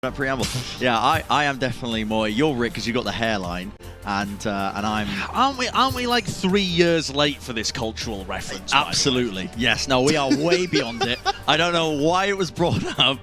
Preamble. Yeah, I am definitely more. You're Rick because you got the hairline, and I'm. Aren't we like 3 years late for this cultural reference? Absolutely, yes. No, we are way beyond it. I don't know why it was brought up.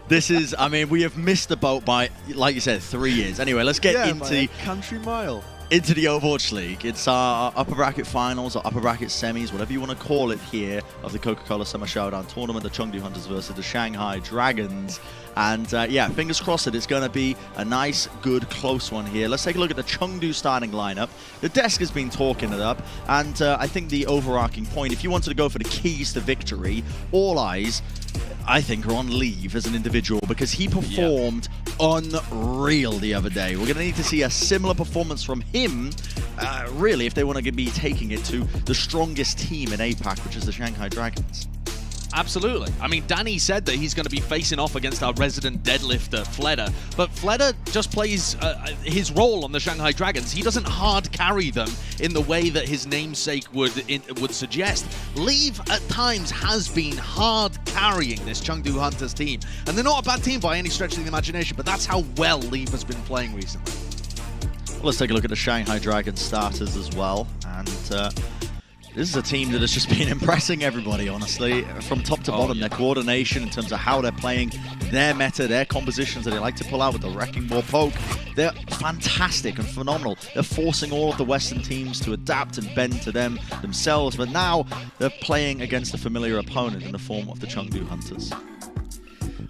This is, I mean, we have missed the boat by, like you said, 3 years. Anyway, let's get into country mile. Into the Overwatch League. It's our upper bracket finals or upper bracket semis, whatever you want to call it here, of the Coca-Cola Summer Showdown Tournament, the Chengdu Hunters versus the Shanghai Dragons. And yeah, fingers crossed that it's going to be a nice, good, close one here. Let's take a look at the Chengdu starting lineup. The desk has been talking it up, and I think the overarching point, if you wanted to go for the keys to victory, all eyes, I think, are on Leave as an individual, because he performed unreal the other day. We're going to need to see a similar performance from him, really, if they want to be taking it to the strongest team in APAC, which is the Shanghai Dragons. Absolutely. I mean, Danny said that he's going to be facing off against our resident deadlifter, Fleder. But Fleder just plays his role on the Shanghai Dragons. He doesn't hard carry them in the way that his namesake would suggest. Leave, at times, has been hard carrying this Chengdu Hunters team. And they're not a bad team by any stretch of the imagination, but that's how well Leave has been playing recently. Well, let's take a look at the Shanghai Dragons starters as well. And this is a team that has just been impressing everybody, honestly, from top to bottom. Their coordination in terms of how they're playing, their meta, their compositions that they like to pull out with the Wrecking Ball poke. They're fantastic and phenomenal. They're forcing all of the Western teams to adapt and bend to them themselves, but now they're playing against a familiar opponent in the form of the Chengdu Hunters.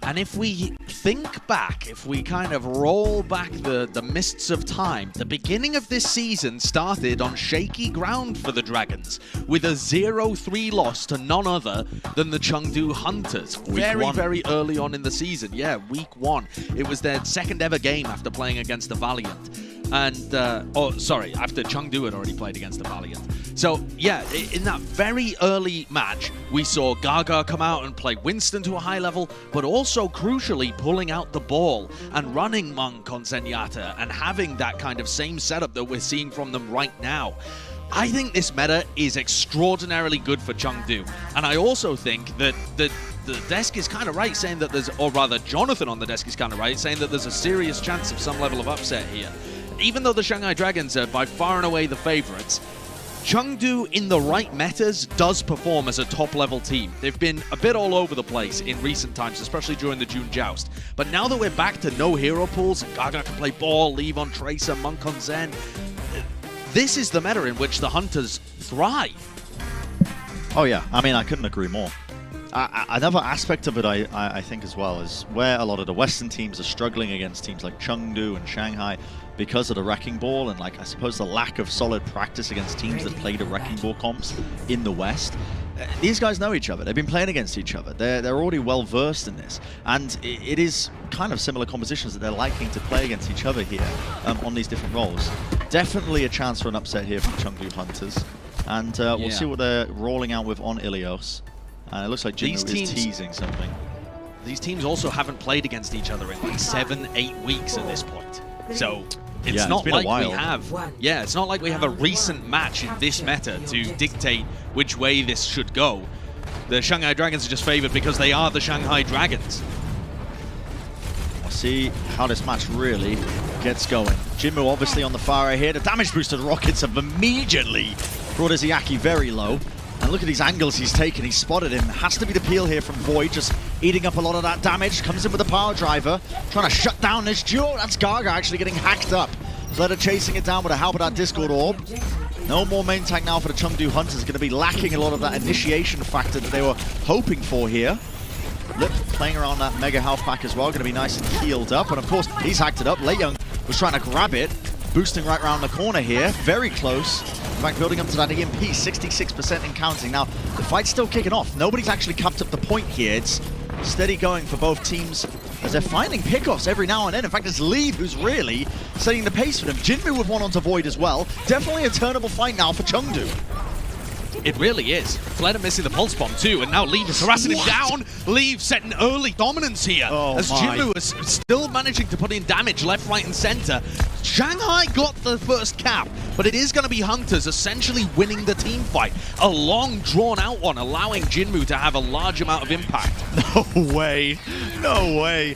And if we think back, if we kind of roll back the mists of time, the beginning of this season started on shaky ground for the Dragons, with a 0-3 loss to none other than the Chengdu Hunters. Very early on in the season. Yeah, week 1. It was their second ever game after playing against the Valiant. And, after Chengdu had already played against the Valiant. So, yeah, in that very early match, we saw Gaga come out and play Winston to a high level, but also, crucially, pulling out the ball and running Monk on Zenyatta and having that kind of same setup that we're seeing from them right now. I think this meta is extraordinarily good for Chengdu. And I also think that the desk is kind of right saying that there's, or rather Jonathan on the desk is kind of right, saying that there's a serious chance of some level of upset here. Even though the Shanghai Dragons are by far and away the favorites, Chengdu in the right metas does perform as a top-level team. They've been a bit all over the place in recent times, especially during the June Joust. But now that we're back to no hero pools, Gaga can play ball, Leave on Tracer, Monk on Zen, this is the meta in which the Hunters thrive. Oh yeah, I mean, I couldn't agree more. Another aspect of it, I think, as well, is where a lot of the Western teams are struggling against teams like Chengdu and Shanghai because of the Wrecking Ball and, like, I suppose the lack of solid practice against teams that play the Wrecking Ball comps in the West. These guys know each other. They've been playing against each other. They're already well versed in this, and it is kind of similar compositions that they're liking to play against each other here on these different roles. Definitely a chance for an upset here from Chengdu Hunters, and we'll see what they're rolling out with on Ilios. It looks like Jinmu is teasing something. These teams also haven't played against each other in like 7-8 weeks at this point. So it's not like we have. Yeah, it's not like we have a recent match in this meta to dictate which way this should go. The Shanghai Dragons are just favored because they are the Shanghai Dragons. We'll see how this match really gets going. Jinmu obviously on the far right here. The damage boosted rockets have immediately brought Izayaki very low. And look at these angles he's taken. He's spotted him. Has to be the peel here from Void, just eating up a lot of that damage. Comes in with the power driver, trying to shut down this duel. That's Gaga actually getting hacked up. Fleder chasing it down with a help of that Discord Orb. No more main tank now for the Chengdu Hunters. Going to be lacking a lot of that initiation factor that they were hoping for here. Lip playing around that mega health pack as well. Going to be nice and healed up. And of course, he's hacked it up. Leyoung was trying to grab it. Boosting right around the corner here. Very close. In fact, building up to that EMP, 66% and counting. Now, the fight's still kicking off. Nobody's actually capped up the point here. It's steady going for both teams as they're finding pickoffs every now and then. In fact, it's Leave who's really setting the pace for them. Jinmu with one onto Void as well. Definitely a turnable fight now for Chengdu. It really is. Fleder missing the pulse bomb too, and now Leave is harassing him down. Leave setting early dominance here as Jinmu is still managing to put in damage left, right, and center. Shanghai got the first cap, but it is going to be Hunters essentially winning the team fight. A long, drawn-out one, allowing Jinmu to have a large amount of impact. No way. No way.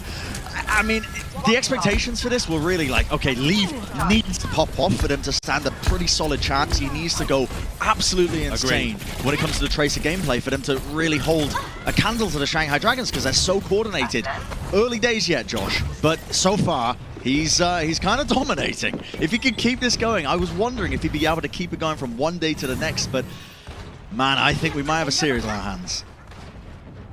I mean, the expectations for this were really like, okay, Leave needs to pop off for them to stand a pretty solid chance. He needs to go absolutely insane when it comes to the Tracer gameplay for them to really hold a candle to the Shanghai Dragons, because they're so coordinated. Early days yet, Josh, but so far, he's kind of dominating. If he could keep this going, I was wondering if he'd be able to keep it going from one day to the next, but man, I think we might have a series on our hands.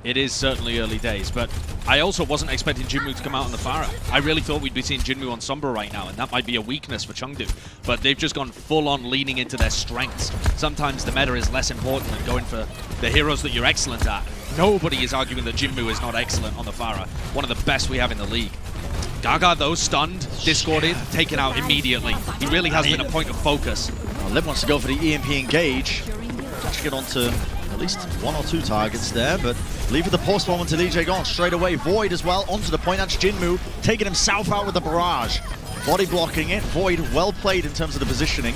It is certainly early days, but I also wasn't expecting Jinmu to come out on the Pharah. I really thought we'd be seeing Jinmu on Sombra right now, and that might be a weakness for Chengdu. But they've just gone full-on leaning into their strengths. Sometimes the meta is less important than going for the heroes that you're excellent at. Nobody is arguing that Jinmu is not excellent on the Pharah. One of the best we have in the league. Gaga, though, stunned, discorded, taken out immediately. He really has been a point of focus. Well, Lib wants to go for the EMP engage. Actually get onto at least 1 or 2 targets there, but leave with the post bomb onto DJ Gon straight away. Void as well onto the point. That's Jinmu taking himself out with the barrage. Body blocking it. Void well played in terms of the positioning.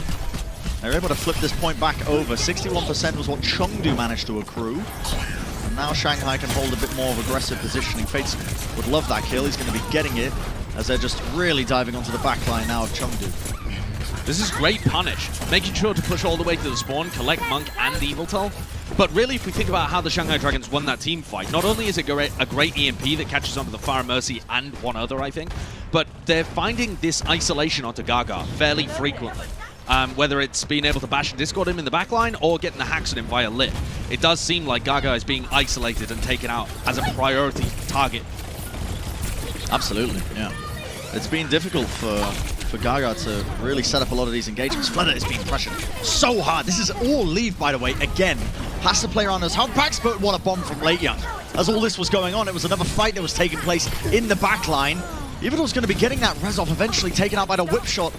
They're able to flip this point back over. 61% was what Chengdu managed to accrue. And now Shanghai can hold a bit more of aggressive positioning. Fates would love that kill. He's going to be getting it as they're just really diving onto the back line now of Chengdu. This is great punish, making sure to push all the way to the spawn, collect Monk and Eviltal. But really, if we think about how the Shanghai Dragons won that team fight, not only is it a great EMP that catches onto the Fire Mercy and one other, I think, but they're finding this isolation onto Gaga fairly frequently. Whether it's being able to bash and discord him in the backline or getting the hacks on him via Lip. It does seem like Gaga is being isolated and taken out as a priority target. Absolutely, yeah. It's been difficult for Gaga to really set up a lot of these engagements. Flutter is being pressured so hard. This is all Leave, by the way, again. Has to play around those health packs, but what a bomb from Late Young. As all this was going on, it was another fight that was taking place in the backline. Eviltal's going to be getting that res off, eventually taken out by the whip shot.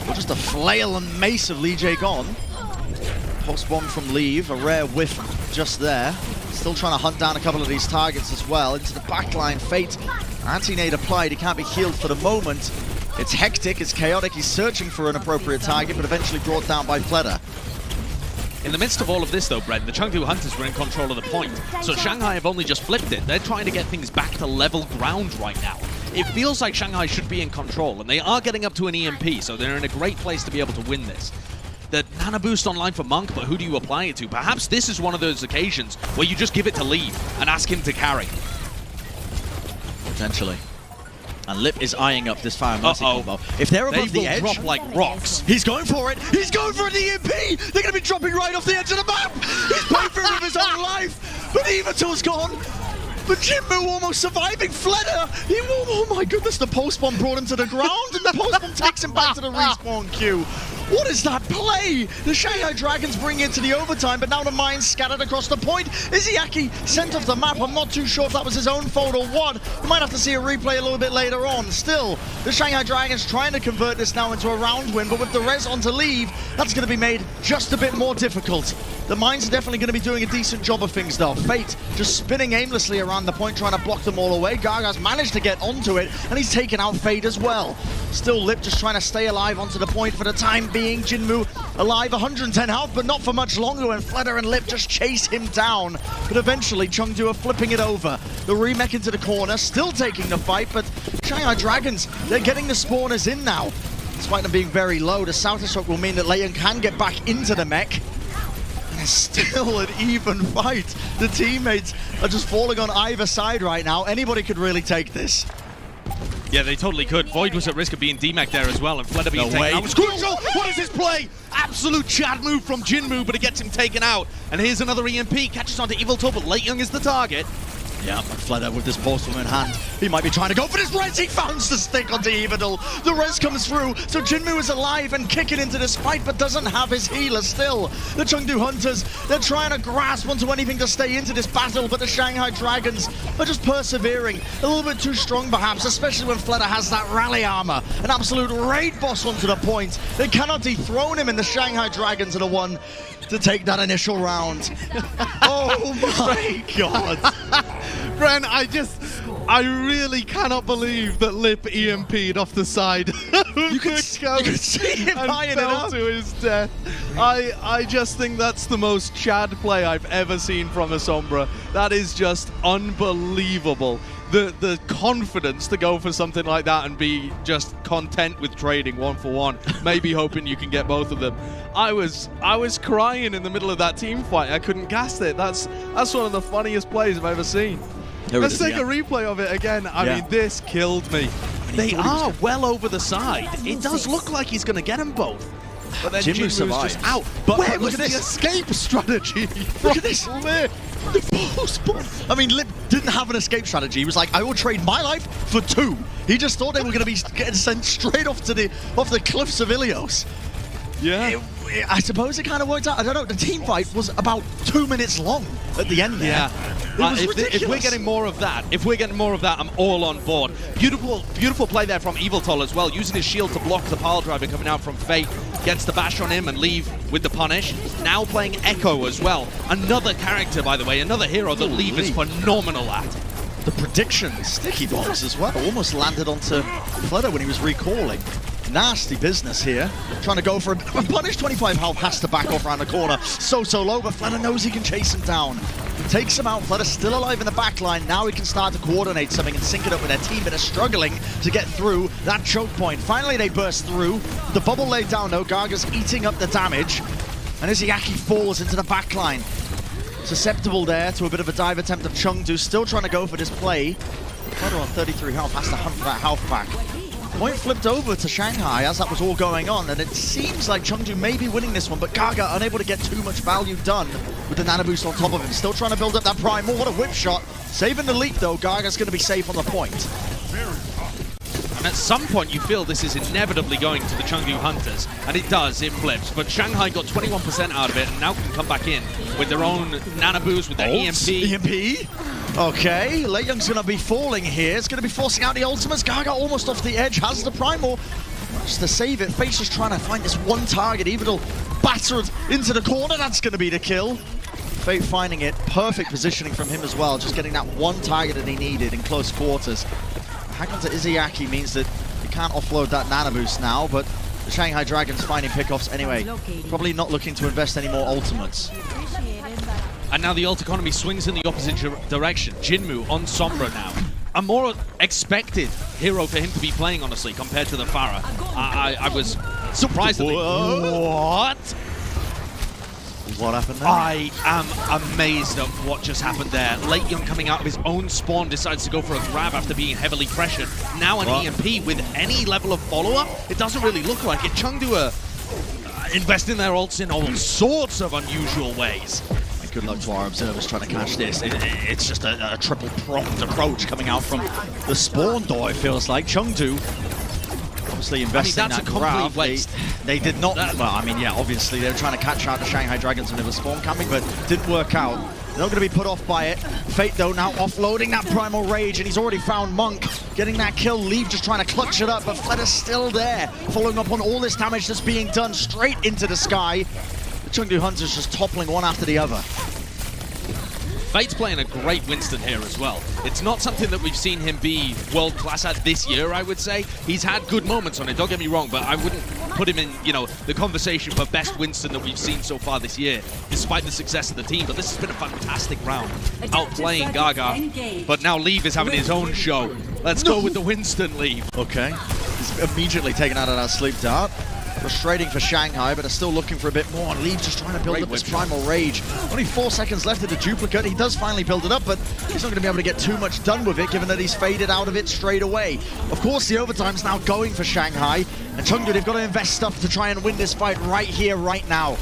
Or just a flail and mace of Lee Jae Gon. Post bomb from Leave, a rare whiff just there. Still trying to hunt down a couple of these targets as well. Into the backline, Fate. Anti-nade applied, he can't be healed for the moment. It's hectic, it's chaotic, he's searching for an appropriate target, but eventually brought down by Fleder. In the midst of all of this though, Brent, the Chengdu Hunters were in control of the point, so Shanghai have only just flipped it. They're trying to get things back to level ground right now. It feels like Shanghai should be in control, and they are getting up to an EMP, so they're in a great place to be able to win this. The Nana Boost online for Monk, but who do you apply it to? Perhaps this is one of those occasions where you just give it to Leave and ask him to carry. Potentially. And Lip is eyeing up this Fire Mercy combo. If they're above the edge, drop like rocks. He's going for it. He's going for an EMP. They're going to be dropping right off the edge of the map. He's paying for it with his own life. But Evital's gone. But Jinmu almost surviving. Fleder, oh my goodness, the post bomb brought him to the ground, and the post bomb takes him back to the respawn queue. What is that play? The Shanghai Dragons bring it to the overtime, but now the mines scattered across the point. Izayaki sent off the map. I'm not too sure if that was his own fault or what. We might have to see a replay a little bit later on. Still, the Shanghai Dragons trying to convert this now into a round win, but with the res on to Leave, that's going to be made just a bit more difficult. The mines are definitely going to be doing a decent job of things, though. Fate just spinning aimlessly around the point, trying to block them all away. Gaga's managed to get onto it, and he's taken out Fate as well. Still, Lip just trying to stay alive onto the point for the time being. Jinmu alive, 110 health, but not for much longer when Fleder and Lip just chase him down. But eventually, Chengdu are flipping it over. The remech into the corner, still taking the fight, but Shanghai Dragons, they're getting the spawners in now. Despite them being very low, the South Shock will mean that Leighton can get back into the mech. And it's still an even fight. The teammates are just falling on either side right now. Anybody could really take this. Yeah, they totally could. Void was at risk of being DMAC there as well, and Fleder being taken out. It was crucial! What is this play? Absolute Chad move from Jinmu, but it gets him taken out. And here's another EMP, catches onto Eviltal, but Late Young is the target. Yeah, but Fleder with this post bomb in hand. He might be trying to go for this res. He finds the stick onto Evital. The res comes through, so Jinmu is alive and kicking into this fight, but doesn't have his healer still. The Chengdu Hunters, they're trying to grasp onto anything to stay into this battle, but the Shanghai Dragons are just persevering. A little bit too strong, perhaps, especially when Fleder has that rally armor. An absolute raid boss onto the point. They cannot dethrone him, and the Shanghai Dragons are the one to take that initial round. Oh my god. Bren, I really cannot believe that Lip EMP'd off the side. You could see him eyeing it fell up to his death. I just think that's the most Chad play I've ever seen from a Sombra. That is just unbelievable. the confidence to go for something like that and be just content with trading 1-for-1, maybe hoping you can get both of them. I was crying in the middle of that team fight. I couldn't cast it. That's one of the funniest plays I've ever seen. Let's take a replay of it again. I mean, this killed me. They are well over the side. It does look like he's going to get them both. But then Jinmu's just out. But where was was the this escape strategy? Look at this. I mean, Lip didn't have an escape strategy. He was like, I will trade my life for 2. He just thought they were going to be getting sent straight off the cliffs of Ilios. Yeah. I suppose it kind of worked out. I don't know. The team fight was about 2 minutes long at the end there. Yeah. If we're getting more of that, I'm all on board. Beautiful play there from Eviltol as well, using his shield to block the pile driver coming out from Fate. Gets the bash on him and leave with the punish. Now playing Echo as well. Another character, by the way, another hero that Leave is phenomenal at. The prediction, sticky bombs as well, almost landed onto Flutter when he was recalling. Nasty business here. Trying to go for a punish. 25 health, has to back off around the corner. So low, but Flutter knows he can chase him down. Takes him out. Flutter's still alive in the back line. Now he can start to coordinate something and sync it up with their team, but are struggling to get through that choke point. Finally, they burst through. The bubble laid down, though. Garga's eating up the damage. And Izayaki falls into the back line. Susceptible there to a bit of a dive attempt of Chengdu. Still trying to go for this play. Flutter on 33 health, has to hunt for that health back. Point flipped over to Shanghai as that was all going on, and it seems like Chengdu may be winning this one, but Gaga unable to get too much value done with the nano boost on top of him. Still trying to build up that primal. What a whip shot. Saving the leap, though. Gaga's going to be safe on the point. And at some point, you feel this is inevitably going to the Chengdu Hunters, and it does, it flips. But Shanghai got 21% out of it, and now can come back in with their own nano boost, with their EMP. Okay, Lei Young's going to be falling here. It's going to be forcing out the ultimates. Gaga almost off the edge, has the primal. Just to save it, Face just trying to find this one target. Evil battered into the corner. That's going to be the kill. Fate finding it. Perfect positioning from him as well. Just getting that one target that he needed in close quarters. Hack onto Izayaki means that he can't offload that nano boost now, but the Shanghai Dragons finding pickoffs anyway. Probably not looking to invest any more ultimates. And now the ult economy swings in the opposite direction. Jinmu on Sombra now. A more expected hero for him to be playing, honestly, compared to the Pharah. I was surprised at what? What happened there? I am amazed at what just happened there. Late Young coming out of his own spawn decides to go for a grab after being heavily pressured. Now an EMP with any level of follow-up? It doesn't really look like it. Chengdu are investing their ults in all sorts of unusual ways. Good luck to our observers trying to catch this. It's just a triple-pronged approach coming out from the spawn door, it feels like. Chengdu obviously investing that's that a complete grab. waste. They did not, well, I mean, yeah, obviously they were trying to catch out the Shanghai Dragons when they were spawn camping, but didn't work out. They're not going to be put off by it. Fate, though, now offloading that Primal Rage, and he's already found Monk. Getting that kill, Leave just trying to clutch it up, but Flutter's still there, following up on all this damage that's being done straight into the sky. Chengdu Hunters just toppling one after the other. Fate's playing a great Winston here as well. It's not something that we've seen him be world-class at this year, I would say. He's had good moments on it, don't get me wrong, but I wouldn't put him in, the conversation for best Winston that we've seen so far this year, despite the success of the team. But this has been a fantastic round, outplaying Gaga. But now Leave is having his own show. Let's go with the Winston, Leave. Okay. He's immediately taken out of that sleep dart. Frustrating for Shanghai, but are still looking for a bit more. And Leave just trying to build up this Primal Rage. Only 4 seconds left of the duplicate. He does finally build it up, but he's not going to be able to get too much done with it, given that he's faded out of it straight away. Of course, the overtime's now going for Shanghai. And Chengdu, they've got to invest stuff to try and win this fight right here, right now.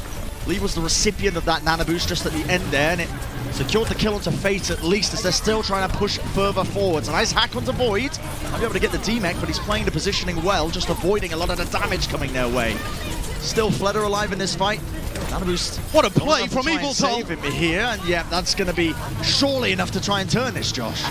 Leave was the recipient of that nano boost just at the end there, and it secured the kill onto Fate at least, as they're still trying to push further forwards. A nice hack onto Void. Might be able to get the D-Mech, but he's playing the positioning well, just avoiding a lot of the damage coming their way. Still Flutter alive in this fight. Nano boost. What a play from Eviltol. Save him here, and yeah, that's going to be surely enough to try and turn this, Josh.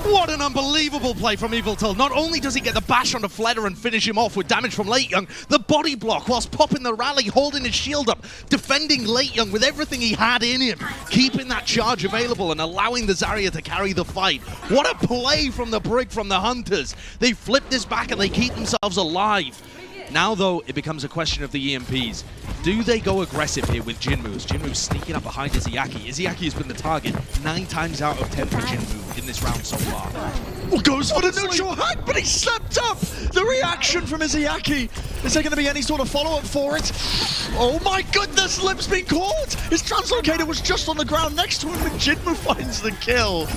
What an unbelievable play from Eviltol. Not only does he get the bash onto Flutter and finish him off with damage from Late Young, the body block whilst popping the rally, holding his shield up, defending Late Young with everything he had in him, keeping that charge available and allowing the Zarya to carry the fight. What a play from the Brig from the Hunters. They flip this back and they keep themselves alive. Now, though, it becomes a question of the EMPs. Do they go aggressive here with Jinmu? Jinmu's sneaking up behind Izayaki. Izayaki has been the target 9 times out of 10 for Jinmu. in this round so far. Well, goes for the neutral hack, but he slept up! The reaction from Izayaki. Is there going to be any sort of follow-up for it? Oh my goodness, Lip's been caught! His translocator was just on the ground next to him, and Jinmu finds the kill.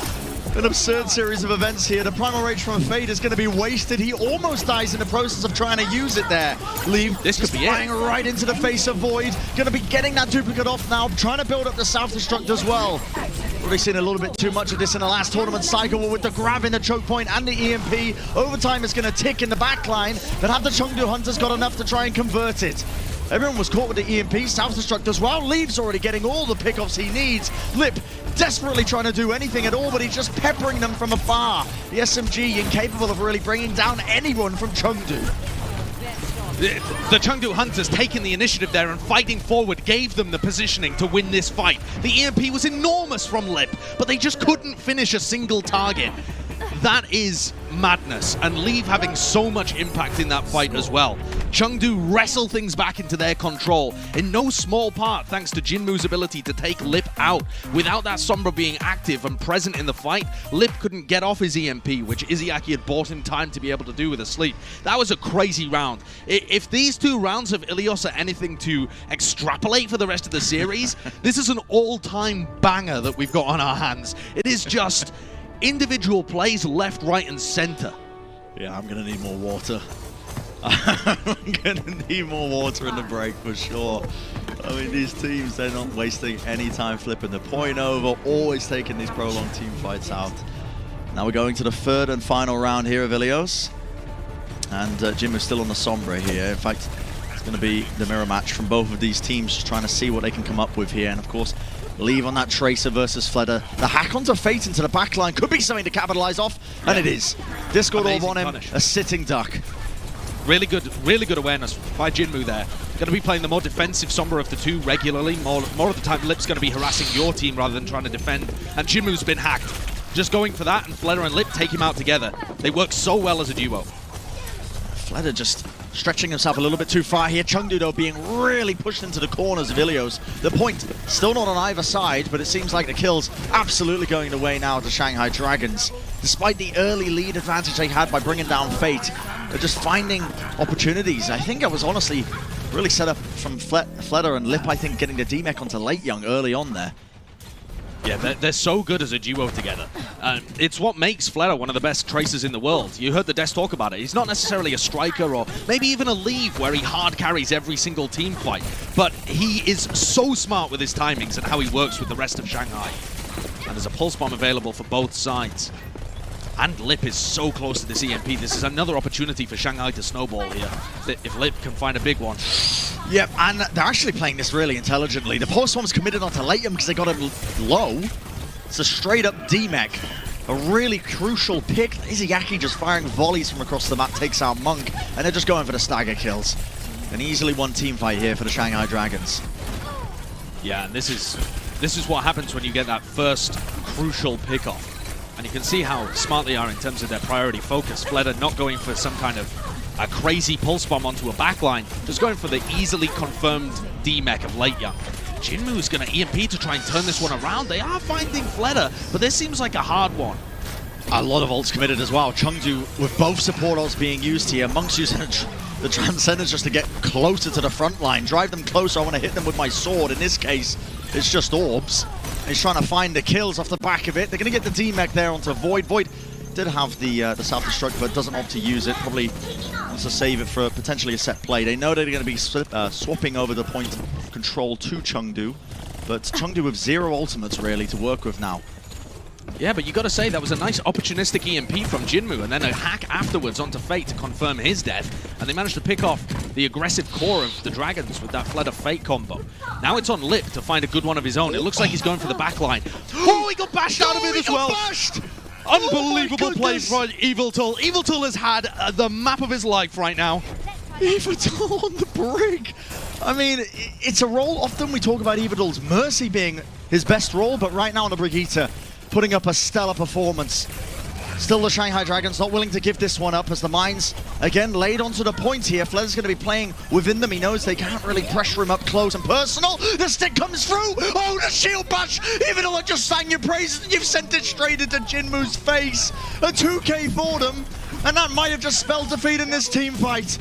An absurd series of events here. The primal rage from Fade is going to be wasted. He almost dies in the process of trying to use it there. Leave this could be flying right into the face of Void. Going to be getting that duplicate off now, trying to build up the self-destruct as well. Already seen a little bit too much of this in the last tournament cycle with the grab in the choke point and the EMP. Overtime is going to tick in the backline, but have the Chengdu Hunters got enough to try and convert it? Everyone was caught with the EMP, self-destruct as well. Leaves already getting all the pickoffs he needs. Lip desperately trying to do anything at all, but he's just peppering them from afar. The SMG incapable of really bringing down anyone from Chengdu. The Chengdu Hunters taking the initiative there and fighting forward gave them the positioning to win this fight. The EMP was enormous from Lip, but they just couldn't finish a single target. That is madness, and Leave having so much impact in that fight as well. Chengdu wrestle things back into their control, in no small part thanks to Jinmu's ability to take Lip out. Without that Sombra being active and present in the fight, Lip couldn't get off his EMP, which Izayaki had bought him time to be able to do with a sleep. That was a crazy round. If these two rounds of Ilios are anything to extrapolate for the rest of the series, this is an all-time banger that we've got on our hands. It is just individual plays left, right, and center. Yeah, I'm gonna need more water. I'm gonna need more water in the break for sure. I mean, these teams, they're not wasting any time flipping the point over, always taking these prolonged team fights out. Now we're going to the third and final round here of Ilios. And Jim is still on the Sombra here. In fact, it's gonna be the mirror match from both of these teams, just trying to see what they can come up with here. And of course, Leave on that Tracer versus Fleder. The hack onto Fate into the backline could be something to capitalize off, and it is. Discord orb on him, a sitting duck. Really good awareness by Jinmu there. Going to be playing the more defensive Sombra of the two regularly. More of the time, Lip's going to be harassing your team rather than trying to defend. And Jinmu's been hacked. Just going for that, and Fleder and Lip take him out together. They work so well as a duo. Fleder just stretching himself a little bit too far here. Chengdu, though, being really pushed into the corners of Ilios. The point still not on either side, but it seems like the kill's absolutely going the way now to Shanghai Dragons. Despite the early lead advantage they had by bringing down Fate, they're just finding opportunities. I think I was honestly really set up from Fleder and Lip, I think, getting the D-Mech onto Late Young early on there. Yeah, they're so good as a duo together. It's what makes Fleder one of the best tracers in the world. You heard the Des talk about it. He's not necessarily a striker or maybe even a Leave where he hard carries every single team fight, but he is so smart with his timings and how he works with the rest of Shanghai. And there's a pulse bomb available for both sides. And Lip is so close to this EMP. This is another opportunity for Shanghai to snowball here, if Lip can find a big one. Yep, and they're actually playing this really intelligently. The pulse bomb's committed onto Late Young because they got him low. It's a straight-up D-Mech. A really crucial pick. Izayaki just firing volleys from across the map takes out Monk, and they're just going for the stagger kills. An easily won team fight here for the Shanghai Dragons. Yeah, and this is what happens when you get that first crucial pick-off. And you can see how smart they are in terms of their priority focus. Fleder not going for some kind of a crazy pulse bomb onto a backline, just going for the easily confirmed D-Mech of Late Young. Jinmu's going to EMP to try and turn this one around. They are finding Fleder, but this seems like a hard one. A lot of ults committed as well. Chengdu with both support ults being used here. Monk's using the Transcendence just to get closer to the front line. Drive them closer. I want to hit them with my sword. In this case, it's just orbs. He's trying to find the kills off the back of it. They're going to get the D-Mech there onto Void. Void did have the self-destruct, but doesn't opt to use it. Probably wants to save it for potentially a set play. They know they're going to be swapping over the point of control to Chengdu, but Chengdu with zero ultimates really to work with now. Yeah, but you got to say that was a nice opportunistic EMP from Jinmu, and then a hack afterwards onto Fate to confirm his death, and they managed to pick off the aggressive core of the Dragons with that Fleder Fate combo. Now it's on Lip to find a good one of his own. It looks like he's going for the backline. Oh, he got bashed out of it as well. Unbelievable play from Eviltool. Eviltool has had the map of his life right now. Eviltool on the brig. I mean, it's a role. Often we talk about Eviltool's Mercy being his best role, but right now on the Brigitte, putting up a stellar performance. Still the Shanghai Dragons not willing to give this one up as the mines, again, laid onto the point here. Flez's going to be playing within them. He knows they can't really pressure him up close and personal. The stick comes through. Oh, the shield bash. Even though I just sang your praises, you've sent it straight into Jinmu's face. A 2K for them, and that might have just spelled defeat in this team fight.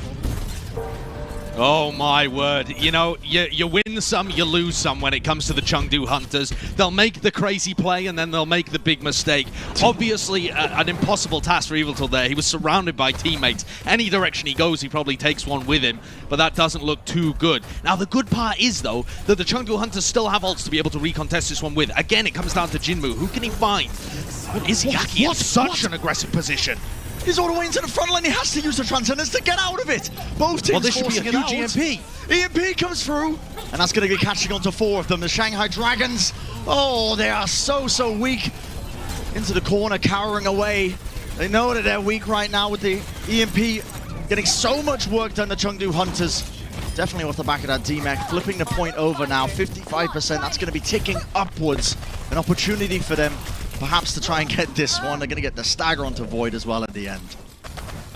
Oh my word, you know, you win some, you lose some when it comes to the Chengdu Hunters. They'll make the crazy play and then they'll make the big mistake. Obviously, an impossible task for Eviltal there. He was surrounded by teammates. Any direction he goes, he probably takes one with him, but that doesn't look too good. Now, the good part is, though, that the Chengdu Hunters still have ults to be able to recontest this one with. Again, it comes down to Jinmu. Who can he find? What is Yaki in such an aggressive position? He's all the way into the front line. He has to use the Transcendence to get out of it. Both teams this should be a forcing huge it out. EMP comes through, and that's going to be catching on to 4 of them. The Shanghai Dragons, oh, they are so weak. Into the corner, cowering away. They know that they're weak right now with the EMP getting so much work done. The Chengdu Hunters definitely off the back of that DMEC, flipping the point over now, 55%. That's going to be ticking upwards. An opportunity for them perhaps to try and get this one. They're going to get the stagger onto Void as well at the end.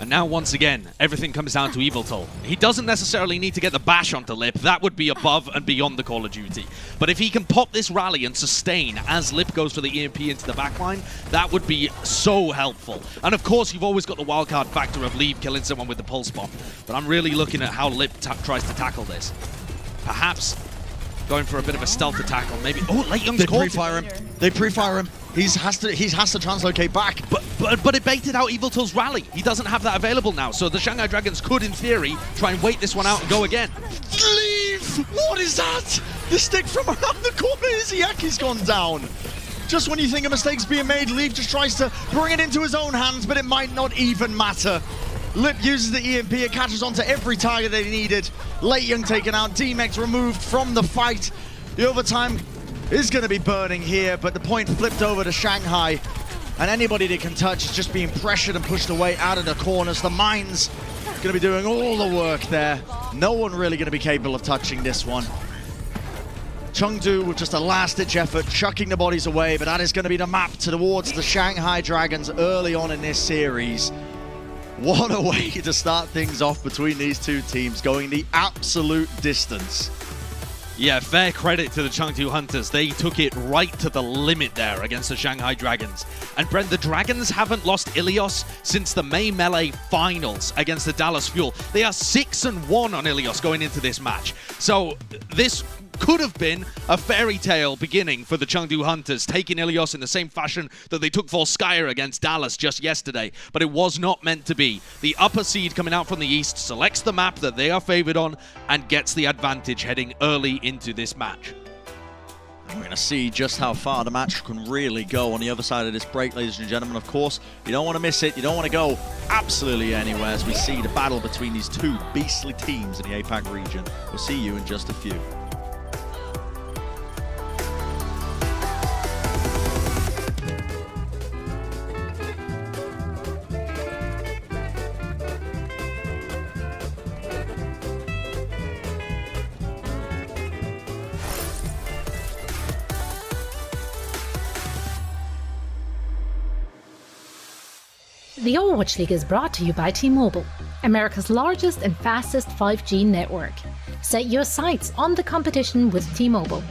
And now, once again, everything comes down to Eviltal. He doesn't necessarily need to get the bash onto Lip. That would be above and beyond the Call of Duty. But if he can pop this rally and sustain as Lip goes for the EMP into the backline, that would be so helpful. And of course, you've always got the wildcard factor of Leave killing someone with the pulse bomb. But I'm really looking at how Lip tries to tackle this. Perhaps going for a bit of a stealth attack, or maybe... Oh, Late Young's caught. They pre-fire him. He has to translocate back. But it baited out Eviltal's rally. He doesn't have that available now, so the Shanghai Dragons could, in theory, try and wait this one out and go again. Leave! What is that? The stick from around the corner. Iziaki's gone down. Just when you think a mistake's being made, Leave just tries to bring it into his own hands, but it might not even matter. Lip uses the EMP, it catches onto every target that he needed. Late Young taken out, DMEX removed from the fight. The overtime is going to be burning here, but the point flipped over to Shanghai. And anybody they can touch is just being pressured and pushed away out of the corners. The mines going to be doing all the work there. No one really going to be capable of touching this one. Chengdu with just a last-ditch effort, chucking the bodies away, but that is going to be the map towards the Shanghai Dragons early on in this series. What a way to start things off between these two teams, going the absolute distance. Yeah, fair credit to the Chengdu Hunters. They took it right to the limit there against the Shanghai Dragons. And Brent, the Dragons haven't lost Ilios since the May Melee finals against the Dallas Fuel. They are 6-1 on Ilios going into this match. So this could have been a fairy tale beginning for the Chengdu Hunters, taking Ilios in the same fashion that they took Volskaya against Dallas just yesterday, but it was not meant to be. The upper seed coming out from the east selects the map that they are favored on and gets the advantage heading early into this match. We're going to see just how far the match can really go on the other side of this break, ladies and gentlemen. Of course, you don't want to miss it. You don't want to go absolutely anywhere as we see the battle between these two beastly teams in the APAC region. We'll see you in just a few. The Overwatch League is brought to you by T-Mobile, America's largest and fastest 5G network. Set your sights on the competition with T-Mobile.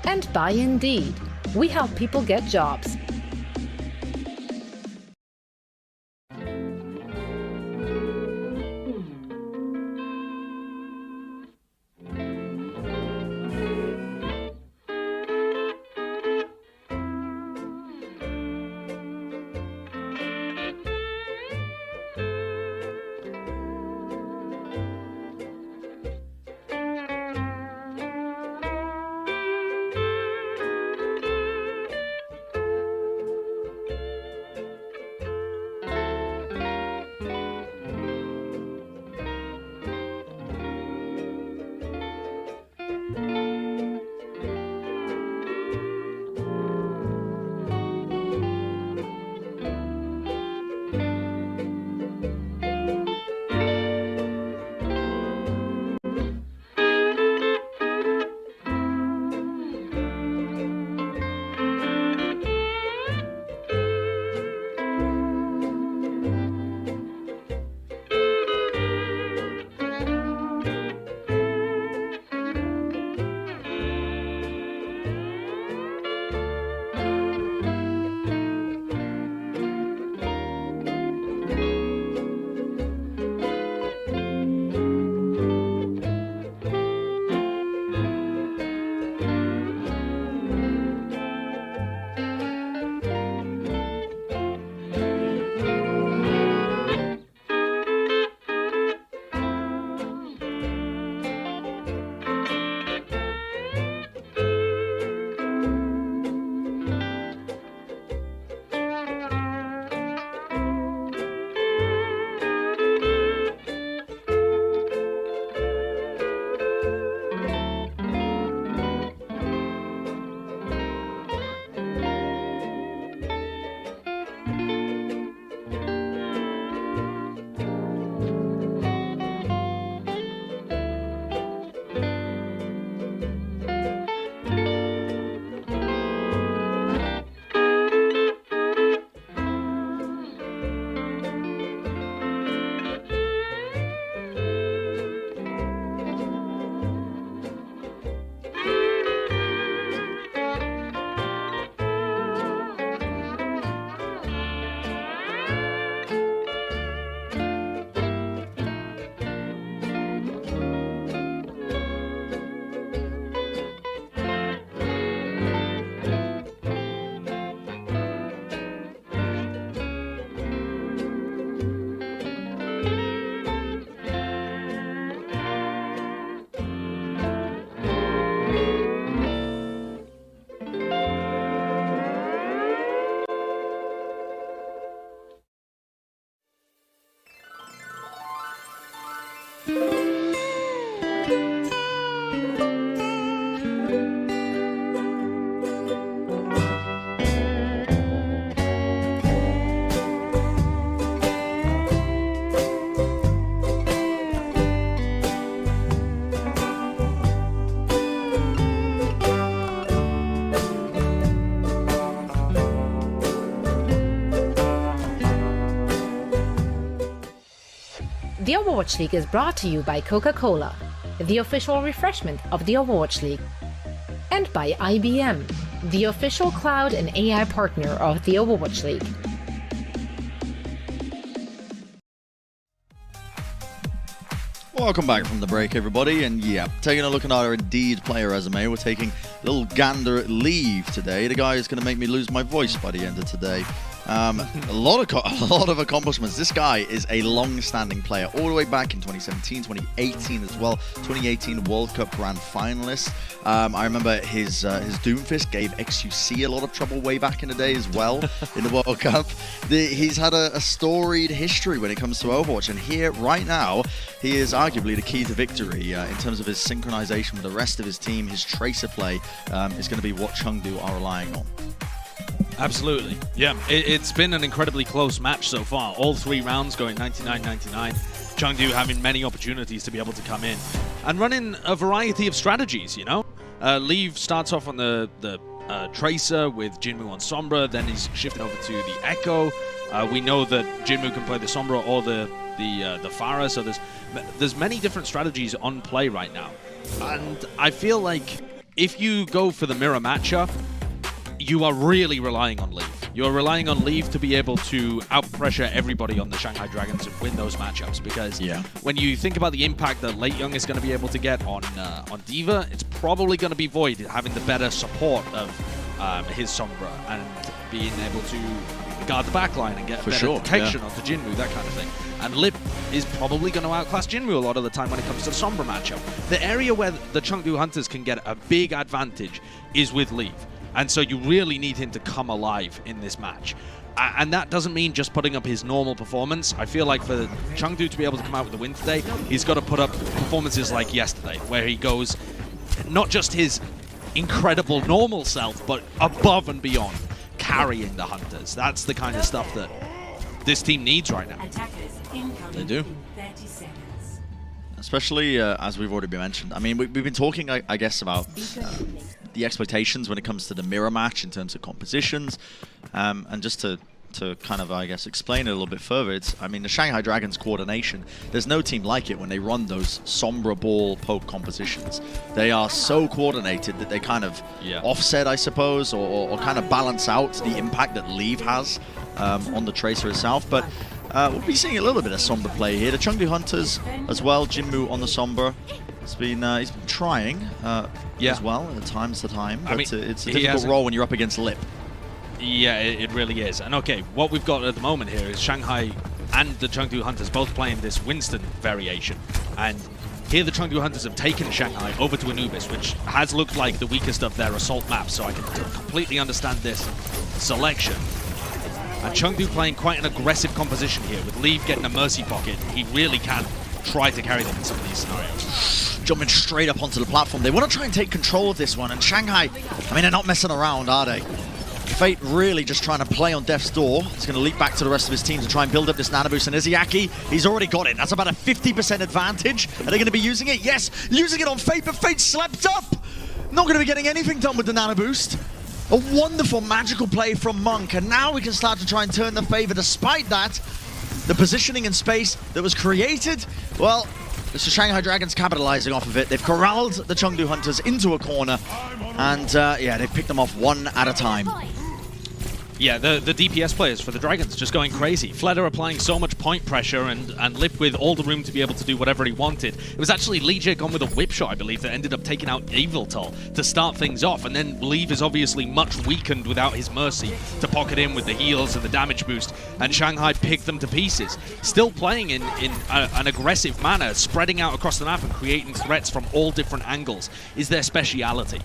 And by Indeed, we help people get jobs. The Overwatch League is brought to you by Coca-Cola, the official refreshment of the Overwatch League, and by IBM, the official cloud and AI partner of the Overwatch League. Welcome back from the break, everybody, and yeah, taking a look at our Indeed player resume, we're taking a little gander at Leave today. The guy is going to make me lose my voice by the end of today. A lot of accomplishments. This guy is a long-standing player, all the way back in 2017, 2018 as well. 2018 World Cup Grand Finalist. I remember his Doomfist gave XUC a lot of trouble way back in the day as well in the World Cup. He's had a storied history when it comes to Overwatch, and here right now he is arguably the key to victory in terms of his synchronization with the rest of his team. His tracer play is going to be what Chengdu are relying on. Absolutely. Yeah, it's been an incredibly close match so far. All 3 rounds going 99-99. Chengdu having many opportunities to be able to come in and running a variety of strategies, you know? Leave starts off on the Tracer with Jinmu on Sombra, then he's shifting over to the Echo. We know that Jinmu can play the Sombra or the Pharah, so there's many different strategies on play right now. And I feel like if you go for the mirror matchup, you are really relying on Leave. You're relying on Leave to be able to out-pressure everybody on the Shanghai Dragons and win those matchups, because when you think about the impact that Late Young is going to be able to get on D.Va, it's probably going to be Void having the better support of his Sombra and being able to guard the backline and get better protection onto Jinmu, that kind of thing. And Lip is probably going to outclass Jinmu a lot of the time when it comes to the Sombra matchup. The area where the Chengdu Hunters can get a big advantage is with Leave. And so you really need him to come alive in this match. And that doesn't mean just putting up his normal performance. I feel like for Chengdu to be able to come out with a win today, he's got to put up performances like yesterday, where he goes not just his incredible normal self, but above and beyond, carrying the Hunters. That's the kind of stuff that this team needs right now. They do. Especially, as we've already mentioned. I mean, we've been talking, I guess, about the expectations when it comes to the mirror match in terms of compositions. And just to kind of, I guess, explain it a little bit further, I mean, the Shanghai Dragons coordination, there's no team like it when they run those Sombra ball poke compositions. They are so coordinated that they kind of offset, I suppose, or kind of balance out the impact that Leave has on the Tracer itself. But we'll be seeing a little bit of Sombra play here. The Chengdu Hunters as well, Jinmu on the Sombra. He's been trying as well at times to time, but I mean, it's a difficult role when you're up against Lip. Yeah, it really is. And okay, what we've got at the moment here is Shanghai and the Chengdu Hunters both playing this Winston variation. And here the Chengdu Hunters have taken Shanghai over to Anubis, which has looked like the weakest of their assault maps, so I can completely understand this selection. And Chengdu playing quite an aggressive composition here, with Leave getting a Mercy Pocket. He really can try to carry them in some of these scenarios. Jumping straight up onto the platform. They want to try and take control of this one, and Shanghai, I mean, they're not messing around, are they? Fate really just trying to play on Death's Door. He's going to leap back to the rest of his team to try and build up this nano boost. And Izayaki, he's already got it. That's about a 50% advantage. Are they going to be using it? Yes, using it on Fate, but Fate slept up. Not going to be getting anything done with the nano boost. A wonderful magical play from Monk, and now we can start to try and turn the favor. Despite that, the positioning in space that was created, well, it's the Shanghai Dragons capitalizing off of it. They've corralled the Chengdu Hunters into a corner, and yeah, they've picked them off one at a time. Yeah, the DPS players for the Dragons just going crazy. Fleder applying so much point pressure and Lip with all the room to be able to do whatever he wanted. It was actually Lee gone with a whip shot, I believe, that ended up taking out Eviltal to start things off. And then Leave is obviously much weakened without his Mercy to pocket in with the heals and the damage boost. And Shanghai picked them to pieces. Still playing in an aggressive manner, spreading out across the map and creating threats from all different angles is their speciality.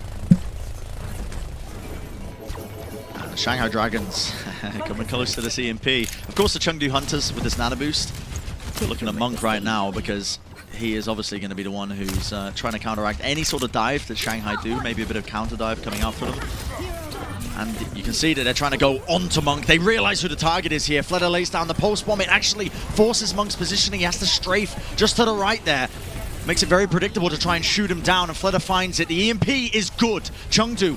Shanghai Dragons coming close to the CMP. Of course, the Chengdu Hunters with this nano boost. Looking at Monk right now, because he is obviously going to be the one who's trying to counteract any sort of dive that Shanghai do. Maybe a bit of counter dive coming out for them. And you can see that they're trying to go onto Monk. They realize who the target is here. Fleder lays down the post bomb. It actually forces Monk's positioning. He has to strafe just to the right there. Makes it very predictable to try and shoot him down, and Fleder finds it. The EMP is good. Chengdu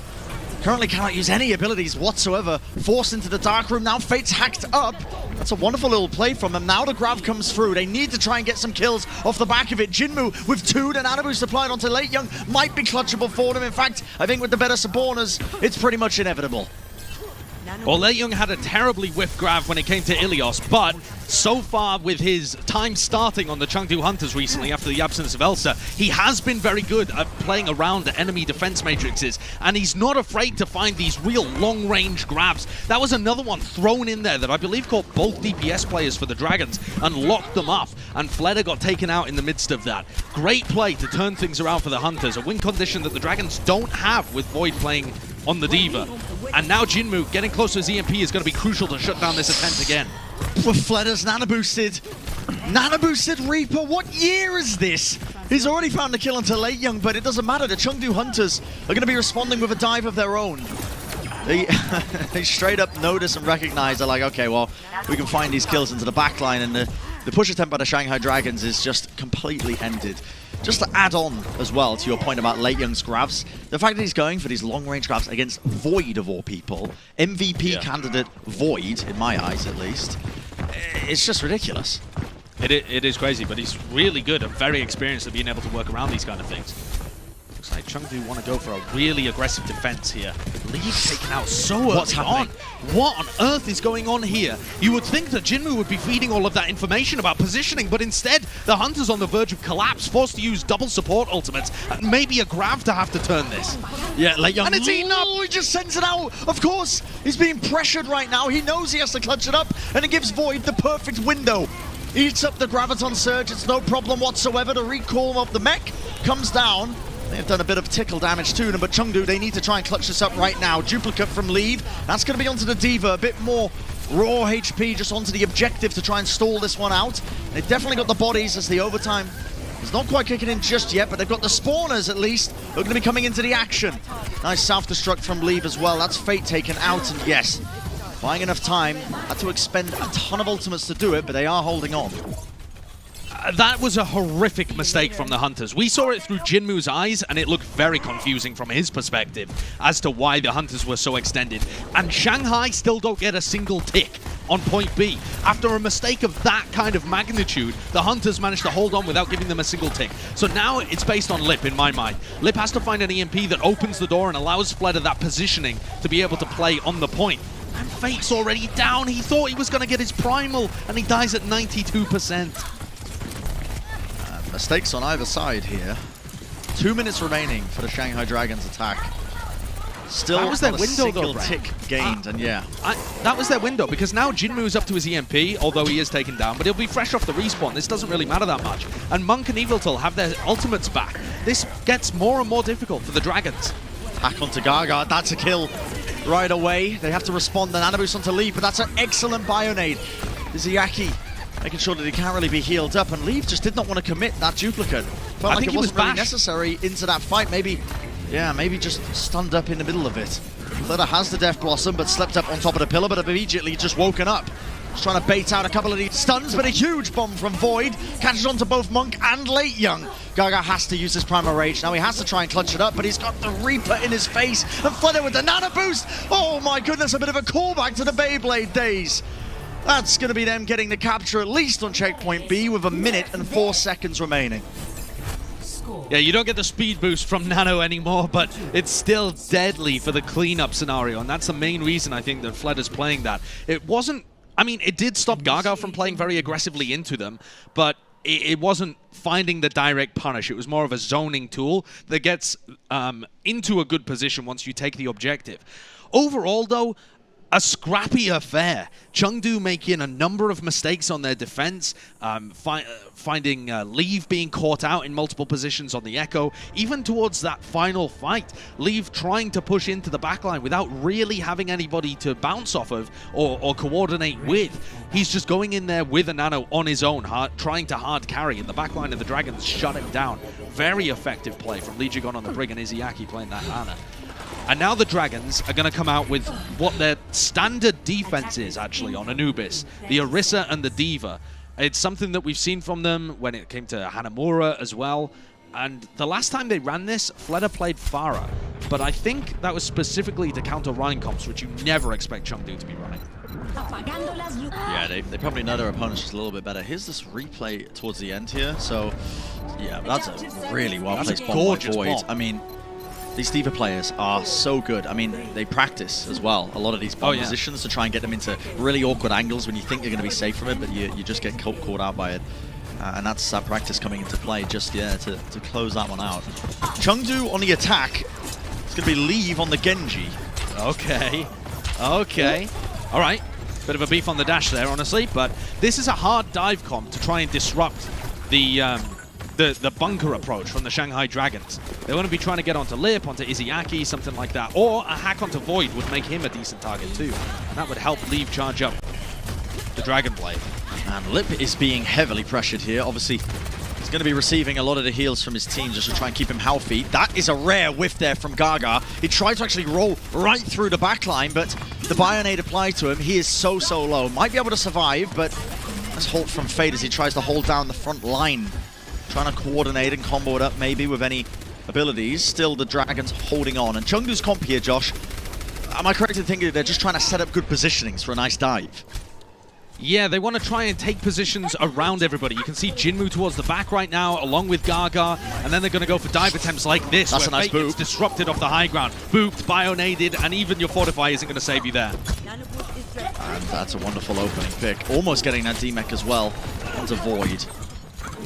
currently cannot use any abilities whatsoever. Forced into the dark room. Now Fate's hacked up. That's a wonderful little play from them. Now the grab comes through. They need to try and get some kills off the back of it. Jinmu with 2, then Anabu supplied onto Late Young might be clutchable for them. In fact, I think with the better spawners, it's pretty much inevitable. Well, Lei Young had a terribly whiff grab when it came to Ilios, but so far with his time starting on the Chengdu Hunters recently after the absence of Elsa, he has been very good at playing around the enemy defense matrices, and he's not afraid to find these real long-range grabs. That was another one thrown in there that I believe caught both DPS players for the Dragons and locked them off, and Fleder got taken out in the midst of that. Great play to turn things around for the Hunters, a win condition that the Dragons don't have with Void playing on the Diva. And now Jinmu getting close to his EMP is going to be crucial to shut down this attempt again. Fleder's nano-boosted. Nano-boosted Reaper, what year is this? He's already found the kill into Late Young, but it doesn't matter. The Chengdu Hunters are going to be responding with a dive of their own. They straight up notice and recognize, they're like, okay, well, we can find these kills into the backline, and the push attempt by the Shanghai Dragons is just completely ended. Just to add on as well to your point about Late Young's grabs, the fact that he's going for these long-range grabs against Void of all people, MVP candidate Void, in my eyes at least, it's just ridiculous. It is crazy, but he's really good and very experienced at being able to work around these kind of things. Looks like Chengdu want to go for a really aggressive defense here. Leave taken out so early on. What on earth is going on here? You would think that Jinmu would be feeding all of that information about positioning, but instead, the Hunter's on the verge of collapse, forced to use double support ultimates, and maybe a grab to have to turn this. Yeah, Late Young. And it's eaten up! He just sends it out! Of course! He's being pressured right now. He knows he has to clutch it up, and it gives Void the perfect window. Eats up the Graviton Surge. It's no problem whatsoever to recall up the mech. Comes down. They've done a bit of tickle damage to them, but Chengdu, they need to try and clutch this up right now. Duplicate from Leave. That's going to be onto the Diva. A bit more raw HP just onto the objective to try and stall this one out. They've definitely got the bodies as the overtime is not quite kicking in just yet, but they've got the spawners at least. They're going to be coming into the action. Nice self-destruct from Leave as well. That's Fate taken out, and yes, buying enough time. Had to expend a ton of ultimates to do it, but they are holding on. That was a horrific mistake from the Hunters. We saw it through Jinmu's eyes, and it looked very confusing from his perspective as to why the Hunters were so extended. And Shanghai still don't get a single tick on point B. After a mistake of that kind of magnitude, the Hunters managed to hold on without giving them a single tick. So now it's based on Lip, in my mind. Lip has to find an EMP that opens the door and allows Fleder that positioning to be able to play on the point. And Fate's already down. He thought he was going to get his primal, and he dies at 92%. Mistakes on either side here. 2 minutes remaining for the Shanghai Dragons attack. Still that was their window though, tick gained, and yeah. That was their window, because now Jinmu's up to his EMP, although he is taken down, but he'll be fresh off the respawn. This doesn't really matter that much. And Monk and Eviltal have their ultimates back. This gets more and more difficult for the Dragons. Hack onto Gaga, that's a kill right away. They have to respond, then Anabus onto Leave, but that's an excellent Bionade. Izayaki making sure that he can't really be healed up, and Leave just did not want to commit that duplicate. Felt like it wasn't really necessary into that fight. Maybe just stunned up in the middle of it. Fleder has the Death Blossom, but slept up on top of the pillar, but immediately just woken up. Just trying to bait out a couple of these stuns, but a huge bomb from Void catches onto both Monk and Late Young. Gaga has to use his Primal Rage. Now he has to try and clutch it up, but he's got the Reaper in his face, and Fleder with the Nano Boost. Oh my goodness, a bit of a callback to the Beyblade days. That's going to be them getting the capture at least on checkpoint B with 1 minute and 4 seconds remaining. Yeah, you don't get the speed boost from Nano anymore, but it's still deadly for the cleanup scenario, and that's the main reason I think that Fleder's playing that. It wasn't, I mean, it did stop Gaga from playing very aggressively into them, but it wasn't finding the direct punish. It was more of a zoning tool that gets into a good position once you take the objective. Overall, though, a scrappy affair. Chengdu making a number of mistakes on their defense, finding Leave being caught out in multiple positions on the Echo, even towards that final fight. Leave trying to push into the backline without really having anybody to bounce off of or coordinate with. He's just going in there with a Nano on his own, trying to hard carry, and the backline of the Dragons shut him down. Very effective play from Lee Jigon on the Brig and Izayaki playing that Ana. And now the Dragons are going to come out with what their standard defense is, actually, on Anubis. The Orisa and the Diva. It's something that we've seen from them when it came to Hanamura as well. And the last time they ran this, Fleda played Pharah. But I think that was specifically to counter Rhine comps, which you never expect Chengdu to be running. Yeah, they probably know their opponents just a little bit better. Here's this replay towards the end here. So, yeah, that's a really well-placed bomb by Void. I mean, these Diva players are so good. I mean, they practice as well, a lot of these bomb positions to try and get them into really awkward angles when you think you're going to be safe from it, but you just get caught out by it. And that's that practice coming into play just, yeah, to close that one out. Chengdu on the attack. It's going to be Leave on the Genji. Okay. Okay. All right. Bit of a beef on the dash there, honestly, but this is a hard dive comp to try and disrupt the bunker approach from the Shanghai Dragons. They want to be trying to get onto Lip, onto Izayaki, something like that, or a hack onto Void would make him a decent target too. And that would help Leave charge up the Dragon Blade. And Lip is being heavily pressured here. Obviously, he's going to be receiving a lot of the heals from his team just to try and keep him healthy. That is a rare whiff there from Gaga. He tried to actually roll right through the backline, but the Bionade applied to him. He is so low. Might be able to survive, but that's halt from Fade as he tries to hold down the front line. Trying to coordinate and combo it up maybe with any abilities. Still the Dragons holding on. And Chengdu's comp here, Josh, am I correct in thinking they're just trying to set up good positionings for a nice dive? Yeah, they want to try and take positions around everybody. You can see Jinmu towards the back right now, along with Gaga, and then they're going to go for dive attempts like this. That's where a nice Fate boop. gets disrupted off the high ground. Booped, Bionaded, and even your Fortify isn't going to save you there. And that's a wonderful opening pick. Almost getting that D-Mech as well onto Void.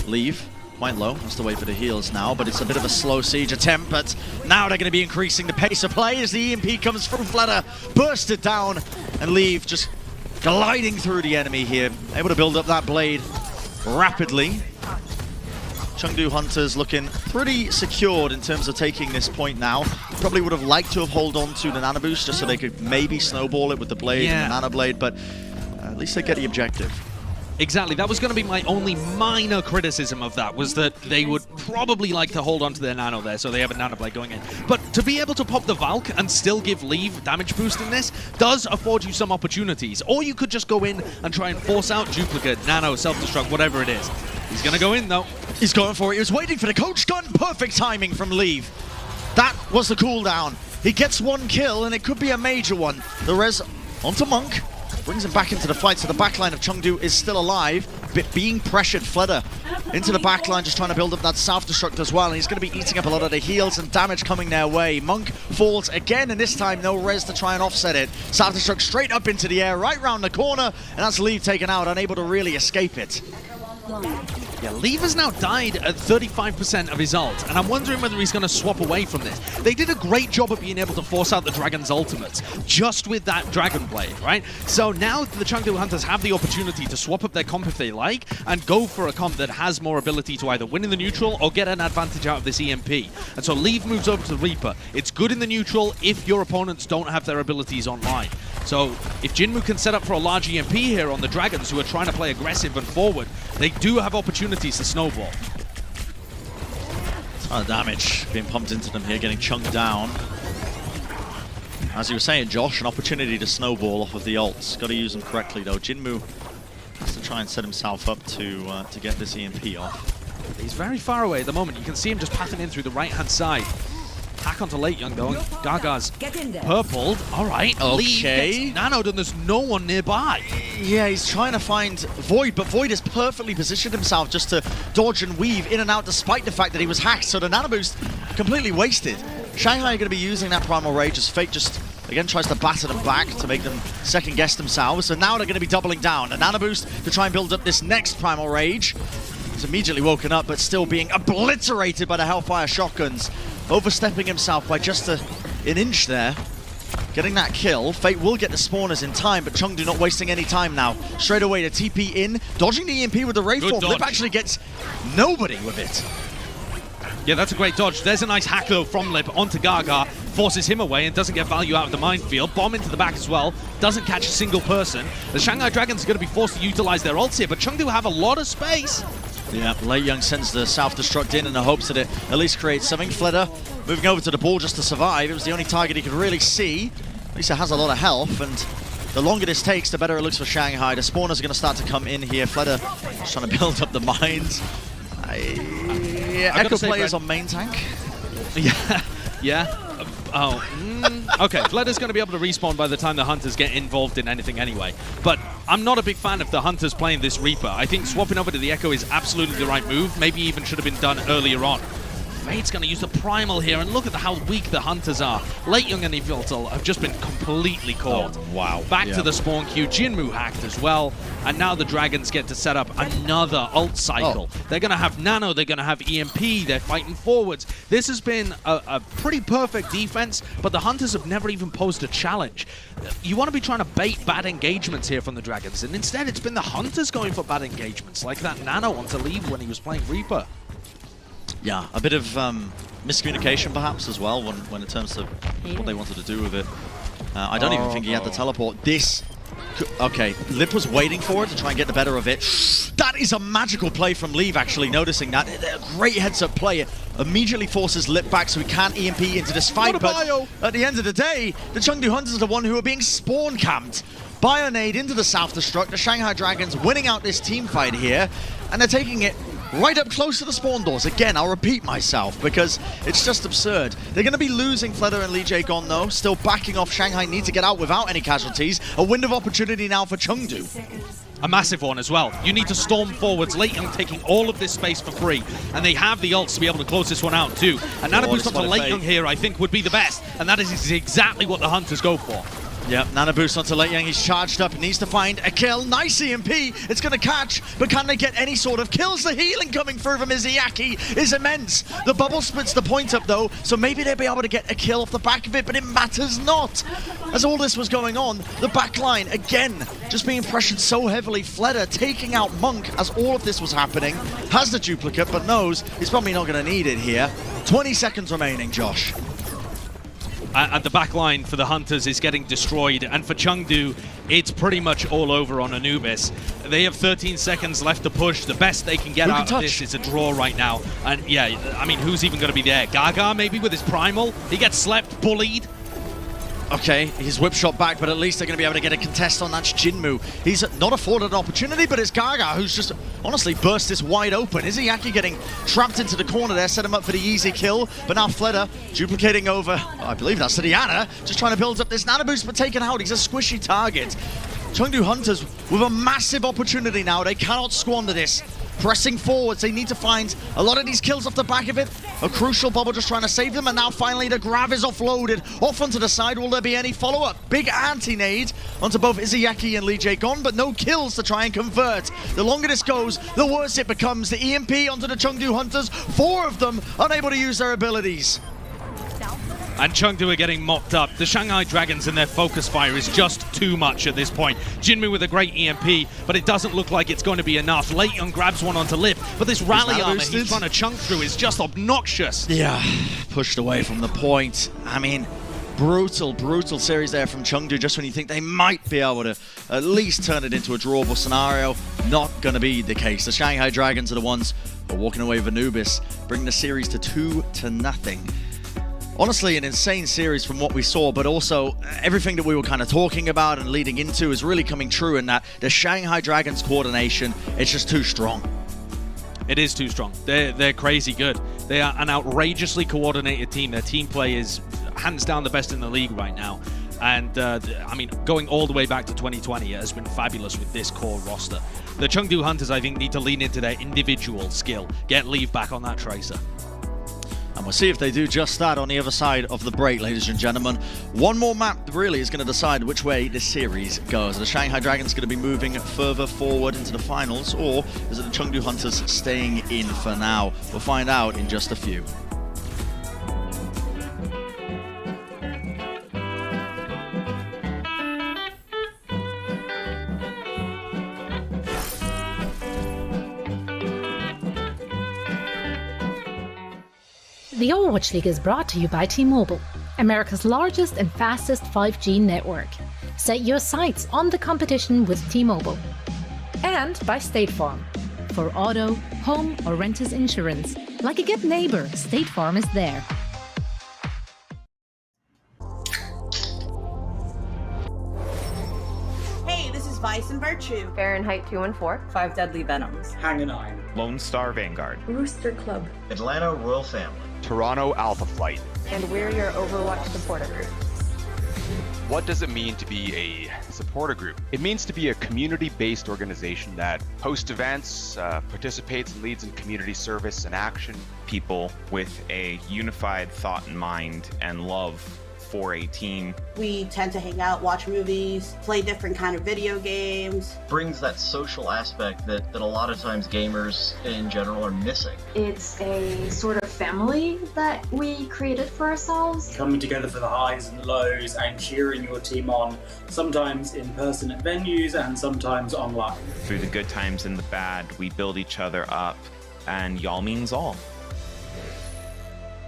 Leave. Quite low, has to wait for the heals now, but it's a bit of a slow siege attempt, but now they're going to be increasing the pace of play as the EMP comes from Fleda, bursted down, and Leave just gliding through the enemy here, able to build up that blade rapidly. Chengdu Hunters looking pretty secured in terms of taking this point now. Probably would have liked to have held on to the Nano Boost just so they could maybe snowball it with the blade and the Nano Blade, but at least they get the objective. Exactly, that was going to be my only minor criticism of that, was that they would probably like to hold on to their Nano there, so they have a Nano Blade going in. But to be able to pop the Valk and still give Leave damage boost in this does afford you some opportunities. Or you could just go in and try and force out Duplicate, Nano, Self-Destruct, whatever it is. He's going to go in, though. He's going for it. He was waiting for the coach gun. Perfect timing from Leave. That was the cooldown. He gets one kill, and it could be a major one. The res onto Monk. Brings him back into the fight, so the backline of Chengdu is still alive, but being pressured. Fleda into the backline, just trying to build up that self-destruct as well, and he's going to be eating up a lot of the heals and damage coming their way. Monk falls again, and this time no res to try and offset it. Self-destruct straight up into the air, right round the corner, and that's Leave taken out, unable to really escape it. Yeah, Leave has now died at 35% of his ult, and I'm wondering whether he's going to swap away from this. They did a great job of being able to force out the Dragon's ultimates, just with that Dragon Blade, right? So now the Chengdu Hunters have the opportunity to swap up their comp if they like, and go for a comp that has more ability to either win in the neutral or get an advantage out of this EMP. And so Leave moves over to the Reaper. It's good in the neutral if your opponents don't have their abilities online. So if Jinmu can set up for a large EMP here on the Dragons, who are trying to play aggressive and forward, they do have opportunities to snowball. A ton of damage being pumped into them here, getting chunked down. As you were saying, Josh, an opportunity to snowball off of the ults. Got to use them correctly, though. Jinmu has to try and set himself up to get this EMP off. He's very far away at the moment. You can see him just pathing in through the right-hand side. Hack onto Late Young, though. Gaga's purpled. All right. Okay. Nanoed, and there's no one nearby. Yeah, he's trying to find Void, but Void has perfectly positioned himself just to dodge and weave in and out despite the fact that he was hacked, so the Nano Boost completely wasted. Shanghai are going to be using that Primal Rage as Fate just, again, tries to batter them back to make them second-guess themselves, so now they're going to be doubling down. A Nano Boost to try and build up this next Primal Rage. He's immediately woken up, but still being obliterated by the Hellfire Shotguns. Overstepping himself by just an inch there. getting that kill. Fate will get the spawners in time, but Chengdu not wasting any time now. Straight away to TP in, dodging the EMP with the Wraith Form. Lip actually gets nobody with it. Yeah, that's a great dodge. There's a nice hack, though, from Lip onto Gaga. Forces him away and doesn't get value out of the minefield. Bomb into the back as well. Doesn't catch a single person. The Shanghai Dragons are going to be forced to utilize their ults here, but Chengdu have a lot of space. Yeah, Lei Young sends the self-destruct in the hopes that it at least creates something. Fleder moving over to the ball just to survive. It was the only target he could really see. At least it has a lot of health, and the longer this takes, the better it looks for Shanghai. The spawners are going to start to come in here. Fleder just trying to build up the mines. Echo players on main tank. Yeah. Okay, Fleder's going to be able to respawn by the time the Hunters get involved in anything anyway. But I'm not a big fan of the Hunters playing this Reaper. I think swapping over to the Echo is absolutely the right move. Maybe even should have been done earlier on. Fate's going to use the Primal here, and look at how weak the Hunters are. Late Young and Yveltal have just been completely caught. Oh, wow. Back to the spawn queue. Jinmu hacked as well, and now the Dragons get to set up another ult cycle. They're going to have Nano, they're going to have EMP, they're fighting forwards. This has been a pretty perfect defense, but the Hunters have never even posed a challenge. You want to be trying to bait bad engagements here from the Dragons, and instead it's been the Hunters going for bad engagements, like that Nano on to leave when he was playing Reaper. Yeah, a bit of miscommunication perhaps as well when in terms of what they wanted to do with it. I don't even think he had the teleport. Okay, Lip was waiting for it to try and get the better of it. That is a magical play from Leave, actually, noticing that. A great heads-up play. Immediately forces Lip back so he can't EMP into this fight, but at the end of the day, the Chengdu Hunters are the one who are being spawn camped. Bionade into the self-destruct, the Shanghai Dragons winning out this team fight here, and they're taking it right up close to the spawn doors. Again, I'll repeat myself because it's just absurd. They're going to be losing Fleder and Lee Jae-gon though, still backing off. Shanghai need to get out without any casualties. A window of opportunity now for Chengdu. A massive one as well. You need to storm forwards. Late Young taking all of this space for free, and they have the ults to be able to close this one out too. And Nano boost onto Late Young here, I think, would be the best, and that is exactly what the Hunters go for. Yep, Nano boost onto Late Young. He's charged up. He needs to find a kill. Nice EMP. It's going to catch, but can they get any sort of kills? The healing coming through from Izayaki is immense. The bubble splits the point up, though, so maybe they'll be able to get a kill off the back of it, but it matters not. As all this was going on, the back line, again, just being pressured so heavily. Fleder taking out Monk as all of this was happening. Has the duplicate, but knows he's probably not going to need it here. 20 seconds remaining, Josh. And the back line for the Hunters is getting destroyed, and for Chengdu, it's pretty much all over on Anubis. They have 13 seconds left to push. The best they can get out of this is a draw right now. And yeah, I mean, who's even going to be there? Gaga maybe with his Primal? He gets slept, bullied. Okay, he's whip shot back, but at least they're going to be able to get a contest on. That's Jinmu. He's not afforded an opportunity, but it's Gaga who's just honestly burst this wide open. Izayaki getting trapped into the corner there, set him up for the easy kill, but now Fleder duplicating over, I believe that's Diana, just trying to build up this nano boost, but taken out. He's a squishy target. Chengdu Hunters with a massive opportunity now. They cannot squander this. Pressing forwards, they need to find a lot of these kills off the back of it. A crucial bubble just trying to save them, and now finally the grav is offloaded. Off onto the side, will there be any follow-up? Big anti-nade onto both Izayaki and Lee Jae-gon, but no kills to try and convert. The longer this goes, the worse it becomes. The EMP onto the Chengdu Hunters, 4 of them unable to use their abilities. And Chengdu are getting mopped up. The Shanghai Dragons and their focus fire is just too much at this point. Jinmu with a great EMP, but it doesn't look like it's going to be enough. Late Young grabs one onto Lip, but this rally armor he's trying to chunk through is just obnoxious. Yeah, pushed away from the point. I mean, brutal series there from Chengdu, just when you think they might be able to at least turn it into a drawable scenario. Not going to be the case. The Shanghai Dragons are the ones who are walking away with Anubis, bringing the series to 2-0. Honestly, an insane series from what we saw, but also everything that we were kind of talking about and leading into is really coming true in that the Shanghai Dragons coordination, it's just too strong. It is too strong. They're crazy good. They are an outrageously coordinated team. Their team play is hands down the best in the league right now. And, I mean, going all the way back to 2020, it has been fabulous with this core roster. The Chengdu Hunters, I think, need to lean into their individual skill. Get Leave back on that Tracer. And we'll see if they do just that on the other side of the break, ladies and gentlemen. One more map really is going to decide which way this series goes. Are the Shanghai Dragons going to be moving further forward into the finals, or is it the Chengdu Hunters staying in for now? We'll find out in just a few. The Overwatch League is brought to you by T-Mobile, America's largest and fastest 5G network. Set your sights on the competition with T-Mobile. And by State Farm. For auto, home or renters insurance, like a good neighbor, State Farm is there. Hey, this is Vice and Virtue. Fahrenheit 214. 5 Deadly Venoms. Hangar 9. Lone Star Vanguard. Rooster Club. Atlanta Royal Family. Toronto Alpha Flight. And we're your Overwatch supporter group. What does it mean to be a supporter group? It means to be a community-based organization that hosts events, participates and leads in community service and action. People with a unified thought in mind and love for a team. We tend to hang out, watch movies, play different kind of video games. Brings that social aspect that a lot of times gamers in general are missing. It's a sort of family that we created for ourselves. Coming together for the highs and lows and cheering your team on, sometimes in person at venues and sometimes online. Through the good times and the bad, we build each other up, and y'all means all.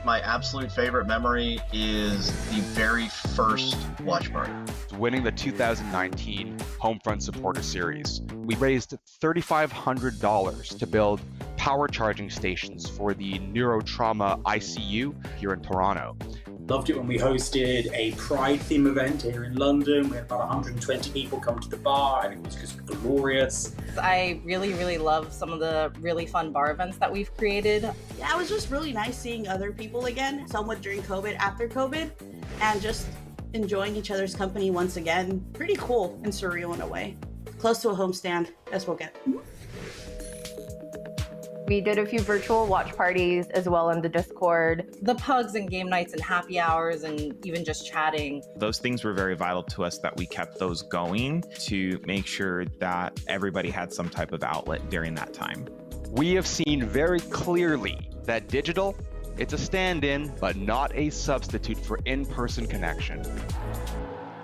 My absolute favorite memory is the very first watch party. Winning the 2019 Homefront Supporter Series. We raised $3,500 to build power charging stations for the neurotrauma ICU here in Toronto. Loved it when we hosted a Pride theme event here in London. We had about 120 people come to the bar and it was just glorious. I really love some of the really fun bar events that we've created. Yeah, it was just really nice seeing other people again, somewhat during COVID, after COVID, and just enjoying each other's company once again. Pretty cool and surreal in a way. Close to a homestand, as we'll get. We did a few virtual watch parties as well in the Discord. The pugs and game nights and happy hours and even just chatting. Those things were very vital to us, that we kept those going to make sure that everybody had some type of outlet during that time. We have seen very clearly that digital, it's a stand-in, but not a substitute for in-person connection.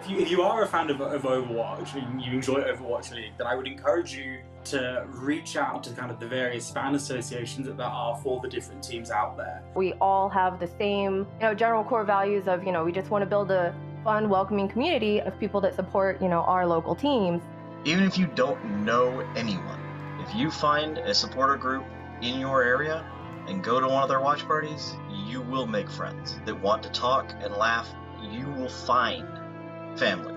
If you are a fan of Overwatch and you enjoy Overwatch League, then I would encourage you to reach out to kind of the various fan associations that there are for the different teams out there. We all have the same, general core values of, we just want to build a fun, welcoming community of people that support, our local teams. Even if you don't know anyone, if you find a supporter group in your area and go to one of their watch parties, you will make friends that want to talk and laugh. You will find family.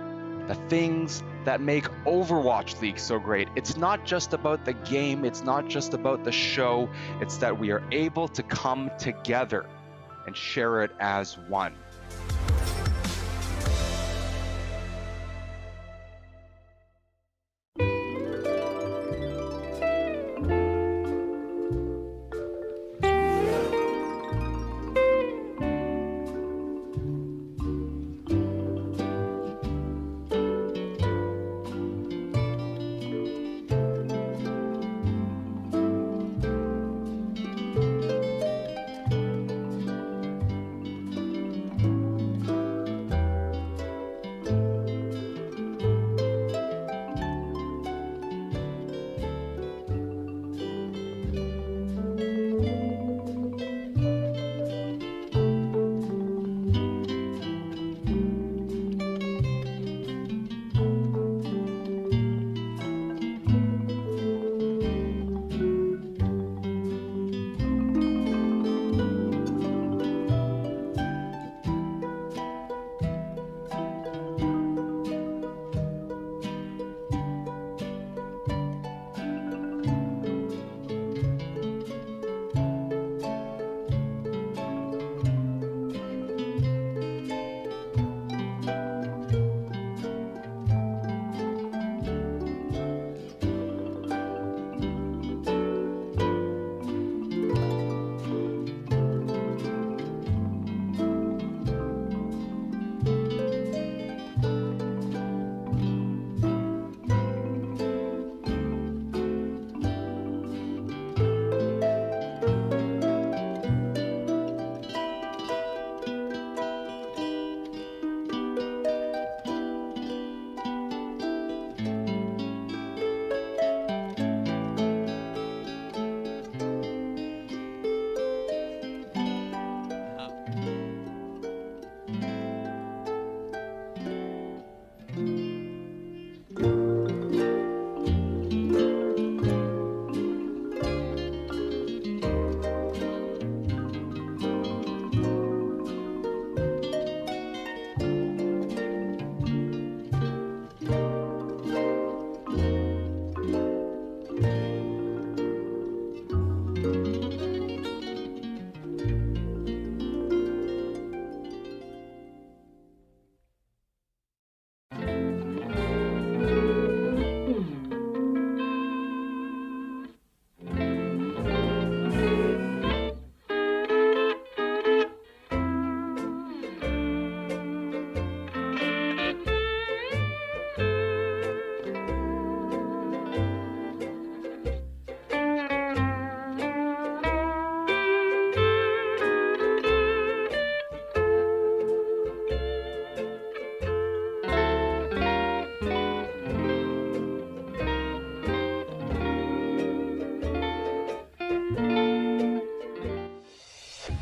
The things that make Overwatch League so great, it's not just about the game, it's not just about the show, it's that we are able to come together and share it as one.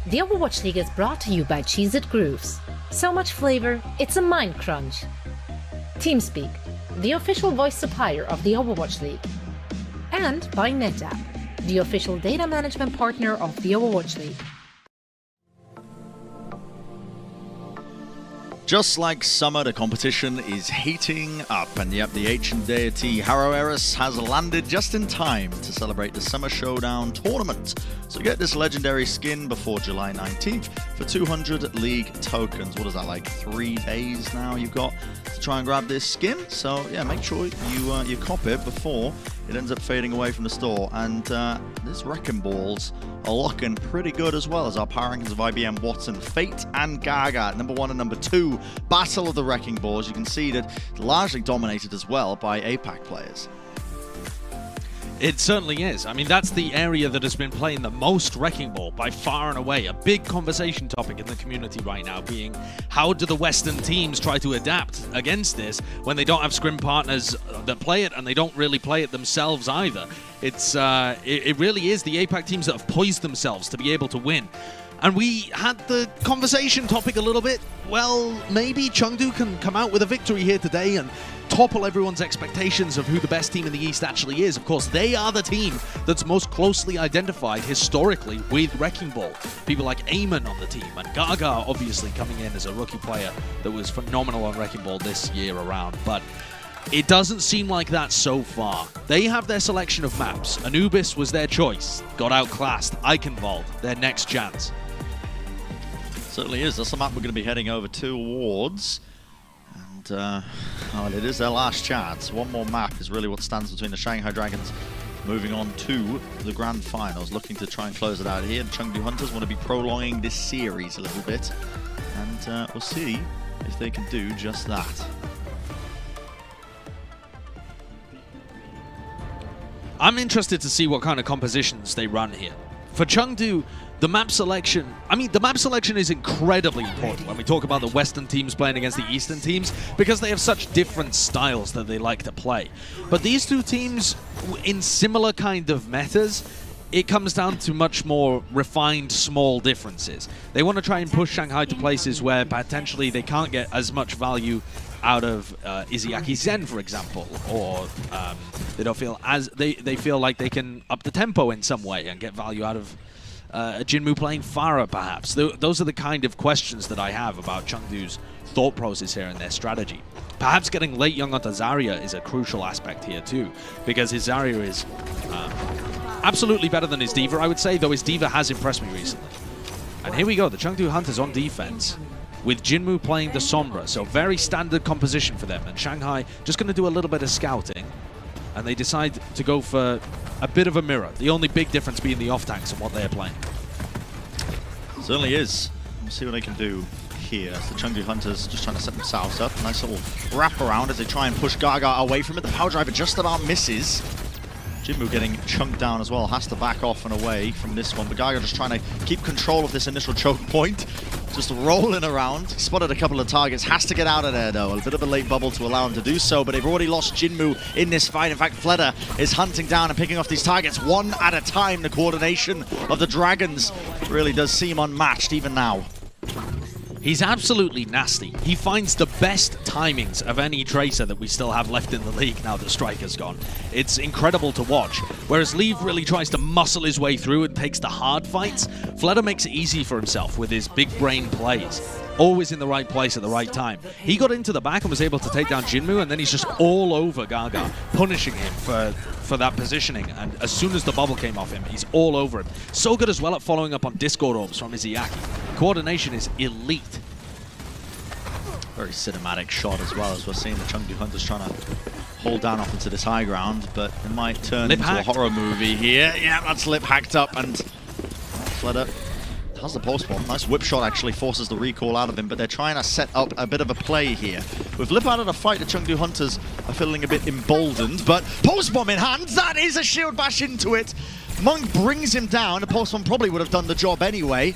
The Overwatch League is brought to you by Cheez-It Grooves. So much flavor, it's a mind crunch. TeamSpeak, the official voice supplier of the Overwatch League. And by NetApp, the official data management partner of the Overwatch League. Just like summer, the competition is heating up, and yep, the ancient deity Harrow Eris has landed just in time to celebrate the Summer Showdown Tournament. So get this legendary skin before July 19th for 200 League tokens. What is that, like 3 days now you've got to try and grab this skin? So yeah, make sure you cop it before it ends up fading away from the store. And this Wrecking Balls are looking pretty good as well as our power rankings of IBM, Watson, Fate, and Gaga. Number 1 and number 2, Battle of the Wrecking Balls. You can see that largely dominated as well by APAC players. It certainly is. I mean, that's the area that has been playing the most Wrecking Ball by far and away. A big conversation topic in the community right now being how do the Western teams try to adapt against this when they don't have scrim partners that play it and they don't really play it themselves either. It really is the APAC teams that have poised themselves to be able to win. And we had the conversation topic a little bit. Well, maybe Chengdu can come out with a victory here today and topple everyone's expectations of who the best team in the East actually is. Of course, they are the team that's most closely identified historically with Wrecking Ball. People like Eamon on the team, and Gaga obviously coming in as a rookie player that was phenomenal on Wrecking Ball this year around. But it doesn't seem like that so far. They have their selection of maps. Anubis was their choice. Got outclassed. Eichenwald, their next chance. Certainly is. That's the map we're going to be heading over towards. And well, it is their last chance. One more map is really what stands between the Shanghai Dragons moving on to the grand finals, looking to try and close it out here. The Chengdu Hunters want to be prolonging this series a little bit. And we'll see if they can do just that. I'm interested to see what kind of compositions they run here. For Chengdu, the map selection, is incredibly important when we talk about the Western teams playing against the Eastern teams because they have such different styles that they like to play. But these two teams, in similar kind of metas, it comes down to much more refined, small differences. They want to try and push Shanghai to places where potentially they can't get as much value out of Izayaki Zen, for example, or they don't feel as they feel like they can up the tempo in some way and get value out of Jinmu playing Pharah, perhaps. Those are the kind of questions that I have about Chengdu's thought process here and their strategy. Perhaps getting Late Young onto Zarya is a crucial aspect here too, because his Zarya is absolutely better than his D.Va, I would say, though his D.Va has impressed me recently. And here we go, the Chengdu Hunters on defense, with Jinmu playing the Sombra, so very standard composition for them. And Shanghai just going to do a little bit of scouting, and they decide to go for a bit of a mirror. The only big difference being the off-tanks and what they are playing. Certainly is. We'll see what they can do here. The Chengdu Hunters just trying to set themselves up. Nice little wrap around as they try and push Gaga away from it. The power driver just about misses. Jinmu getting chunked down as well, has to back off and away from this one. But Gaga just trying to keep control of this initial choke point. Just rolling around. Spotted a couple of targets, has to get out of there though. A bit of a late bubble to allow him to do so, but they've already lost Jinmu in this fight. In fact, Fleder is hunting down and picking off these targets one at a time. The coordination of the Dragons really does seem unmatched even now. He's absolutely nasty. He finds the best timings of any Tracer that we still have left in the league now that Striker's gone. It's incredible to watch. Whereas Leave really tries to muscle his way through and takes the hard fights, Fleder makes it easy for himself with his big brain plays. Always in the right place at the right time. He got into the back and was able to take down Jinmu, and then he's just all over Gaga, punishing him for that positioning. And as soon as the bubble came off him, he's all over him. So good as well at following up on Discord orbs from Izayaki. Coordination is elite. Very cinematic shot as well, as we're seeing the Chengdu Hunters trying to hold down off into this high ground, but it might turn into a horror movie here. Yeah, that's lip hacked up, and Fleder has the pulse bomb. Nice whip shot actually forces the recall out of him, but they're trying to set up a bit of a play here. With Lip out of the fight, the Chengdu Hunters are feeling a bit emboldened, but pulse bomb in hand, that is a shield bash into it. Monk brings him down. The pulse bomb probably would have done the job anyway.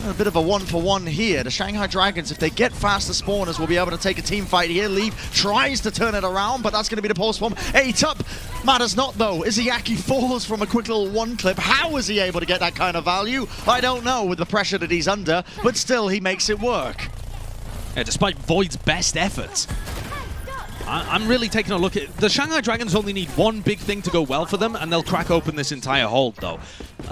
A bit of a one-for-one here. The Shanghai Dragons, if they get faster spawners, will be able to take a team fight here. Leave tries to turn it around, but that's going to be the pulse bomb. 8 up. Matters not, though. Izayaki falls from a quick little one clip. How is he able to get that kind of value? I don't know with the pressure that he's under, but still, he makes it work. Yeah, despite Void's best efforts. I'm really taking a look at... The Shanghai Dragons only need one big thing to go well for them, and they'll crack open this entire hold, though.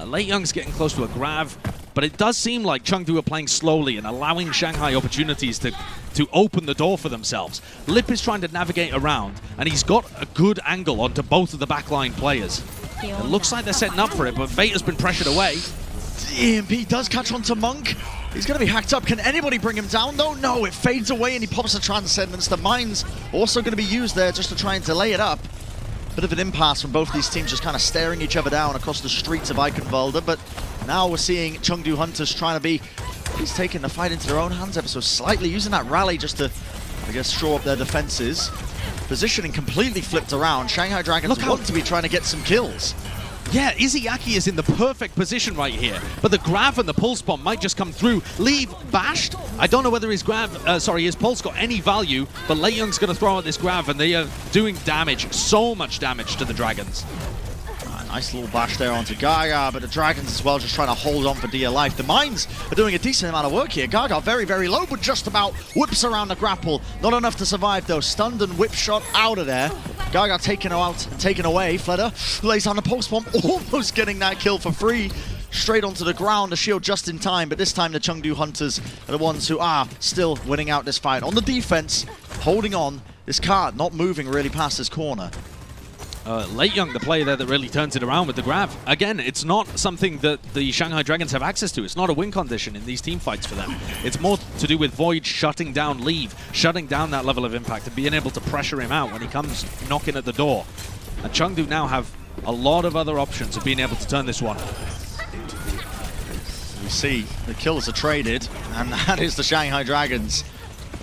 Late Young's getting close to a grab, but it does seem like Chengdu are playing slowly and allowing Shanghai opportunities to open the door for themselves. Lip is trying to navigate around, and he's got a good angle onto both of the backline players. It looks like they're setting up for it, but Fate has been pressured away. EMP does catch onto Monk. He's going to be hacked up. Can anybody bring him down, though? No, it fades away, and he pops a Transcendence. The mine's also going to be used there just to try and delay it up. Bit of an impasse from both these teams, just kind of staring each other down across the streets of Eichenwalde. But now we're seeing Chengdu Hunters trying to be... He's taking the fight into their own hands ever so slightly, using that rally just to, I guess, shore up their defenses. Positioning completely flipped around. Shanghai Dragons want to be trying to get some kills. Yeah, Izayaki is in the perfect position right here, but the grab and the pulse bomb might just come through. Leave bashed. I don't know whether his his pulse got any value, but Lei Young's going to throw out this grab, and they are doing damage, so much damage to the Dragons. Nice little bash there onto Gaga, but the Dragons as well just trying to hold on for dear life. The Mines are doing a decent amount of work here. Gaga very, very low, but just about whips around the grapple. Not enough to survive, though. Stunned and whip shot out of there. Gaga taken out and taken away. Fleder lays on the pulse bomb, almost getting that kill for free. Straight onto the ground, the shield just in time, but this time the Chengdu Hunters are the ones who are still winning out this fight. On the defense, holding on, this card not moving really past this corner. Late Young, the player there that really turns it around with the grab. Again, it's not something that the Shanghai Dragons have access to. It's not a win condition in these team fights for them. It's more to do with Void shutting down Leave, shutting down that level of impact and being able to pressure him out when he comes knocking at the door. And Chengdu now have a lot of other options of being able to turn this one. We see the kills are traded, and that is the Shanghai Dragons.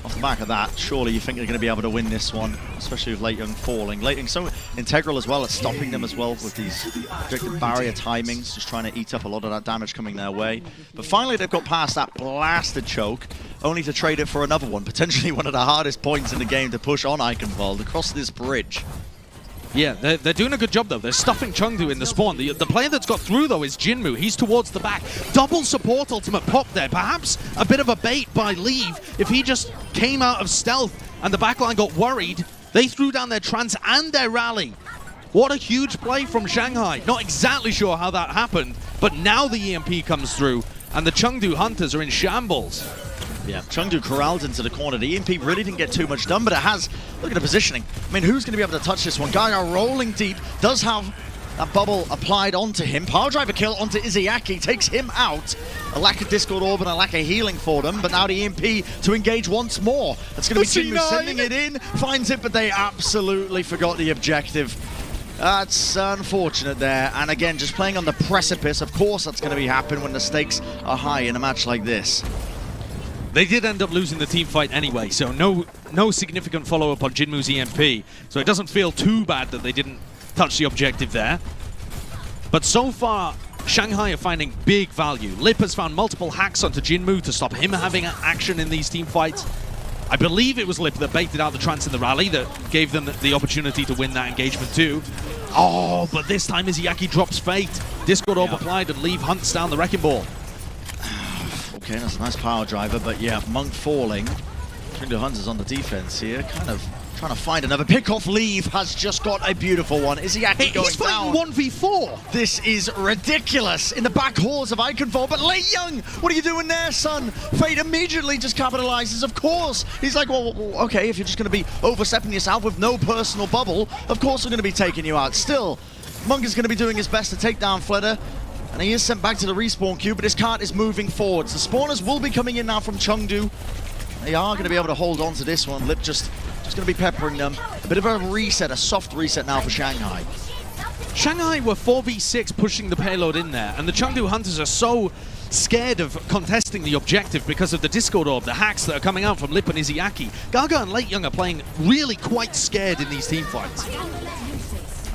Off the back of that, surely you think they're going to be able to win this one, especially with Late Young falling. Late Young so integral as well at stopping them as well with these projected barrier timings, just trying to eat up a lot of that damage coming their way. But finally they've got past that blasted choke, only to trade it for another one, potentially one of the hardest points in the game to push on Eichenwalde across this bridge. Yeah, they're doing a good job, though. They're stuffing Chengdu in the spawn. The player that's got through, though, is Jinmu. He's towards the back. Double support ultimate pop there. Perhaps a bit of a bait by Leave. If he just came out of stealth and the backline got worried, they threw down their trance and their rally. What a huge play from Shanghai. Not exactly sure how that happened, but now the EMP comes through, and the Chengdu Hunters are in shambles. Yeah, Chengdu corralled into the corner. The EMP really didn't get too much done, but it has. Look at the positioning. I mean, who's going to be able to touch this one? Gaga rolling deep, does have that bubble applied onto him. Power driver kill onto Izayaki, takes him out. A lack of Discord Orb and a lack of healing for them, but now the EMP to engage once more. That's going to be Jinmu sending it in, finds it, but they absolutely forgot the objective. That's unfortunate there, and again, just playing on the precipice. Of course that's going to be happen when the stakes are high in a match like this. They did end up losing the team fight anyway, so no significant follow-up on Jinmu's EMP. So it doesn't feel too bad that they didn't touch the objective there. But so far, Shanghai are finding big value. Lip has found multiple hacks onto Jinmu to stop him having action in these team fights. I believe it was Lip that baited out the trance in the rally that gave them the opportunity to win that engagement too. Oh, but this time Izayaki drops Fate. Discord Orb applied and Leave hunts down the Wrecking Ball. Okay, that's a nice power driver, but yeah, Monk falling. Chengdu Hunters on the defense here, kind of trying to find another pick-off. Leave has just got a beautiful one. Izayaki going down. He's fighting 1v4. This is ridiculous in the back halls of Eichenwalde, but Lei Young, what are you doing there, son? Fate immediately just capitalizes, of course. He's like, well, okay, if you're just going to be overstepping yourself with no personal bubble, of course we're going to be taking you out. Still, Monk is going to be doing his best to take down Fleder. And he is sent back to the respawn queue, but his cart is moving forwards. The spawners will be coming in now from Chengdu. They are going to be able to hold on to this one. Lip just going to be peppering them. A bit of a reset, a soft reset now for Shanghai. Shanghai were 4v6 pushing the payload in there, and the Chengdu Hunters are so scared of contesting the objective because of the Discord Orb, the hacks that are coming out from Lip and Izayaki. Gaga and Late Young are playing really quite scared in these team fights.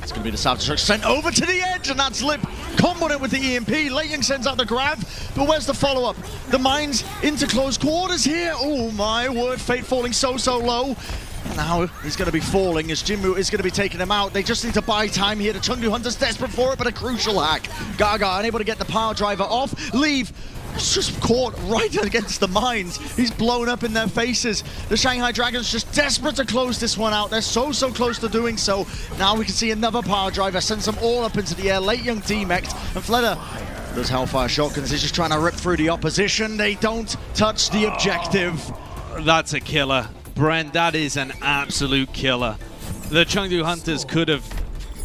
It's going to be the Savage sent over to the edge, and that's Lip comboing it with the EMP. Leiyang sends out the grab, but where's the follow-up? The Mines into close quarters here. Oh my word, Fate falling so low. And now he's going to be falling as Jinmu is going to be taking him out. They just need to buy time here. The Chengdu Hunters desperate for it, but a crucial hack. Gaga unable to get the power driver off. Leave. It's just caught right against the Mines. He's blown up in their faces. The Shanghai Dragons just desperate to close this one out. They're so close to doing so. Now we can see another power driver sends them all up into the air. Leiyang teammates, and Fleder, those Hellfire shotguns, he's just trying to rip through the opposition. They don't touch the objective. That's a killer. Brent, that is an absolute killer. The Chengdu Hunters could have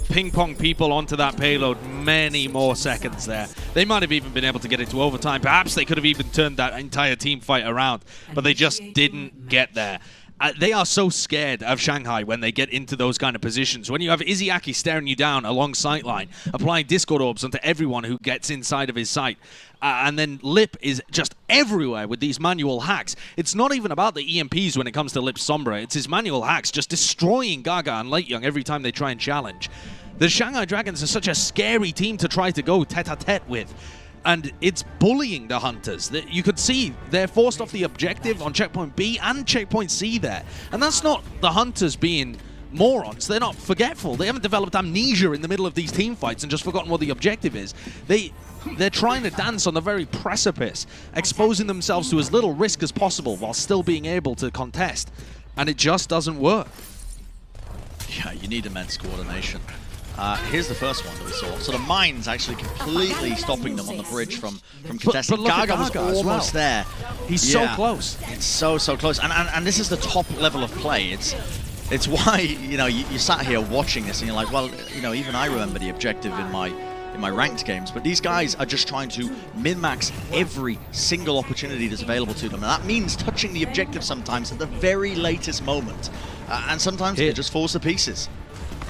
ping-ponged people onto that payload many more seconds there. They might have even been able to get into overtime. Perhaps they could have even turned that entire team fight around, but they just didn't get there. They are so scared of Shanghai when they get into those kind of positions. When you have Izzyaki staring you down along sightline, applying Discord orbs onto everyone who gets inside of his sight, and then Lip is just everywhere with these manual hacks. It's not even about the EMPs when it comes to Lip Sombra. It's his manual hacks just destroying Gaga and Leiyang every time they try and challenge. The Shanghai Dragons are such a scary team to try to go tete-a-tete with. And it's bullying the Hunters. You could see they're forced off the objective on checkpoint B and checkpoint C there. And that's not the Hunters being morons. They're not forgetful. They haven't developed amnesia in the middle of these team fights and just forgotten what the objective is. They're trying to dance on the very precipice, exposing themselves to as little risk as possible while still being able to contest. And it just doesn't work. Yeah, you need immense coordination. Here's the first one that we saw. So the Mines actually completely stopping them on the bridge from contesting. Gaga was almost there. He's so close. It's so close. And this is the top level of play. It's why, you know, you sat here watching this and you're like, well, you know, even I remember the objective in my ranked games, but these guys are just trying to min-max every single opportunity that's available to them. And that means touching the objective sometimes at the very latest moment. And sometimes it just falls to pieces.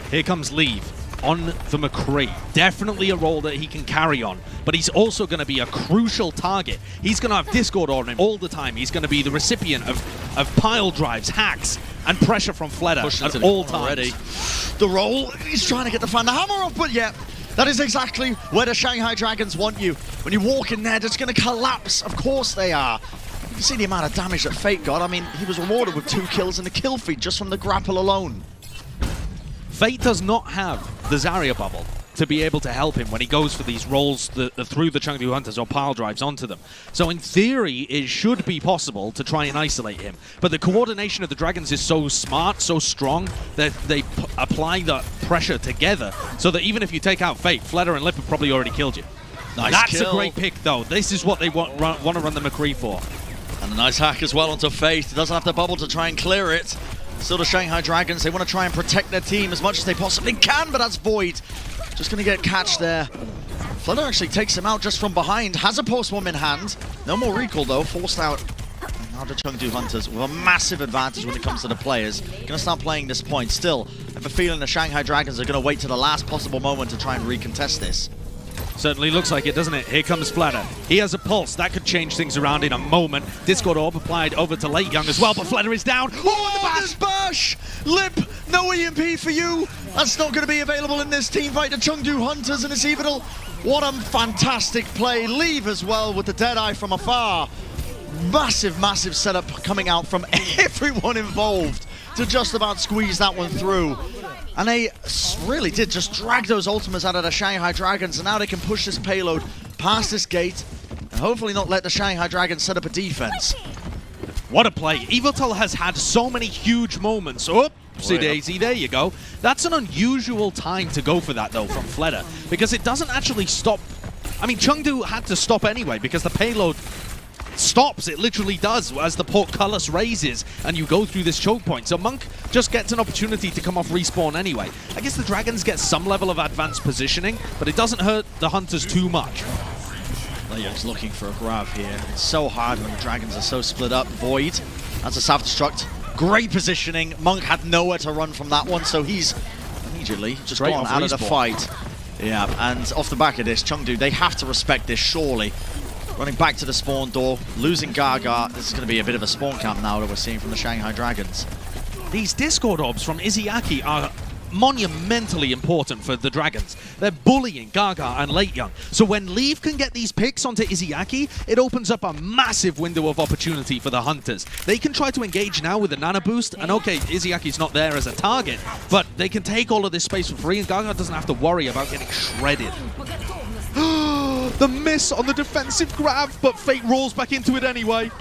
Here comes Leave on the McCree. Definitely a role that he can carry on, but he's also going to be a crucial target. He's going to have Discord on him all the time. He's going to be the recipient of pile drives, hacks, and pressure from Fleder at all times. Already. The roll, he's trying to get the hammer off, but yeah, that is exactly where the Shanghai Dragons want you. When you walk in there, it's going to collapse. Of course they are. You can see the amount of damage that Fate got. I mean, he was rewarded with 2 kills and a kill feed just from the grapple alone. Fate does not have the Zarya bubble to be able to help him when he goes for these rolls through the Chengdu Hunters or pile drives onto them. So in theory, it should be possible to try and isolate him. But the coordination of the Dragons is so smart, so strong, that they apply the pressure together so that even if you take out Fate, Fleder and Lip have probably already killed you. That's a great pick, though. This is what they want to run the McCree for. And a nice hack as well onto Fate. He doesn't have the bubble to try and clear it. Still the Shanghai Dragons, they want to try and protect their team as much as they possibly can, but that's Void. Just going to get catch there. Fleder actually takes him out just from behind, has a post-bomb in hand. No more recall though, forced out. Now the Chengdu Hunters with a massive advantage when it comes to the players. Going to start playing this point. Still, I have a feeling the Shanghai Dragons are going to wait to the last possible moment to try and recontest this. Certainly looks like it, doesn't it? Here comes Fleder. He has a pulse. That could change things around in a moment. Discord Orb applied over to Leiyang as well, but Fleder is down. Oh, the bash! Lip, no EMP for you. That's not going to be available in this team fight. The Chengdu Hunters and Icevadal. What a fantastic play. Leave as well with the Deadeye from afar. Massive setup coming out from everyone involved to just about squeeze that one through. And they really did just drag those ultimates out of the Shanghai Dragons, and now they can push this payload past this gate and hopefully not let the Shanghai Dragons set up a defense. What a play. Yveltal has had so many huge moments. Oopsie daisy, there you go. That's an unusual time to go for that, though, from Fleder, because it doesn't actually stop. I mean, Chengdu had to stop anyway, because the payload stops. It literally does as the portcullis raises and you go through this choke point. So Monk just gets an opportunity to come off respawn anyway. I guess the Dragons get some level of advanced positioning, but it doesn't hurt the Hunters too much. Leiyang's looking for a grab here. It's so hard when the Dragons are so split up. Void, that's a self-destruct. Great positioning. Monk had nowhere to run from that one, so he's immediately just gone out of the fight. Yeah, and off the back of this, Chengdu, they have to respect this, surely. Running back to the spawn door, losing Gaga. This is going to be a bit of a spawn camp now that we're seeing from the Shanghai Dragons. These Discord Orbs from Izzyaki are monumentally important for the Dragons. They're bullying Gaga and Late Young. So when Leave can get these picks onto Izayaki, it opens up a massive window of opportunity for the Hunters. They can try to engage now with a Nana Boost, and okay, Izayaki's not there as a target, but they can take all of this space for free, and Gaga doesn't have to worry about getting shredded. The miss on the defensive grab, but Fate rolls back into it anyway.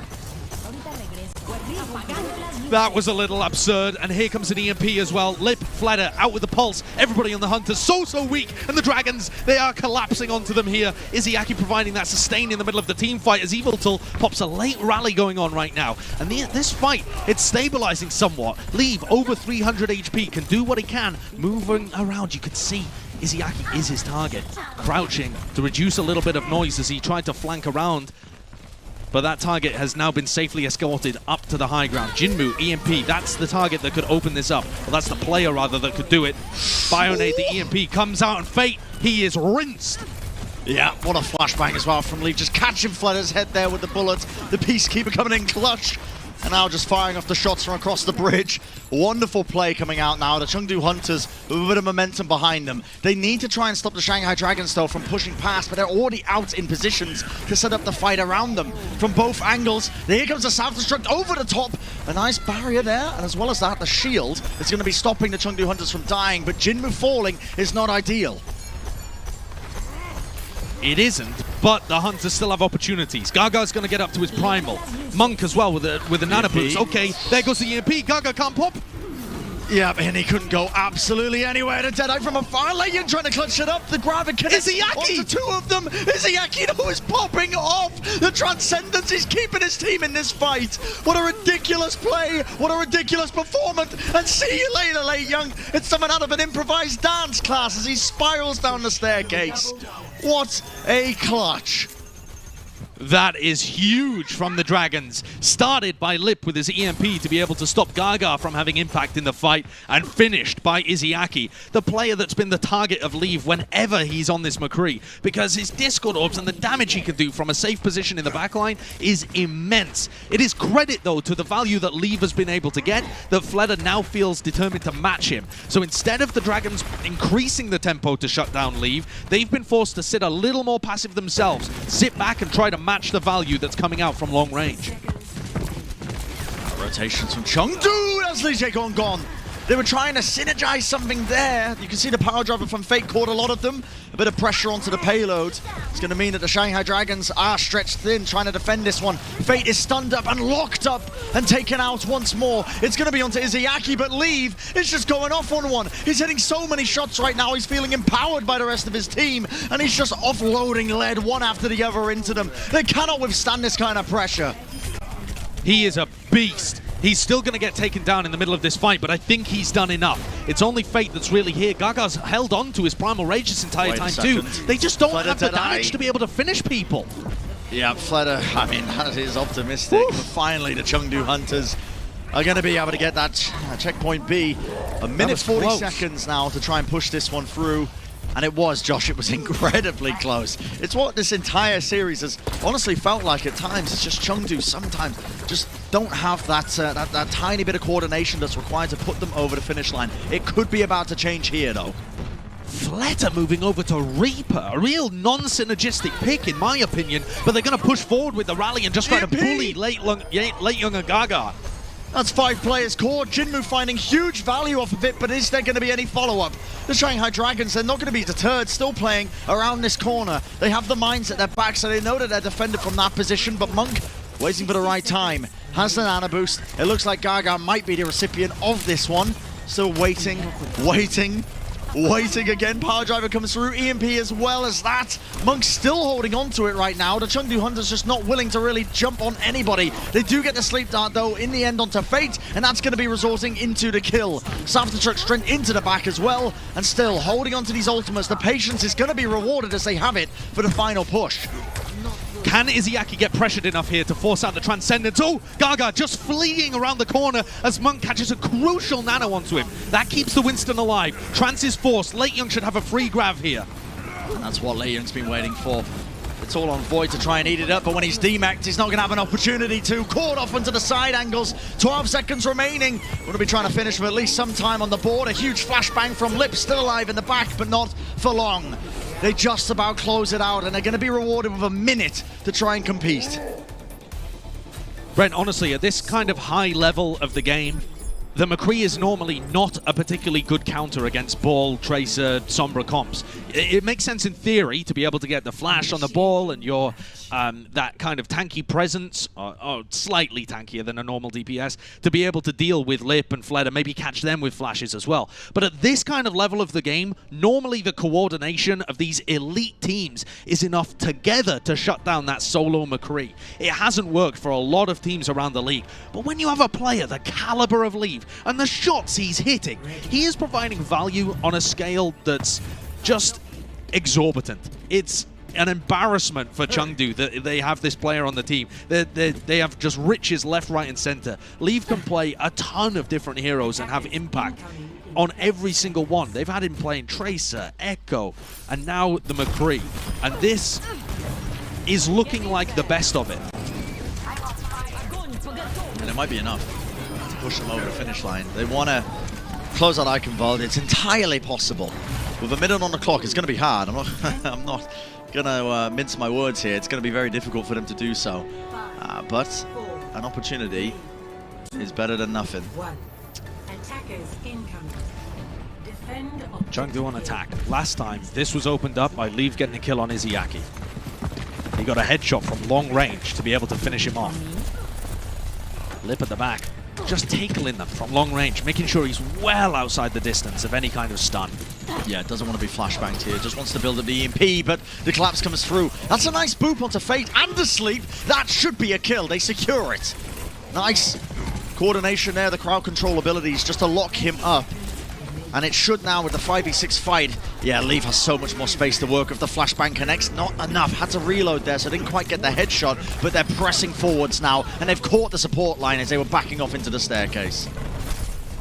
That was a little absurd, and here comes an EMP as well. Lip, Fleder out with the pulse. Everybody on the Hunters so weak, and the Dragons, they are collapsing onto them here. Izayaki providing that sustain in the middle of the team fight as Eviltal pops a late rally going on right now. And this fight, it's stabilizing somewhat. Leave over 300 HP, can do what he can, moving around. You can see Izayaki is his target, crouching to reduce a little bit of noise as he tried to flank around. But that target has now been safely escorted up to the high ground. Jinmu, EMP, that's the target that could open this up. Well, that's the player, rather, that could do it. Bionade, the EMP, comes out, and Fate, he is rinsed. Yeah, what a flashbang as well from Leaf. Just catching Fleder's head there with the bullet. The Peacekeeper coming in clutch. And now just firing off the shots from across the bridge. Wonderful play coming out now. The Chengdu Hunters with a bit of momentum behind them. They need to try and stop the Shanghai Dragons, though, from pushing past, but they're already out in positions to set up the fight around them from both angles. Here comes the self-destruct over the top. A nice barrier there, and as well as that, the shield is going to be stopping the Chengdu Hunters from dying, but Jinmu falling is not ideal. It isn't, but the Hunters still have opportunities. Gaga's going to get up to his primal. Monk as well with a Nana Boost. Okay, there goes the EMP. Gaga can't pop. Yeah, and he couldn't go absolutely anywhere. The Deadeye from afar. Legion trying to clutch it up. The grab and connect onto two of them. Izayaki, though, is popping off. The Transcendence is keeping his team in this fight. What a ridiculous play. What a ridiculous performance. And see you later, Late Young. It's something out of an improvised dance class as he spirals down the staircase. What a clutch. That is huge from the Dragons. Started by Lip with his EMP to be able to stop Gaga from having impact in the fight, and finished by Izayaki, the player that's been the target of Leave whenever he's on this McCree, because his Discord Orbs and the damage he can do from a safe position in the backline is immense. It is credit, though, to the value that Leave has been able to get, that Fleder now feels determined to match him. So instead of the Dragons increasing the tempo to shut down Leave, they've been forced to sit a little more passive themselves, sit back and try to match the value that's coming out from long range. Rotations from Chengdu as Li Jaegong gone. They were trying to synergize something there. You can see the power driver from Fate caught a lot of them. A bit of pressure onto the payload. It's going to mean that the Shanghai Dragons are stretched thin, trying to defend this one. Fate is stunned up and locked up and taken out once more. It's going to be onto Izayaki, but Leave is just going off on one. He's hitting so many shots right now. He's feeling empowered by the rest of his team, and he's just offloading lead one after the other into them. They cannot withstand this kind of pressure. He is a beast. He's still going to get taken down in the middle of this fight, but I think he's done enough. It's only Fate that's really here. Gaga's held on to his Primal Rage this entire time too. They just don't have the damage to be able to finish people. Yeah, Fleder, I mean, that is optimistic. But finally, the Chengdu Hunters are going to be able to get that checkpoint B. A minute 40 seconds now to try and push this one through. And it was, Josh, it was incredibly close. It's what this entire series has honestly felt like at times. It's just Chengdu sometimes just don't have that, that tiny bit of coordination that's required to put them over the finish line. It could be about to change here, though. Fleder moving over to Reaper, a real non-synergistic pick in my opinion, but they're going to push forward with the rally and just try to bully Late Young and Gaga. That's 5 players caught. Jinmu finding huge value off of it, but is there going to be any follow-up? The Shanghai Dragons, they're not going to be deterred, still playing around this corner. They have the mines at their back, so they know that they're defended from that position, but Monk, waiting for the right time, has the Nana Boost. It looks like Gaga might be the recipient of this one. Still waiting again. Power Driver comes through, EMP as well as that. Monk's still holding on to it right now. The Chengdu Hunters just not willing to really jump on anybody. They do get the sleep dart though in the end onto Fate, and that's going to be resorting into the kill. Self-destruct strength into the back as well, and still holding on to these ultimates. The patience is going to be rewarded as they have it for the final push. Can Izayaki get pressured enough here to force out the Transcendence? Oh, Gaga just fleeing around the corner as Monk catches a crucial nano onto him. That keeps the Winston alive. Trance is forced. Late Young should have a free grab here. And that's what Late Young's been waiting for. The It's all on Void to try and eat it up, but when he's demec'd, he's not going to have an opportunity to. Caught off onto the side angles. 12 seconds remaining. Going to be trying to finish with at least some time on the board. A huge flashbang from Lip, still alive in the back, but not for long. They just about close it out, and they're going to be rewarded with a minute to try and compete. Brent, honestly, at this kind of high level of the game, the McCree is normally not a particularly good counter against Ball, Tracer, Sombra comps. It makes sense in theory to be able to get the flash on the ball and your that kind of tanky presence, or slightly tankier than a normal DPS, to be able to deal with Lip and Fled and maybe catch them with flashes as well. But at this kind of level of the game, normally the coordination of these elite teams is enough together to shut down that solo McCree. It hasn't worked for a lot of teams around the league, but when you have a player the caliber of Leave and the shots he's hitting, he is providing value on a scale that's just exorbitant. It's an embarrassment for Chengdu that they have this player on the team. They have just riches left, right, and center. Leave can play a ton of different heroes and have impact on every single one. They've had him playing Tracer, Echo, and now the McCree. And this is looking like the best of it. And it might be enough to push them over the finish line. They want to close out Eichenwald. It's entirely possible. With a minute on the clock, it's going to be hard. I'm not going to mince my words here. It's going to be very difficult for them to do so. But an opportunity is better than nothing. Chengdu on attack. Last time, this was opened up by Leave getting a kill on Izayaki. He got a headshot from long range to be able to finish him off. Lip at the back, just tickling them from long range, making sure he's well outside the distance of any kind of stun. Yeah, doesn't want to be flashbanged here, just wants to build up the EMP, but the collapse comes through. That's a nice boop onto Fate and the sleep. That should be a kill. They secure it. Nice coordination there, the crowd control abilities just to lock him up. And it should now with the 5v6 fight. Yeah, Leave has so much more space to work. If the flashbang connects, not enough. Had to reload there, so didn't quite get the headshot. But they're pressing forwards now, and they've caught the support line as they were backing off into the staircase.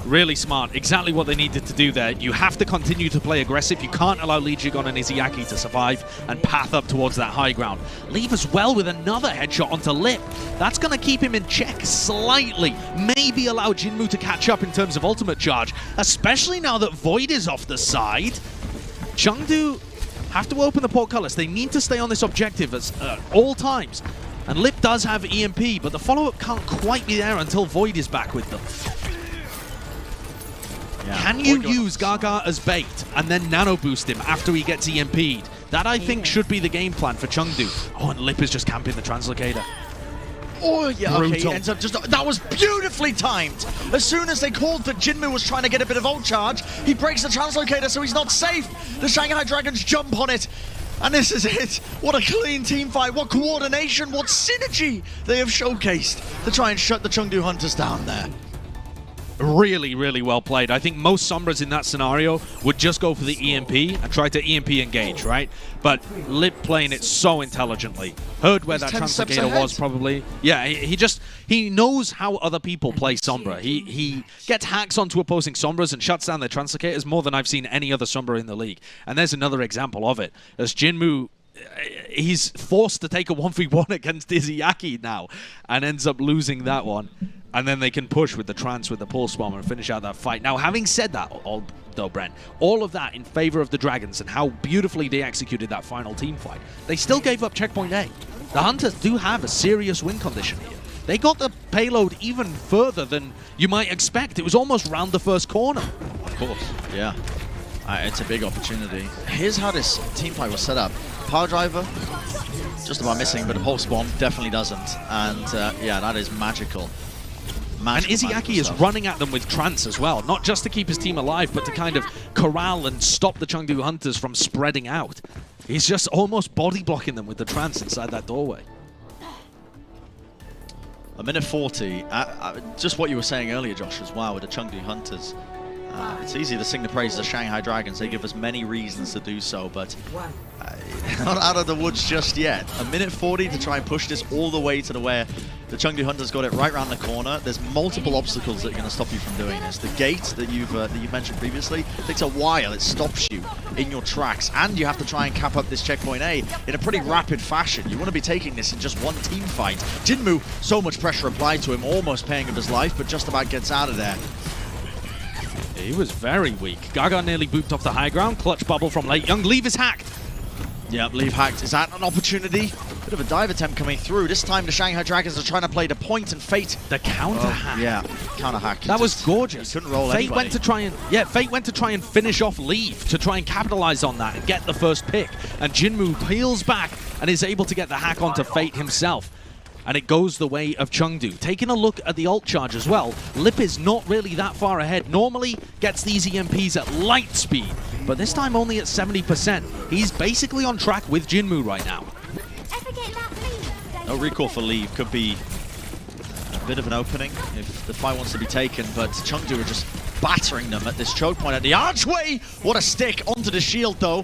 Really smart. Exactly what they needed to do there. You have to continue to play aggressive. You can't allow Lee Jigon and Izayaki to survive and path up towards that high ground. Leave as well with another headshot onto Lip. That's going to keep him in check slightly. Maybe allow Jinmu to catch up in terms of ultimate charge, especially now that Void is off the side. Chengdu have to open the portcullis. They need to stay on this objective at all times. And Lip does have EMP, but the follow-up can't quite be there until Void is back with them. Yeah. Can you use Gaga as bait and then nano boost him after he gets EMP'd? That, I think, should be the game plan for Chengdu. Oh, and Lip is just camping the translocator. Oh, yeah, okay, he ends up just... That was beautifully timed. As soon as they called that Jinmu was trying to get a bit of ult charge, he breaks the translocator, so he's not safe. The Shanghai Dragons jump on it. And this is it. What a clean team fight. What coordination, what synergy they have showcased to try and shut the Chengdu Hunters down there. Really, really well played. I think most Sombras in that scenario would just go for the EMP and try to EMP engage, right? But Lip playing it so intelligently. Heard where that translocator was probably. Yeah, he knows how other people play Sombra. He gets hacks onto opposing Sombras and shuts down their translocators more than I've seen any other Sombra in the league. And there's another example of it. As Jinmu, he's forced to take a 1v1 against Izayaki now and ends up losing that one. And then they can push with the trance, with the pulse bomb, and finish out that fight. Now, having said that, though, Brent, all of that in favor of the Dragons and how beautifully they executed that final team fight, they still gave up checkpoint A. The Hunters do have a serious win condition here. They got the payload even further than you might expect. It was almost round the first corner. Of course, yeah. It's a big opportunity. Here's how this team fight was set up. Power Driver, just about missing, but a pulse bomb definitely doesn't. And yeah, that is magical. And Izayaki is running at them with trance as well, not just to keep his team alive, but to kind of corral and stop the Chengdu Hunters from spreading out. He's just almost body blocking them with the trance inside that doorway. A minute 40. Just what you were saying earlier, Josh, as well, with the Chengdu Hunters. It's easy to sing the praises of Shanghai Dragons. They give us many reasons to do so, but not out of the woods just yet. A minute 40 to try and push this all the way to where the Chengdu Hunters got it right around the corner. There's multiple obstacles that are going to stop you from doing this. The gate that you've mentioned previously takes a while. It stops you in your tracks, and you have to try and cap up this checkpoint A in a pretty rapid fashion. You want to be taking this in just one team fight. Jinmu, so much pressure applied to him, almost paying of his life, but just about gets out of there. He was very weak. Gaga nearly booped off the high ground. Clutch bubble from Late Young. Leave is hacked. Yep, leave hacked. Is that an opportunity? Bit of a dive attempt coming through. This time the Shanghai Dragons are trying to play the point, and Fate. The counter hack. Yeah, counter hack. That was gorgeous. Couldn't roll Fate anybody. went to try and Fate went to try and finish off Leave to try and capitalize on that and get the first pick. And Jinmu peels back and is able to get the hack onto Fate himself. And it goes the way of Chengdu. Taking a look at the ult charge as well, Lip is not really that far ahead. Normally gets these EMPs at light speed, but this time only at 70%. He's basically on track with Jinmu right now. No recall for Leave. Could be a bit of an opening if the fight wants to be taken, but Chengdu are just battering them at this choke point at the archway. What a stick onto the shield though.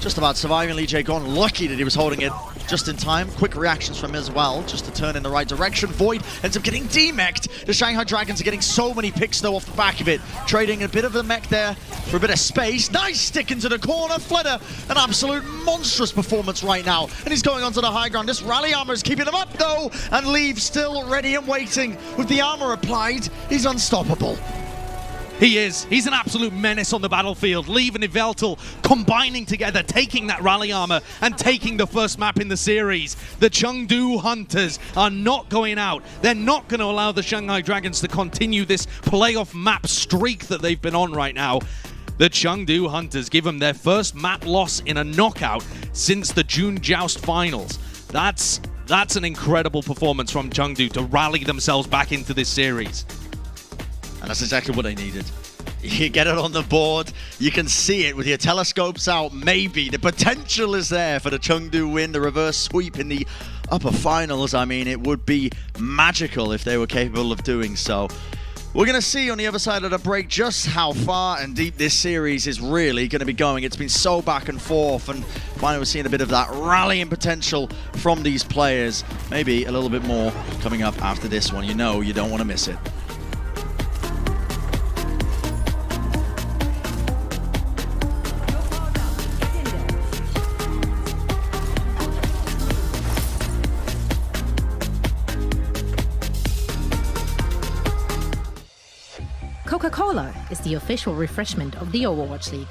Just about surviving. Lee Jae Gon, lucky that he was holding it just in time. Quick reactions from him as well, just to turn in the right direction. Void ends up getting demeched. The Shanghai Dragons are getting so many picks though off the back of it. Trading a bit of a mech there for a bit of space. Nice stick into the corner. Fleder, an absolute monstrous performance right now. And he's going onto the high ground. This rally armor is keeping him up though. And Leave still ready and waiting. With the armor applied, he's unstoppable. He is. He's an absolute menace on the battlefield. Leave and Yveltal combining together, taking that rally armor and taking the first map in the series. The Chengdu Hunters are not going out. They're not going to allow the Shanghai Dragons to continue this playoff map streak that they've been on right now. The Chengdu Hunters give them their first map loss in a knockout since the June Joust finals. That's an incredible performance from Chengdu to rally themselves back into this series. And that's exactly what they needed. You get it on the board, you can see it with your telescopes out, maybe. The potential is there for the Chengdu win, the reverse sweep in the upper finals. I mean, it would be magical if they were capable of doing so. We're going to see on the other side of the break just how far and deep this series is really going to be going. It's been so back and forth, and finally we're seeing a bit of that rallying potential from these players. Maybe a little bit more coming up after this one. You know you don't want to miss it. Coca-Cola is the official refreshment of the Overwatch League.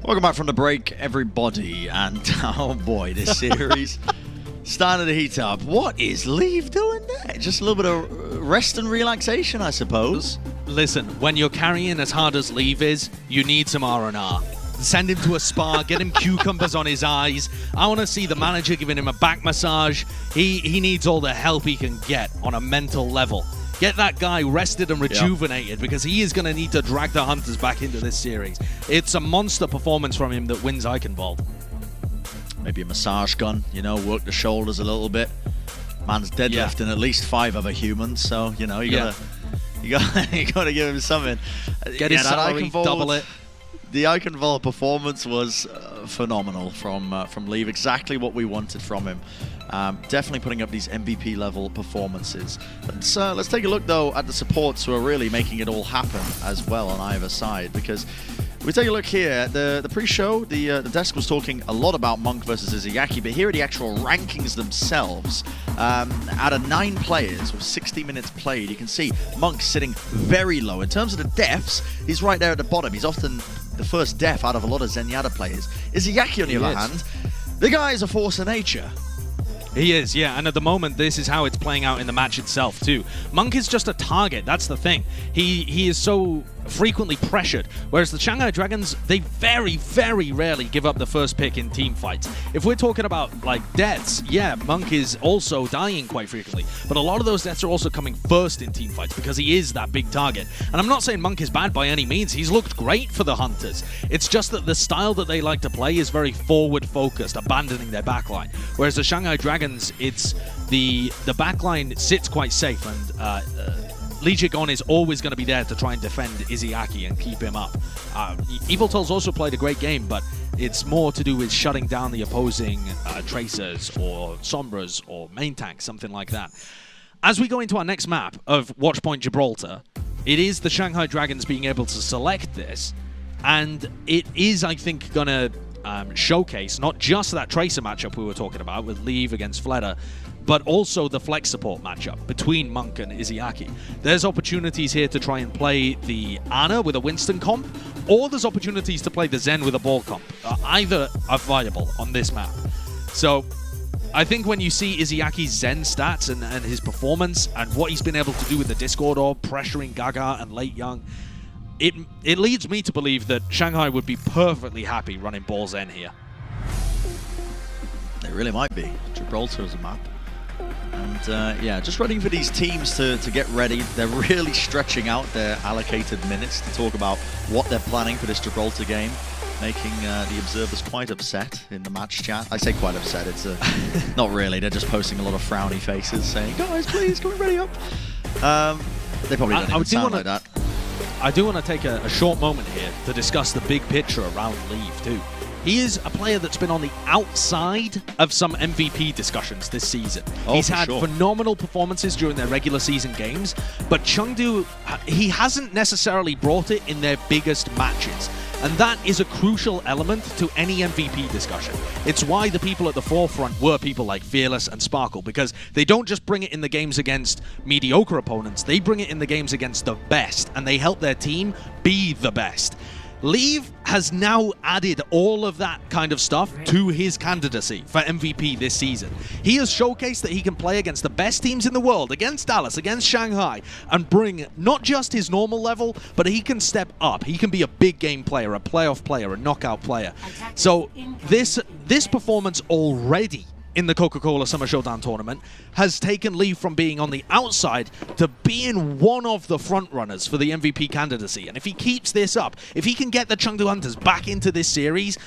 Welcome back from the break, everybody, and oh boy, this series starting to heat up. What is Leave doing there? Just a little bit of rest and relaxation, I suppose. Listen, when you're carrying as hard as Leave is, you need some R&R. Send him to a spa, get him cucumbers on his eyes. I want to see the manager giving him a back massage. He needs all the help he can get on a mental level. Get that guy rested and rejuvenated because he is going to need to drag the Hunters back into this series. It's a monster performance from him that wins Eichenwald. Maybe a massage gun, you know, work the shoulders a little bit. Man's deadlifting at least 5 other humans, so, you know, you gotta give him something. Get his salary, double it. The Eichenwald performance was phenomenal from Leave. Exactly what we wanted from him. Definitely putting up these MVP level performances. Let's take a look though at the supports who are really making it all happen as well on either side, because we take a look here. The pre-show, the desk was talking a lot about Monk versus Izayaki, but here are the actual rankings themselves. Out of 9 players with 60 minutes played, you can see Monk sitting very low. In terms of the deaths, he's right there at the bottom. He's often the first death out of a lot of Zenyatta players. Izayaki, on the other hand, the guy is a force of nature. He is, yeah, and at the moment, this is how it's playing out in the match itself, too. Monk is just a target, that's the thing. He is so frequently pressured, whereas the Shanghai Dragons, they very, very rarely give up the first pick in team fights. If we're talking about, like, deaths, yeah, Monk is also dying quite frequently, but a lot of those deaths are also coming first in team fights because he is that big target. And I'm not saying Monk is bad by any means, he's looked great for the Hunters. It's just that the style that they like to play is very forward-focused, abandoning their backline, whereas the Shanghai Dragons, it's the backline sits quite safe, and Lee Jigon is always going to be there to try and defend Izayaki and keep him up. Eviltol's also played a great game, but it's more to do with shutting down the opposing Tracers or Sombras or main tanks, something like that. As we go into our next map of Watchpoint Gibraltar, it is the Shanghai Dragons being able to select this, and it is, I think, going to showcase not just that Tracer matchup we were talking about with Leave against Fleta, but also the flex support matchup between Monk and Izayaki. There's opportunities here to try and play the Ana with a Winston comp, or there's opportunities to play the Zen with a Ball comp. Either are viable on this map. So I think when you see Izayaki's Zen stats and his performance and what he's been able to do with the Discord Orb, pressuring Gaga and Late Young, it leads me to believe that Shanghai would be perfectly happy running Ball Zen here. They really might be. Gibraltar is a map. And yeah, just ready for these teams to get ready. They're really stretching out their allocated minutes to talk about what they're planning for this Gibraltar game, making the observers quite upset in the match chat. I say quite upset, it's not really. They're just posting a lot of frowny faces saying, guys, please, can we ready up? They probably don't even sound like that. I do want to take a short moment here to discuss the big picture around Leave, too. He is a player that's been on the outside of some MVP discussions this season. He's had phenomenal performances during their regular season games, but Chengdu, he hasn't necessarily brought it in their biggest matches. And that is a crucial element to any MVP discussion. It's why the people at the forefront were people like Fearless and Sparkle, because they don't just bring it in the games against mediocre opponents, they bring it in the games against the best, and they help their team be the best. Leave has now added all of that kind of stuff to his candidacy for MVP this season. He has showcased that he can play against the best teams in the world, against Dallas, against Shanghai, and bring not just his normal level, but he can step up. He can be a big game player, a playoff player, a knockout player. So this performance already in the Coca-Cola Summer Showdown Tournament has taken Leave from being on the outside to being one of the front runners for the MVP candidacy. And if he keeps this up, if he can get the Chengdu Hunters back into this series,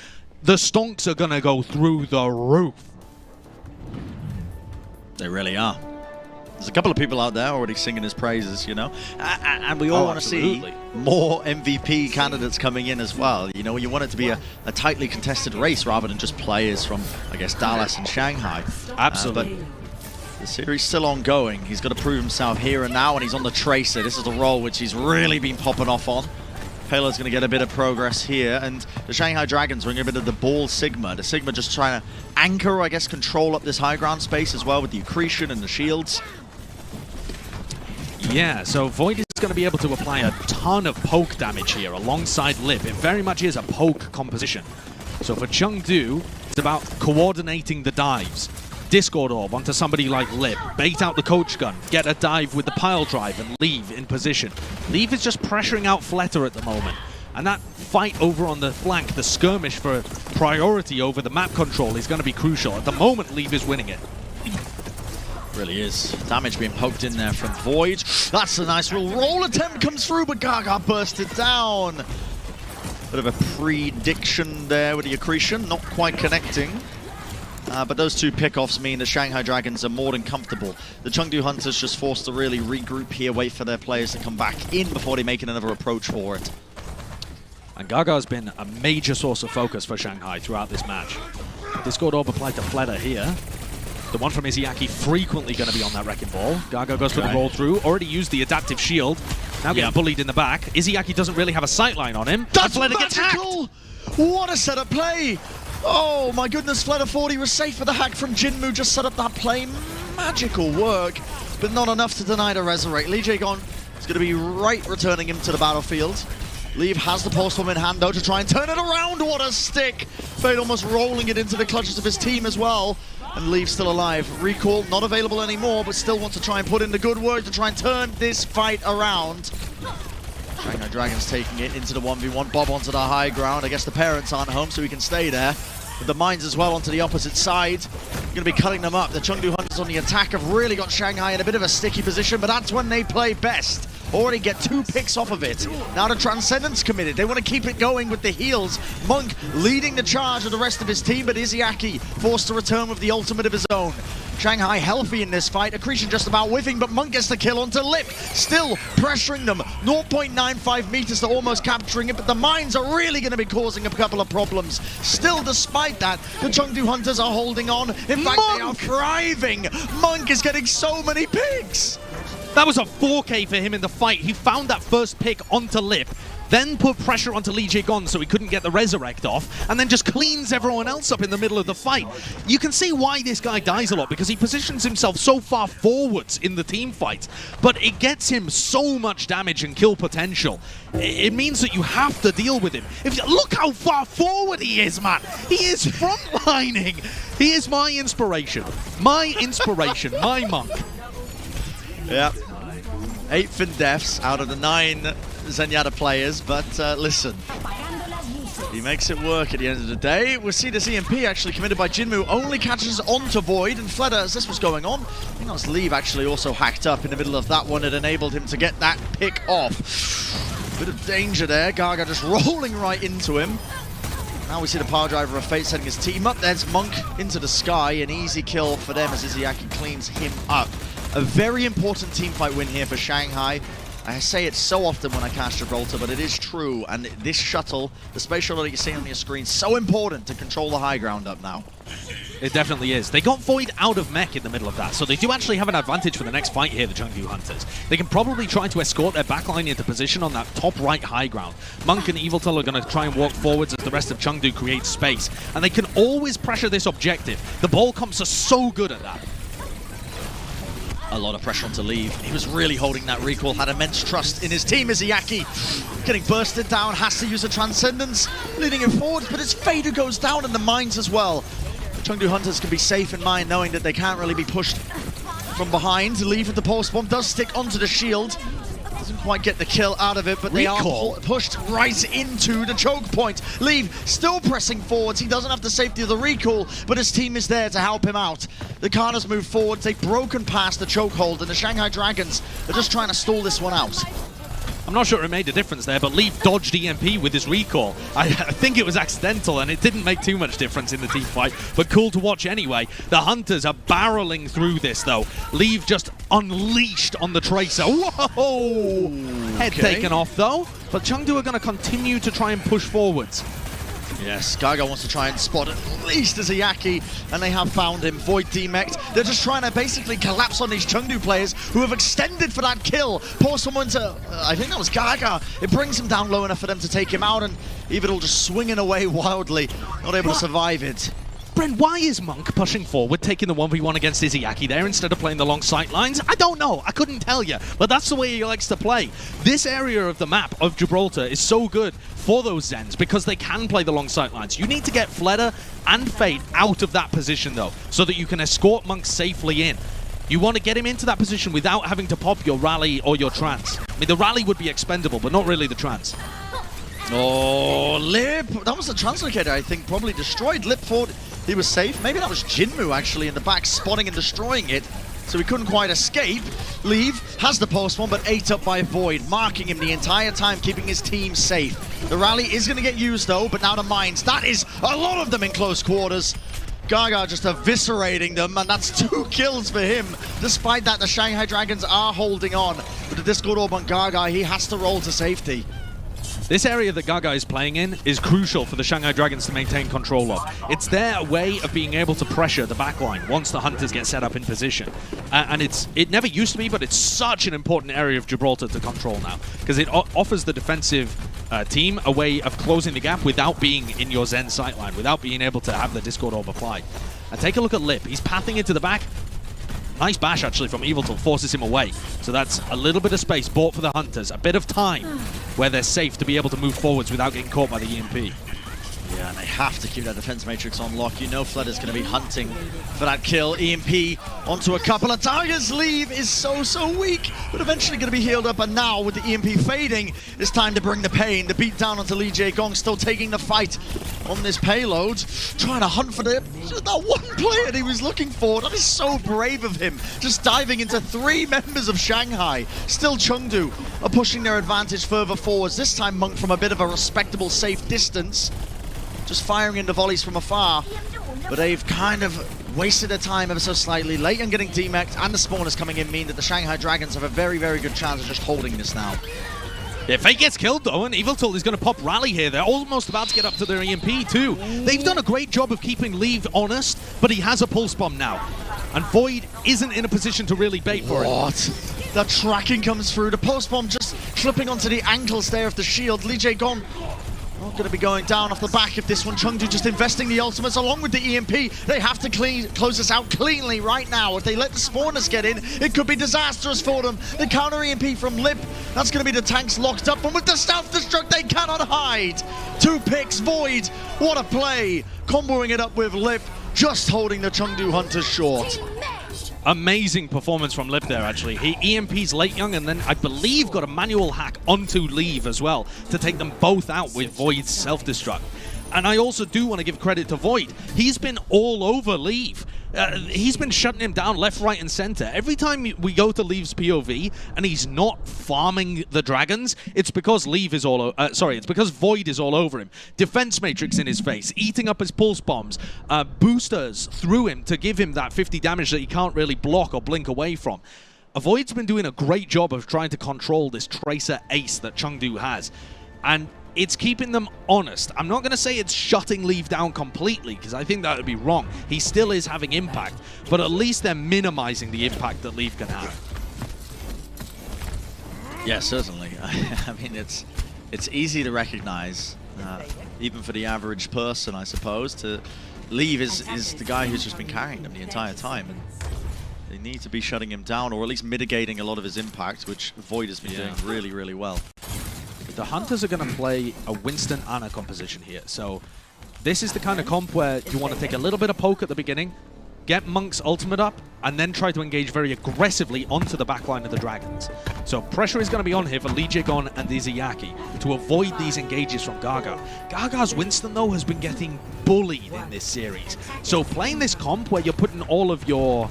the stonks are going to go through the roof. They really are. There's a couple of people out there already singing his praises, you know, and we all want to see more MVP candidates coming in as well. You know, you want it to be a tightly contested race rather than just players from, I guess, Dallas and Shanghai. Absolutely. But the series still ongoing. He's got to prove himself here and now, and he's on the Tracer. This is the role which he's really been popping off on. Payload's going to get a bit of progress here, and the Shanghai Dragons bring a bit of the Ball Sigma. The Sigma just trying to anchor, I guess, control up this high ground space as well with the accretion and the shields. Yeah, so Void is going to be able to apply a ton of poke damage here alongside Lip. It very much is a poke composition. So for Chengdu, it's about coordinating the dives. Discord Orb onto somebody like Lip, bait out the coach gun, get a dive with the pile drive and leave in position. Leave is just pressuring out Fletter at the moment. And that fight over on the flank, the skirmish for priority over the map control is going to be crucial. At the moment, Leave is winning it. Really is. Damage being poked in there from Void. That's a nice little roll attempt comes through, but Gaga bursted down. Bit of a prediction there with the accretion, not quite connecting. But those two pickoffs mean the Shanghai Dragons are more than comfortable. The Chengdu Hunters just forced to really regroup here, wait for their players to come back in before they make another approach for it. And Gaga has been a major source of focus for Shanghai throughout this match. Discord Orb applied to Fledder here. The one from Izayaki frequently going to be on that Wrecking Ball. Gaga goes for the roll through, already used the adaptive shield. Now getting bullied in the back. Izayaki doesn't really have a sightline on him. That's magical! What a setup play! Oh my goodness, Fledder 40 was safe for the hack from Jinmu, just set up that play. Magical work, but not enough to deny the resurrect. Lee Jae-gon is going to be right returning him to the battlefield. Leave has the pulse bomb in hand though to try and turn it around. What a stick! Fade almost rolling it into the clutches of his team as well. And Leave still alive. Recall not available anymore, but still want to try and put in the good work to try and turn this fight around. Shanghai Dragons taking it into the 1v1. Bob onto the high ground. I guess the parents aren't home, so he can stay there. With the mines as well onto the opposite side. Going to be cutting them up. The Chengdu Hunters on the attack have really got Shanghai in a bit of a sticky position, but that's when they play best. Already get 2 picks off of it. Now the Transcendence committed. They want to keep it going with the heals. Monk leading the charge of the rest of his team, but Izayaki forced to return with the ultimate of his own. Shanghai healthy in this fight. Accretion just about whiffing, but Monk gets the kill onto Lip. Still pressuring them. 0.95 meters to almost capturing it, but the mines are really going to be causing a couple of problems. Still, despite that, the Chengdu Hunters are holding on. In fact, they are thriving. Monk is getting so many picks. That was a 4K for him in the fight. He found that first pick onto Lip, then put pressure onto Lee Jae-gon so he couldn't get the resurrect off, and then just cleans everyone else up in the middle of the fight. You can see why this guy dies a lot, because he positions himself so far forwards in the team fight, but it gets him so much damage and kill potential. It means that you have to deal with him. Look how far forward he is, man! He is frontlining! He is my inspiration. My Monk. Yeah. 8th in deaths out of the 9 Zenyatta players, but listen, he makes it work at the end of the day. We'll see this EMP actually committed by Jinmu, only catches onto Void, and Fledder, as this was going on, I think that was Leave actually also hacked up in the middle of that one. It enabled him to get that pick off. Bit of danger there, Gaga just rolling right into him. Now we see the Power Driver of Fate setting his team up. There's Monk into the sky, an easy kill for them as Izayaki cleans him up. A very important teamfight win here for Shanghai. I say it so often when I cast Gibraltar, but it is true. And this shuttle, the space shuttle that you see on your screen, so important to control the high ground up now. It definitely is. They got Void out of mech in the middle of that, so they do actually have an advantage for the next fight here, the Chengdu Hunters. They can probably try to escort their backline into position on that top right high ground. Monk and Eviltal are going to try and walk forwards as the rest of Chengdu creates space, and they can always pressure this objective. The ball comps are so good at that. A lot of pressure on to Leave. He was really holding that recall, had immense trust in his team. Izayaki getting bursted down, has to use a Transcendence, leading him forward, but his Fader goes down in the mines as well. The Chengdu Hunters can be safe in mind knowing that they can't really be pushed from behind. Leave with the pulse bomb does stick onto the shield. Doesn't quite get the kill out of it, but they are pushed right into the choke point. Leave still pressing forwards. He doesn't have the safety of the recall, but his team is there to help him out. The Karnas move forward. They've broken past the chokehold, and the Shanghai Dragons are just trying to stall this one out. I'm not sure it made a difference there, but Leave dodged EMP with his recall. I think it was accidental, and it didn't make too much difference in the team fight, but cool to watch anyway. The Hunters are barreling through this, though. Leave just unleashed on the Tracer. Whoa! Head taken off, though, but Chengdu are going to continue to try and push forwards. Yes, Gaga wants to try and spot at least Izayaki, and they have found him. Void demeched. They're just trying to basically collapse on these Chengdu players who have extended for that kill. Pour someone to, I think that was Gaga. It brings him down low enough for them to take him out, and Evidal just swinging away wildly, not able to survive it. Brent, why is Monk pushing forward, taking the 1v1 against Izzyaki there instead of playing the long sight lines? I don't know. I couldn't tell you. But that's the way he likes to play. This area of the map of Gibraltar is so good for those Zens because they can play the long sight lines. You need to get Fleder and Fate out of that position, though, so that you can escort Monk safely in. You want to get him into that position without having to pop your rally or your trance. I mean, the rally would be expendable, but not really the trance. Oh, Lip! That was the translocator, I think, probably destroyed. Lip thought he was safe. Maybe that was Jinmu, actually, in the back, spotting and destroying it. So he couldn't quite escape. Leave has the post one, but ate up by Void, marking him the entire time, keeping his team safe. The rally is going to get used, though, but now the mines. That is a lot of them in close quarters. Gaga just eviscerating them, and that's 2 kills for him. Despite that, the Shanghai Dragons are holding on. But the Discord Orb on Gaga, he has to roll to safety. This area that Gaga is playing in is crucial for the Shanghai Dragons to maintain control of. It's their way of being able to pressure the backline once the Hunters get set up in position. And it never used to be, but it's such an important area of Gibraltar to control now, because it offers the defensive team a way of closing the gap without being in your Zen sightline, without being able to have the Discord Orb applied. And take a look at Lip. He's pathing into the back. Nice bash, actually, from Eviltal, forces him away. So that's a little bit of space bought for the Hunters, a bit of time where they're safe to be able to move forwards without getting caught by the EMP. Yeah, and they have to keep that defense matrix on lock. You know Fleder's going to be hunting for that kill. EMP onto a couple of targets. Leave is so weak, but eventually going to be healed up. And now with the EMP fading, it's time to bring the pain. The beat down onto Lee Jae-gong, still taking the fight on this payload. Trying to hunt for that one player that he was looking for. That is so brave of him. Just diving into 3 members of Shanghai. Still Chengdu are pushing their advantage further forwards. This time Monk from a bit of a respectable, safe distance. Just firing into volleys from afar, but they've kind of wasted their time ever so slightly. Leighton getting demeched and the spawners coming in mean that the Shanghai Dragons have a very good chance of just holding this now. Yeah, Fate gets killed though, and Eviltal is going to pop rally here. They're almost about to get up to their EMP too. They've done a great job of keeping Leave honest, but he has a pulse bomb now. And Void isn't in a position to really bait for it. What? The tracking comes through. The pulse bomb just clipping onto the ankles there of the shield. Lee Jae-gong not going to be going down off the back of this one. Chengdu just investing the ultimates along with the EMP. They have to close this out cleanly right now. If they let the spawners get in, it could be disastrous for them. The counter EMP from Lip, that's going to be the tanks locked up. And with the self-destruct, they cannot hide. 2 picks, Void. What a play. Comboing it up with Lip, just holding the Chengdu Hunters short. Amazing performance from Lip there, actually. He EMPs Late Young and then, I believe, got a manual hack onto Leave as well to take them both out with Void's self-destruct. And I also do want to give credit to Void. He's been all over Leave. He's been shutting him down left, right, and center. Every time we go to Leave's POV and he's not farming the Dragons, it's because Leave is it's because Void is all over him. Defense matrix in his face, eating up his pulse bombs, boosters through him to give him that 50 damage that he can't really block or blink away from. Void's been doing a great job of trying to control this Tracer ace that Chengdu has. And it's keeping them honest. I'm not going to say it's shutting Leave down completely, because I think that would be wrong. He still is having impact, but at least they're minimizing the impact that Leave can have. Yeah, certainly. I mean, it's easy to recognize, even for the average person, I suppose. To Leave is the guy who's just been carrying them the entire time, and they need to be shutting him down, or at least mitigating a lot of his impact, which Void has been doing really well. The Hunters are going to play a Winston Ana composition here. So this is the kind of comp where you want to take a little bit of poke at the beginning, get Monk's ultimate up, and then try to engage very aggressively onto the backline of the Dragons. So pressure is going to be on here for Lee Jae-gong and Izzyaki to avoid these engages from Gaga. Gaga's Winston, though, has been getting bullied in this series. So playing this comp where you're putting all of your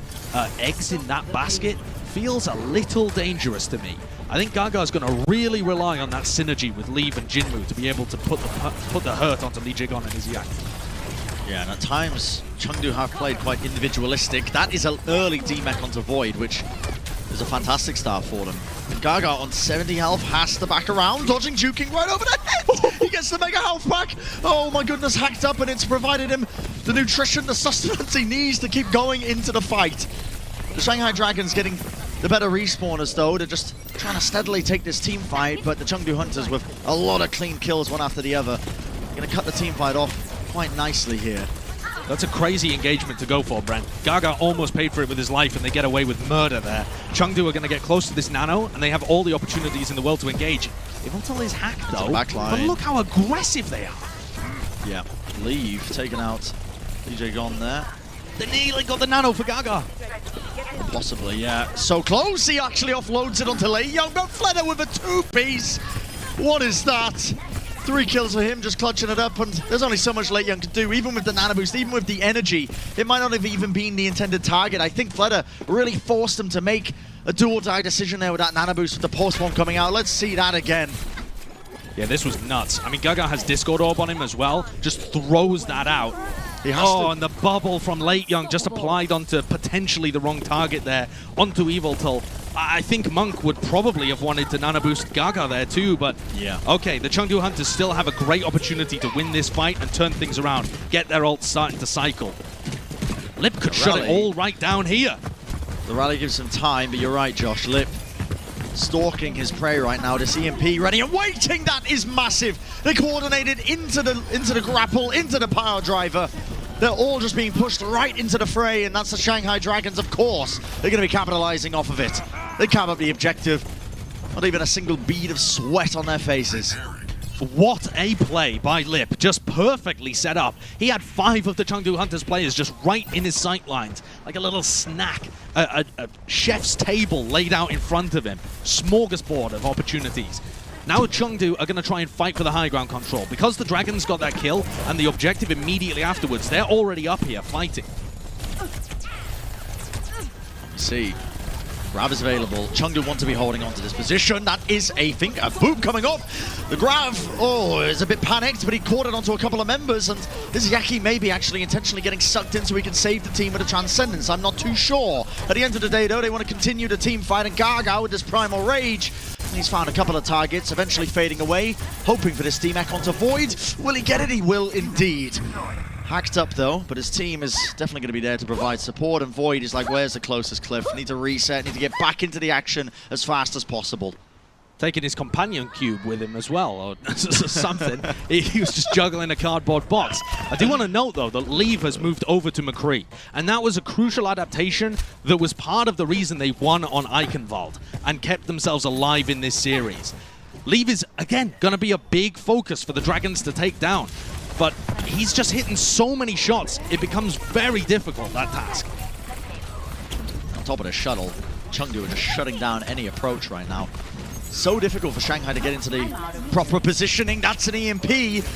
eggs in that basket feels a little dangerous to me. I think Gaga's going to really rely on that synergy with Leave and Jinmu to be able to put the hurt onto Lee Jae-gong and Izzyaki. Yeah, and at times, Chengdu have played quite individualistic. That is an early D-mech onto Void, which is a fantastic start for them. And Gaga on 70 health has to back around, dodging, juking right over the head! He gets the mega health back! Oh my goodness, hacked up, and it's provided him the nutrition, the sustenance he needs to keep going into the fight. The Shanghai Dragons getting the better respawners, though. They're just trying to steadily take this team fight, but the Chengdu Hunters with a lot of clean kills, one after the other. Going to cut the team fight off quite nicely here. That's a crazy engagement to go for, Brent. Gaga almost paid for it with his life, and they get away with murder there. Chengdu are going to get close to this nano, and they have all the opportunities in the world to engage. Immortal is hacked, though, but look how aggressive they are. Yeah, Leave taking out DJ Gon there. They nearly got the nano for Gaga. Possibly, yeah. So close, he actually offloads it onto Lei Young, but Fleder with a 2-piece. What is that? 3 kills for him, just clutching it up, and there's only so much Lei Young can do, even with the nano boost, even with the energy. It might not have even been the intended target. I think Fleder really forced him to make a do-or-die decision there with that nano boost with the pulse bomb coming out. Let's see that again. Yeah, this was nuts. I mean, Gaga has Discord Orb on him as well, just throws that out. And the bubble from Lei Young just applied onto potentially the wrong target there, onto Eviltal. I think Monk would probably have wanted to nano boost Gaga there too, but yeah. Okay, the Chengdu Hunters still have a great opportunity to win this fight and turn things around, get their ult starting to cycle. Lip could shut it all right down here. The rally gives him time, but you're right, Josh. Lip stalking his prey right now. This EMP ready and waiting. That is massive. They coordinated into the grapple, into the power driver. They're all just being pushed right into the fray, and that's the Shanghai Dragons, of course. They're going to be capitalizing off of it. They cap up the objective. Not even a single bead of sweat on their faces. What a play by Lip, just perfectly set up. He had 5 of the Chengdu Hunters players just right in his sight lines, like a little snack, a chef's table laid out in front of him. Smorgasbord of opportunities. Now Chengdu are going to try and fight for the high ground control. Because the Dragons got that kill and the objective immediately afterwards, they're already up here fighting. See. Grab is available. Chengdu want to be holding on to this position. That is a boom coming off. The grab, is a bit panicked, but he caught it onto a couple of members, and this Yaki may be actually intentionally getting sucked in so he can save the team with a Transcendence. I'm not too sure. At the end of the day, though, they want to continue the team fight, and Gaga with this Primal Rage. And he's found a couple of targets, eventually fading away, hoping for this Steam Echo onto Void. Will he get it? He will indeed. Hacked up though, but his team is definitely going to be there to provide support, and Void is like, where's the closest cliff? Need to reset, need to get back into the action as fast as possible. Taking his companion cube with him as well, or something. He was just juggling a cardboard box. I do want to note, though, that Leave has moved over to McCree, and that was a crucial adaptation that was part of the reason they won on Eichenwald and kept themselves alive in this series. Leave is, again, going to be a big focus for the Dragons to take down, but he's just hitting so many shots, it becomes very difficult, that task. On top of the shuttle, Chengdu are just shutting down any approach right now. So difficult for Shanghai to get into the proper positioning. That's an EMP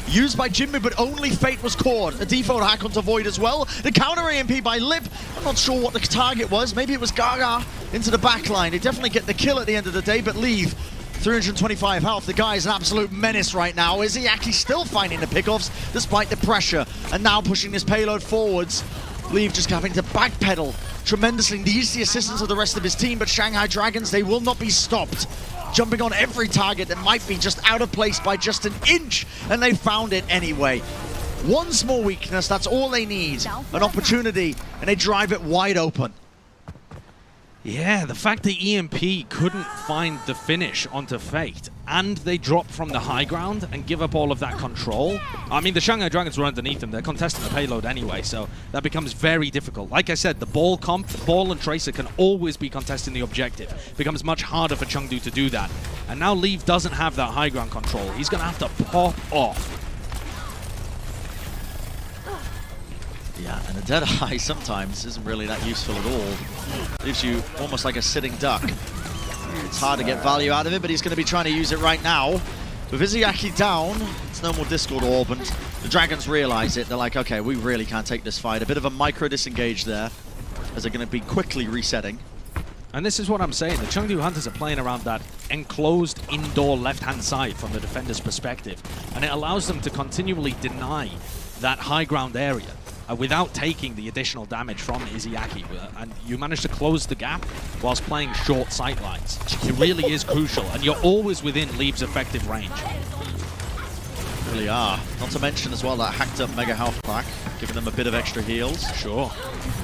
used by Jinmu, but only Fate was caught. A default hack onto Void as well. The counter EMP by Lip. I'm not sure what the target was. Maybe it was Gaga into the backline. They definitely get the kill at the end of the day, but Leave 325 health. The guy is an absolute menace right now. Is he actually still finding the pickoffs despite the pressure? And now pushing this payload forwards. Leave just having to backpedal tremendously. Needs the assistance of the rest of his team, but Shanghai Dragons, they will not be stopped. Jumping on every target that might be just out of place by just an inch, and they found it anyway. One small weakness, that's all they need. An opportunity, and they drive it wide open. Yeah, the fact that EMP couldn't find the finish onto Fate, and they drop from the high ground and give up all of that control. I mean, the Shanghai Dragons were underneath them. They're contesting the payload anyway, so that becomes very difficult. Like I said, the ball comp, the ball and Tracer can always be contesting the objective. It becomes much harder for Chengdu to do that. And now Leave doesn't have that high ground control. He's going to have to pop off. Yeah, and a dead eye sometimes isn't really that useful at all. Leaves you almost like a sitting duck. It's hard to get value out of it, but he's going to be trying to use it right now. With Izayaki down, it's no more Discord Orb, and the Dragons realize it. They're like, okay, we really can't take this fight. A bit of a micro disengage there, as they're going to be quickly resetting. And this is what I'm saying. The Chengdu Hunters are playing around that enclosed indoor left-hand side from the defender's perspective, and it allows them to continually deny that high ground area without taking the additional damage from Izayaki. And you manage to close the gap whilst playing short sight lines. It really is crucial, and you're always within Leave's effective range. Really are. Not to mention as well that hacked up Mega Health Pack, giving them a bit of extra heals. Sure.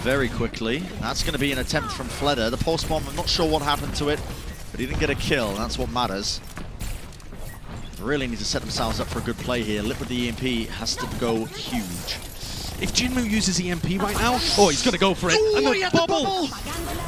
Very quickly. That's going to be an attempt from Fleder. The Pulse Bomb, I'm not sure what happened to it, but he didn't get a kill, and that's what matters. They really need to set themselves up for a good play here. Lip with the EMP has to go huge. If Jinmu uses EMP right now, oh, he's going to go for it. Ooh, And he had the bubble!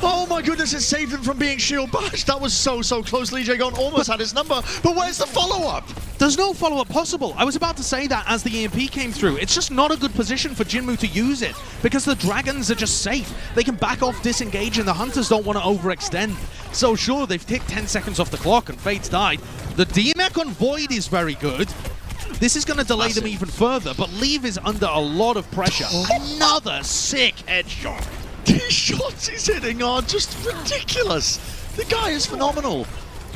Oh my goodness, it saved him from being shield bashed. That was so close. Lee Jae-gon almost had his number, but where's the follow-up? There's no follow-up possible. I was about to say that as the EMP came through. It's just not a good position for Jinmu to use it because the Dragons are just safe. They can back off, disengage, and the Hunters don't want to overextend. So sure, they've ticked 10 seconds off the clock and Fate's died. The DMEC on Void is very good. This is going to delay them even further, but Leave is under a lot of pressure. Another sick headshot. These shots he's hitting are just ridiculous. The guy is phenomenal.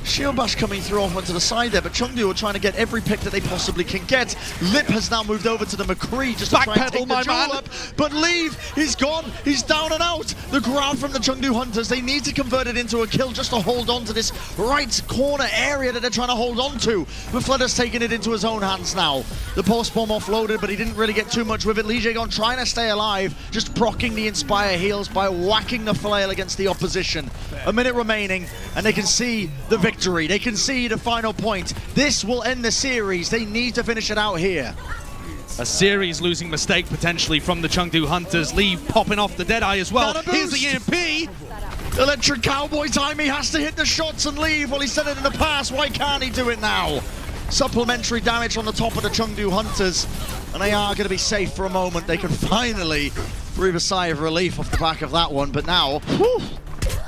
Shield bash coming through off onto the side there, but Chengdu are trying to get every pick that they possibly can get. Lip has now moved over to the McCree just to try and take the duel up, but Leave, he's gone, he's down and out. The grab from the Chengdu Hunters, they need to convert it into a kill just to hold on to this right corner area that they're trying to hold on to. But Flutter's taking it into his own hands now. The pulse bomb offloaded, but he didn't really get too much with it. Lee Jae-gon trying to stay alive, just proccing the Inspire heals by whacking the flail against the opposition. A minute remaining, and they can see the victory. They can see the final point. This will end the series. They need to finish it out here. A series losing mistake potentially from the Chengdu Hunters. Leave popping off the Deadeye as well. Here's the EMP. Electric Cowboy time. He has to hit the shots and leave. Well, he said it in the past. Why can't he do it now? Supplementary damage on the top of the Chengdu Hunters. And they are going to be safe for a moment. They can finally breathe a sigh of relief off the back of that one. But now,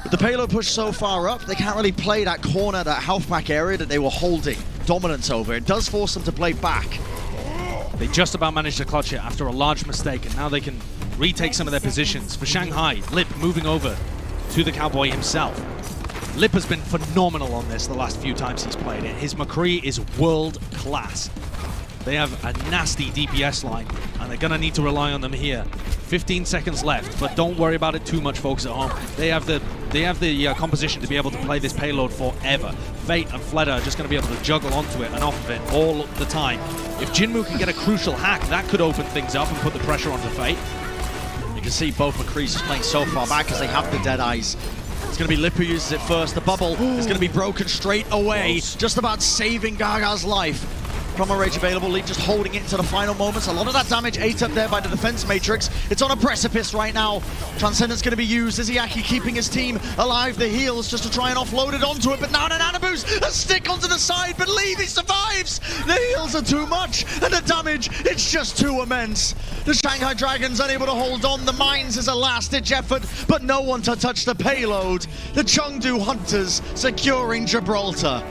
with the payload push so far up, they can't really play that corner, that health pack area that they were holding dominance over. It does force them to play back. They just about managed to clutch it after a large mistake, and now they can retake some of their positions. For Shanghai, Lip moving over to the Cowboy himself. Lip has been phenomenal on this the last few times he's played it. His McCree is world class. They have a nasty DPS line, and they're gonna need to rely on them here. 15 seconds left, but don't worry about it too much, folks at home. They have the composition to be able to play this payload forever. Fate and Fleta are just gonna be able to juggle onto it and off of it all the time. If Jinmu can get a crucial hack, that could open things up and put the pressure onto Fate. You can see both McCrees just playing so far back because they have the Deadeyes. It's going to be Lip who uses it first. The bubble is going to be broken straight away, just about saving Gaga's life. Promo Rage available, Leap just holding it to the final moments. A lot of that damage ate up there by the defense matrix. It's on a precipice right now. Transcendence going to be used. Izzyaki keeping his team alive. The heals just to try and offload it onto it, but now an Anaboost, a stick onto the side, but Levy survives. The heals are too much, and the damage, it's just too immense. The Shanghai Dragons unable to hold on. The Mines is a last-ditch effort, but no one to touch the payload. The Chengdu Hunters securing Gibraltar.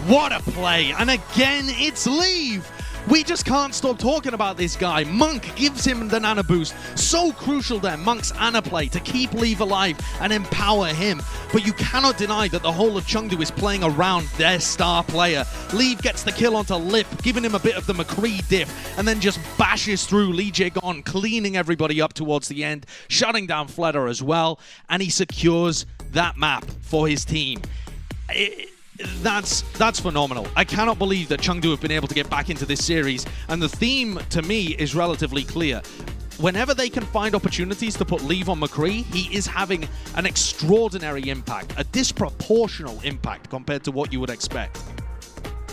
What a play, and again, it's Leave. We just can't stop talking about this guy. Monk gives him the nano boost. So crucial there, Monk's Ana play to keep Leave alive and empower him. But you cannot deny that the whole of Chengdu is playing around their star player. Leave gets the kill onto Lip, giving him a bit of the McCree diff, and then just bashes through Lee Jae-gon, cleaning everybody up towards the end, shutting down Fleta as well, and he secures that map for his team. That's phenomenal. I cannot believe that Chengdu have been able to get back into this series, and the theme to me is relatively clear. Whenever they can find opportunities to put Leave on McCree, he is having an extraordinary impact, a disproportional impact compared to what you would expect.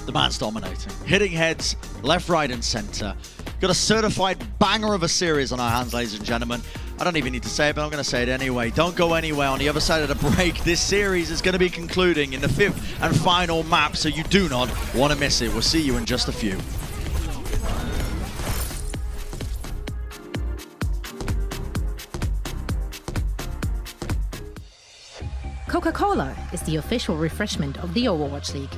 The man's dominating. Hitting heads, left, right, and center. Got a certified banger of a series on our hands, ladies and gentlemen. I don't even need to say it, but I'm going to say it anyway. Don't go anywhere. On the other side of the break, this series is going to be concluding in the 5th and final map, so you do not want to miss it. We'll see you in just a few. Coca-Cola is the official refreshment of the Overwatch League.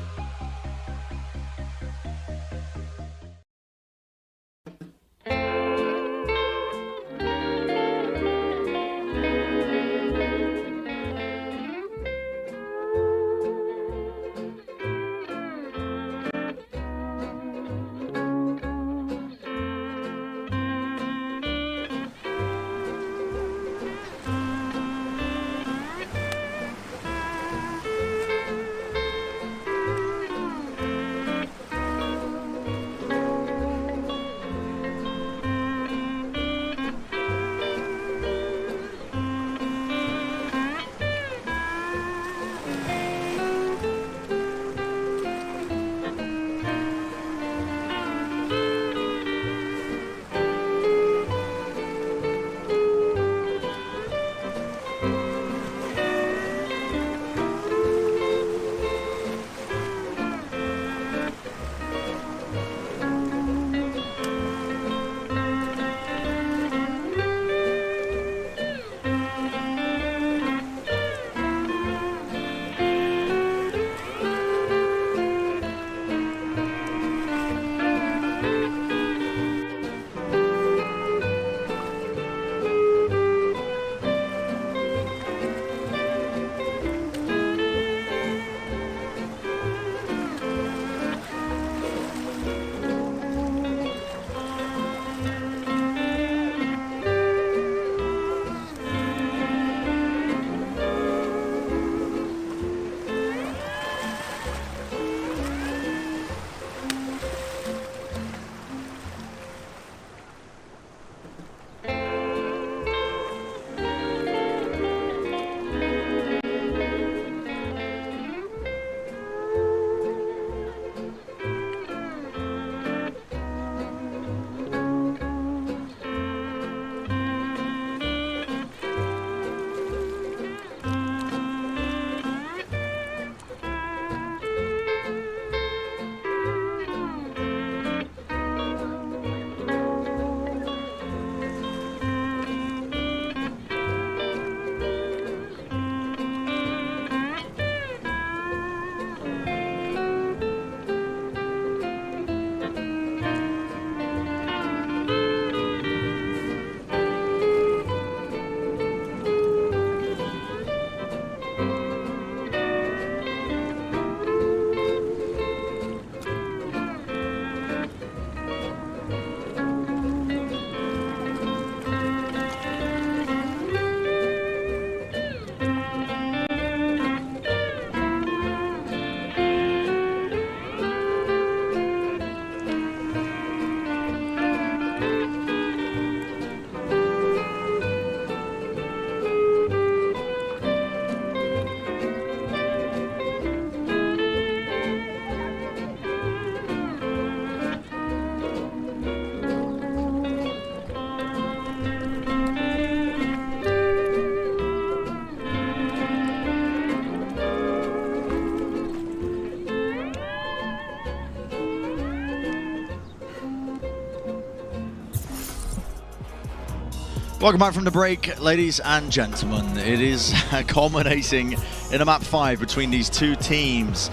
Welcome back from the break, ladies and gentlemen. It is culminating in a map 5 between these two teams.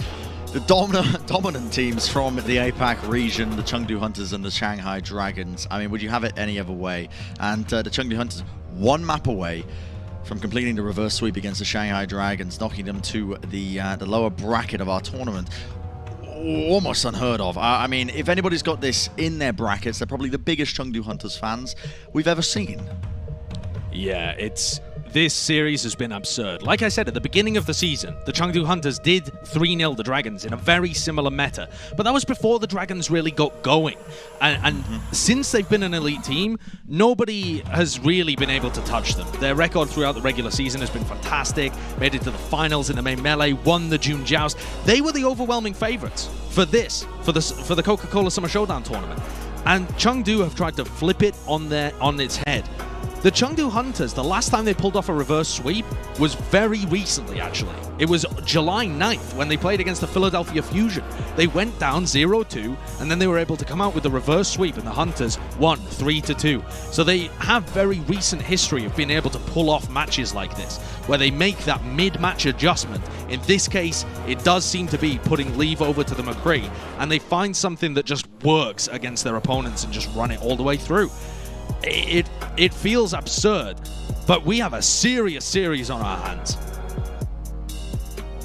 The dominant teams from the APAC region, the Chengdu Hunters and the Shanghai Dragons. I mean, would you have it any other way? And the Chengdu Hunters, one map away from completing the reverse sweep against the Shanghai Dragons, knocking them to the lower bracket of our tournament. Almost unheard of. I mean, if anybody's got this in their brackets, they're probably the biggest Chengdu Hunters fans we've ever seen. Yeah, this series has been absurd. Like I said, at the beginning of the season, the Chengdu Hunters did 3-0 the Dragons in a very similar meta, but that was before the Dragons really got going. And since they've been an elite team, nobody has really been able to touch them. Their record throughout the regular season has been fantastic, made it to the finals in the main melee, won the June Joust. They were the overwhelming favorites for the Coca-Cola Summer Showdown Tournament. And Chengdu have tried to flip it on its head. The Chengdu Hunters, the last time they pulled off a reverse sweep was very recently, actually. It was July 9th when they played against the Philadelphia Fusion. They went down 0-2, and then they were able to come out with the reverse sweep, and the Hunters won 3-2. So they have very recent history of being able to pull off matches like this, where they make that mid-match adjustment. In this case, it does seem to be putting Leave over to the McCree, and they find something that just works against their opponents and just run it all the way through. It feels absurd, but we have a serious series on our hands.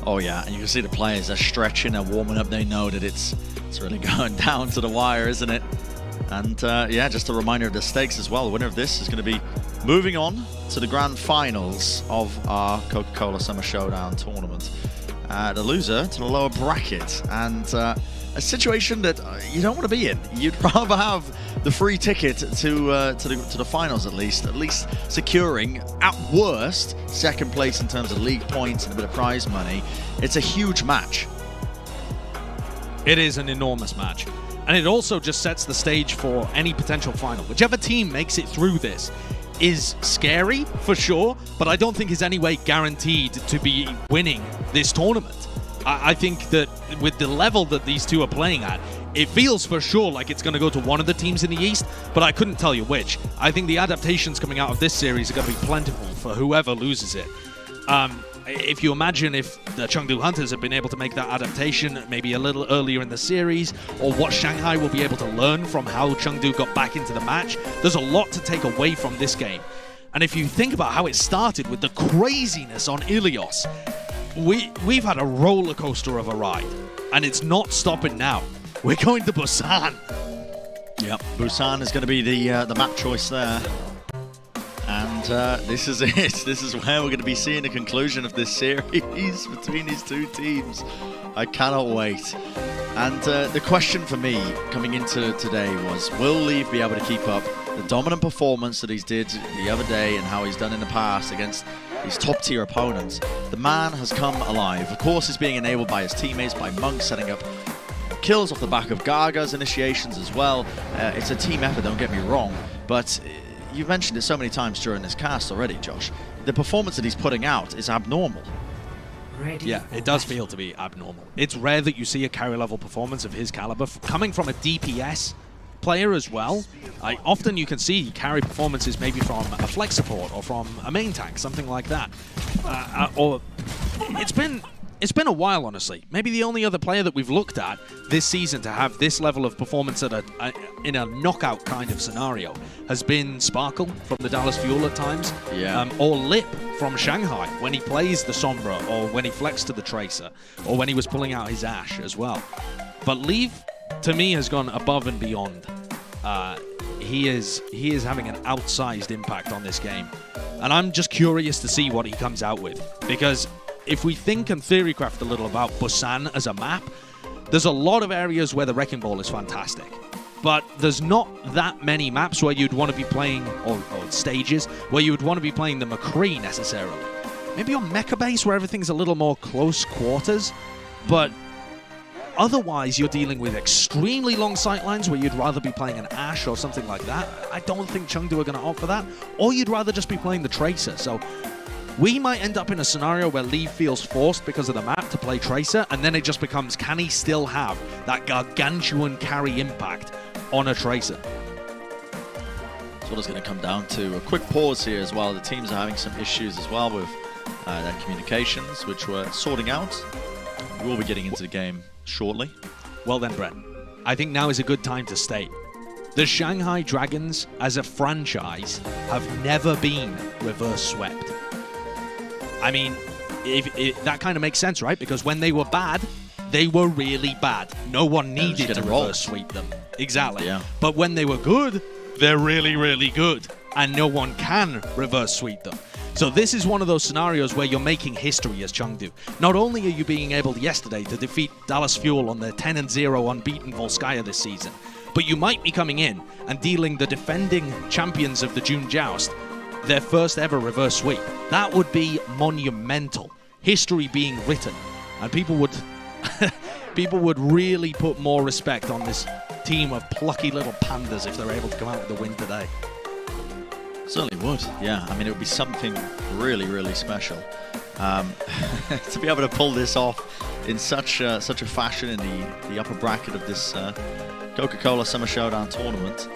Oh yeah, and you can see the players are stretching, they're warming up, they know that it's really going down to the wire, isn't it? And yeah, just a reminder of the stakes as well. The winner of this is going to be moving on to the grand finals of our Coca-Cola Summer Showdown Tournament. The loser to the lower bracket, and a situation that you don't want to be in. You'd rather have the free ticket to the finals, at least securing, at worst, second place in terms of league points and a bit of prize money. It's a huge match. It is an enormous match. And it also just sets the stage for any potential final. Whichever team makes it through this is scary, for sure, but I don't think is any way guaranteed to be winning this tournament. I think that with the level that these two are playing at, it feels for sure like it's going to go to one of the teams in the East, but I couldn't tell you which. I think the adaptations coming out of this series are going to be plentiful for whoever loses it. If you imagine if the Chengdu Hunters have been able to make that adaptation maybe a little earlier in the series, or what Shanghai will be able to learn from how Chengdu got back into the match, there's a lot to take away from this game. And if you think about how it started with the craziness on Ilios, we've had a roller coaster of a ride, and it's not stopping now. We're going to Busan. Yep, Busan is going to be the map choice there. And this is it. This is where we're going to be seeing the conclusion of this series between these two teams. I cannot wait. And the question for me coming into today was, will Leave be able to keep up the dominant performance that he did the other day and how he's done in the past against these top-tier opponents? The man has come alive. Of course, he's being enabled by his teammates, by Monk setting up kills off the back of Gaga's initiations as well. It's a team effort, don't get me wrong, but you've mentioned it so many times during this cast already, Josh. The performance that he's putting out is abnormal. Yeah, it does feel to be abnormal. It's rare that you see a carry-level performance of his caliber coming from a DPS player as well. Often you can see carry performances maybe from a flex support or from a main tank, something like that. Or it's been a while, honestly. Maybe the only other player that we've looked at this season to have this level of performance in a knockout kind of scenario has been Sparkle from the Dallas Fuel at times, or Lip from Shanghai when he plays the Sombra, or when he flexed to the Tracer, or when he was pulling out his Ashe as well. But Leave, to me, has gone above and beyond. He is having an outsized impact on this game, and I'm just curious to see what he comes out with, because if we think and theorycraft a little about Busan as a map, there's a lot of areas where the Wrecking Ball is fantastic, but there's not that many maps where you'd want to be playing, or stages where you would want to be playing the McCree necessarily. Maybe on Mecha Base where everything's a little more close quarters, but otherwise you're dealing with extremely long sightlines where you'd rather be playing an Ashe or something like that. I don't think Chengdu are going to opt for that, or you'd rather just be playing the Tracer. So we might end up in a scenario where Leave feels forced because of the map to play Tracer, and then it just becomes, can he still have that gargantuan carry impact on a Tracer? That's what it's going to come down to. A quick pause here as well. The teams are having some issues as well with their communications, which we're sorting out. We will be getting into the game shortly. Well then, Brett, I think now is a good time to state the Shanghai Dragons as a franchise have never been reverse swept. I mean, that kind of makes sense, right? Because when they were bad, they were really bad. No one needed to reverse sweep them. Exactly. Yeah. But when they were good, they're really, really good. And no one can reverse sweep them. So this is one of those scenarios where you're making history as Chengdu. Not only are you being able yesterday to defeat Dallas Fuel on their 10-0 unbeaten Volskaya this season, but you might be coming in and dealing the defending champions of the June Joust their first ever reverse sweep. That would be monumental. History being written. And people would really put more respect on this team of plucky little pandas if they're able to come out with the win today. Certainly would, yeah. I mean, it would be something really, really special to be able to pull this off in such a fashion in the upper bracket of this Coca-Cola Summer Showdown Tournament.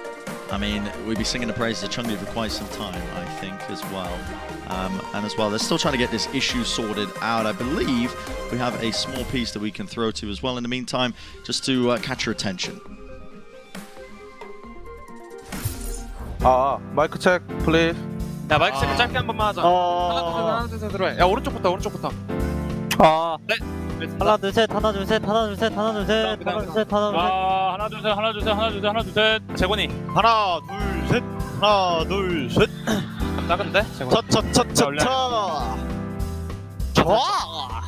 I mean, we'd be singing the praises of Chengdu for quite some time, I think, as well. And as well, they're still trying to get this issue sorted out. I believe we have a small piece that we can throw to as well in the meantime, just to catch your attention. 마이크 체크 플리즈. 야 마이크 체크 짧게 한 번만 하자. 하나 둘 셋 들어와. 야 오른쪽부터. 네. 하나 둘 셋 하나 둘 셋 하나 둘 셋 하나 둘 셋 하나 둘 셋 하나 둘 셋. 재곤이. 하나 둘 셋. 작은데? 차차차차차. 좋아.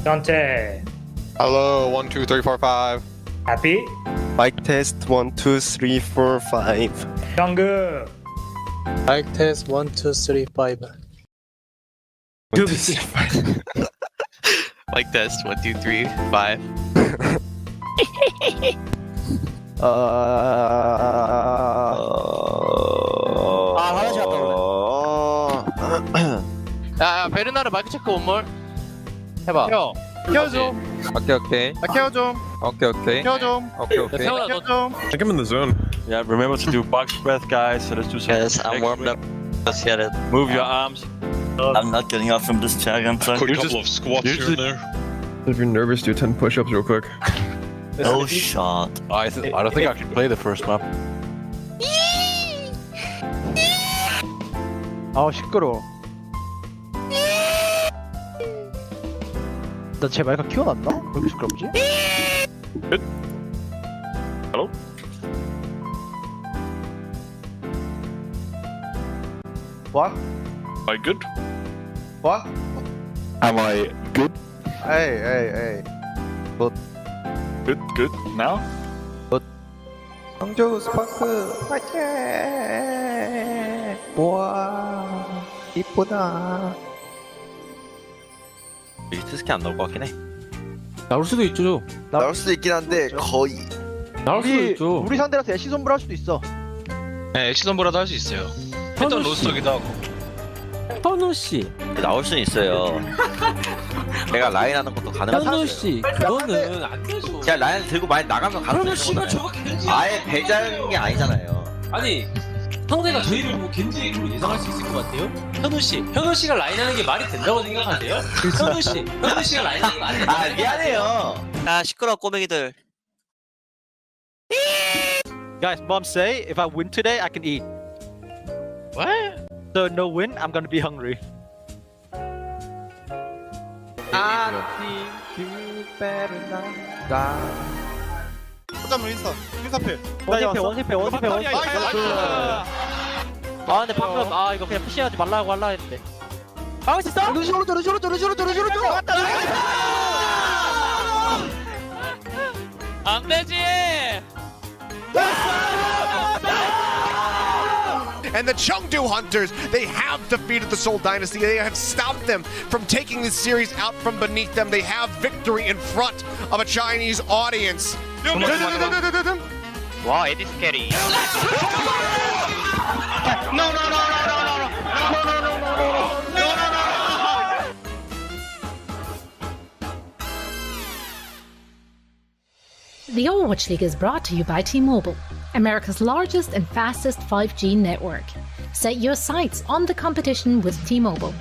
전체. Hello, 1, 2, 3, 4, 5. Happy? Mic test 1, 2, 3, 4, 5. 정글. Mic test 1, 2, 3, 5. Like this. 1, 2, 3, 5. 화장실 갔다 올래. 야 베르나르 마이크 체크 원몰. 해봐. 켜줘. 오케이. 켜줘. 오케이. 켜줘. 오케이. Take him in the zone. Yeah, remember to do box breath, guys. So let's do some. Yes, I'm warmed up. Let's get it. Move your arms. I'm not getting up from this chair. I'm trying. Quick couple of squats here and there. If you're nervous, do 10 push-ups real quick. No shot. I don't think I can play the first map. 시끄러워. 나 제 마이크 키워놨나? 왜 이렇게 시끄럽지? Hello? What? Am I good? What? Am I good? Hey. Good. Now? Hangzhou Spark 파이팅! 와 이쁘다. 리스트스키 안 나올 것 같긴 해. 나올 수도 있죠. 나올 수도 있긴 한데 거의. 나올 수도 있죠. 우리 상대라서 애쉬 손불 할 수도 있어. 네 시선보라도 할 수 있어요. 했던 로스터기도 하고. 현우 씨. 나올 수는 있어요. 내가 라인 하는 것도 가능하죠. 현우 씨, 그거는 안 되죠. 제가 라인 들고 많이 나가면 가능해요. 아예 배제하는 게 아니잖아요. 아니 상대가 저희를 보고 겐지로 예상할 수 있을 것 같아요? 현우 씨가 라인하는 게 말이 된다고 생각하세요? 현우 씨가 라인하는 거 아니에요? 아 미안해요. 아 시끄러워 꼬맹이들. Guys, mom say if I win today, I can eat. What? So no win, I'm gonna be hungry. 잠깐만 인사필. 원실패. 아 근데 방금 이거 그냥 푸시하지 말라고 할라 했는데. 막을 수 있어? 루시오로 안 되지. And the Chengdu Hunters, they have defeated the Seoul Dynasty. They have stopped them from taking this series out from beneath them. They have victory in front of a Chinese audience. 와 에디 스캐리. The Overwatch League is brought to you by T-Mobile. America's largest and fastest 5G network. Set your sights on the competition with T-Mobile.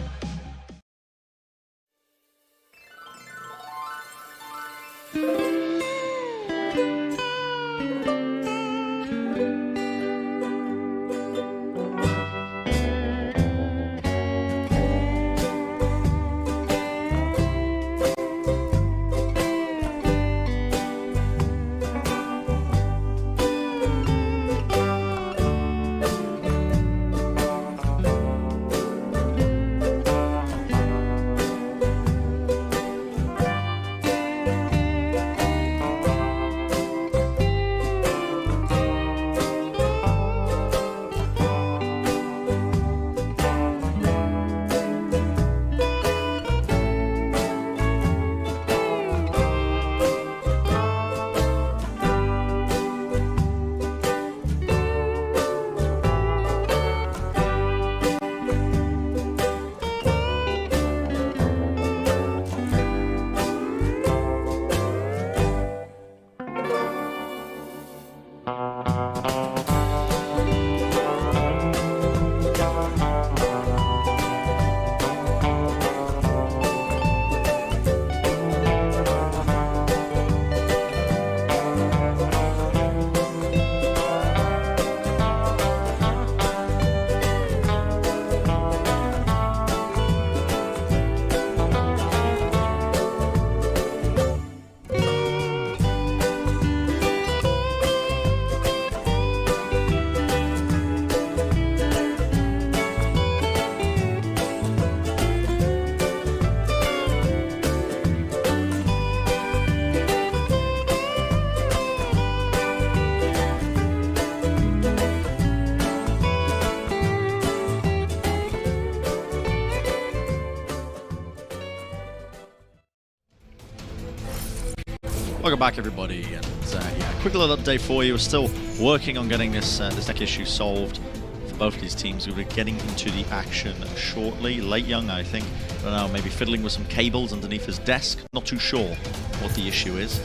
Welcome back, everybody, and yeah, quick little update for you. We're still working on getting this this tech issue solved for both of these teams. We'll be getting into the action shortly. Late Young, I think, I don't know, maybe fiddling with some cables underneath his desk. Not too sure what the issue is.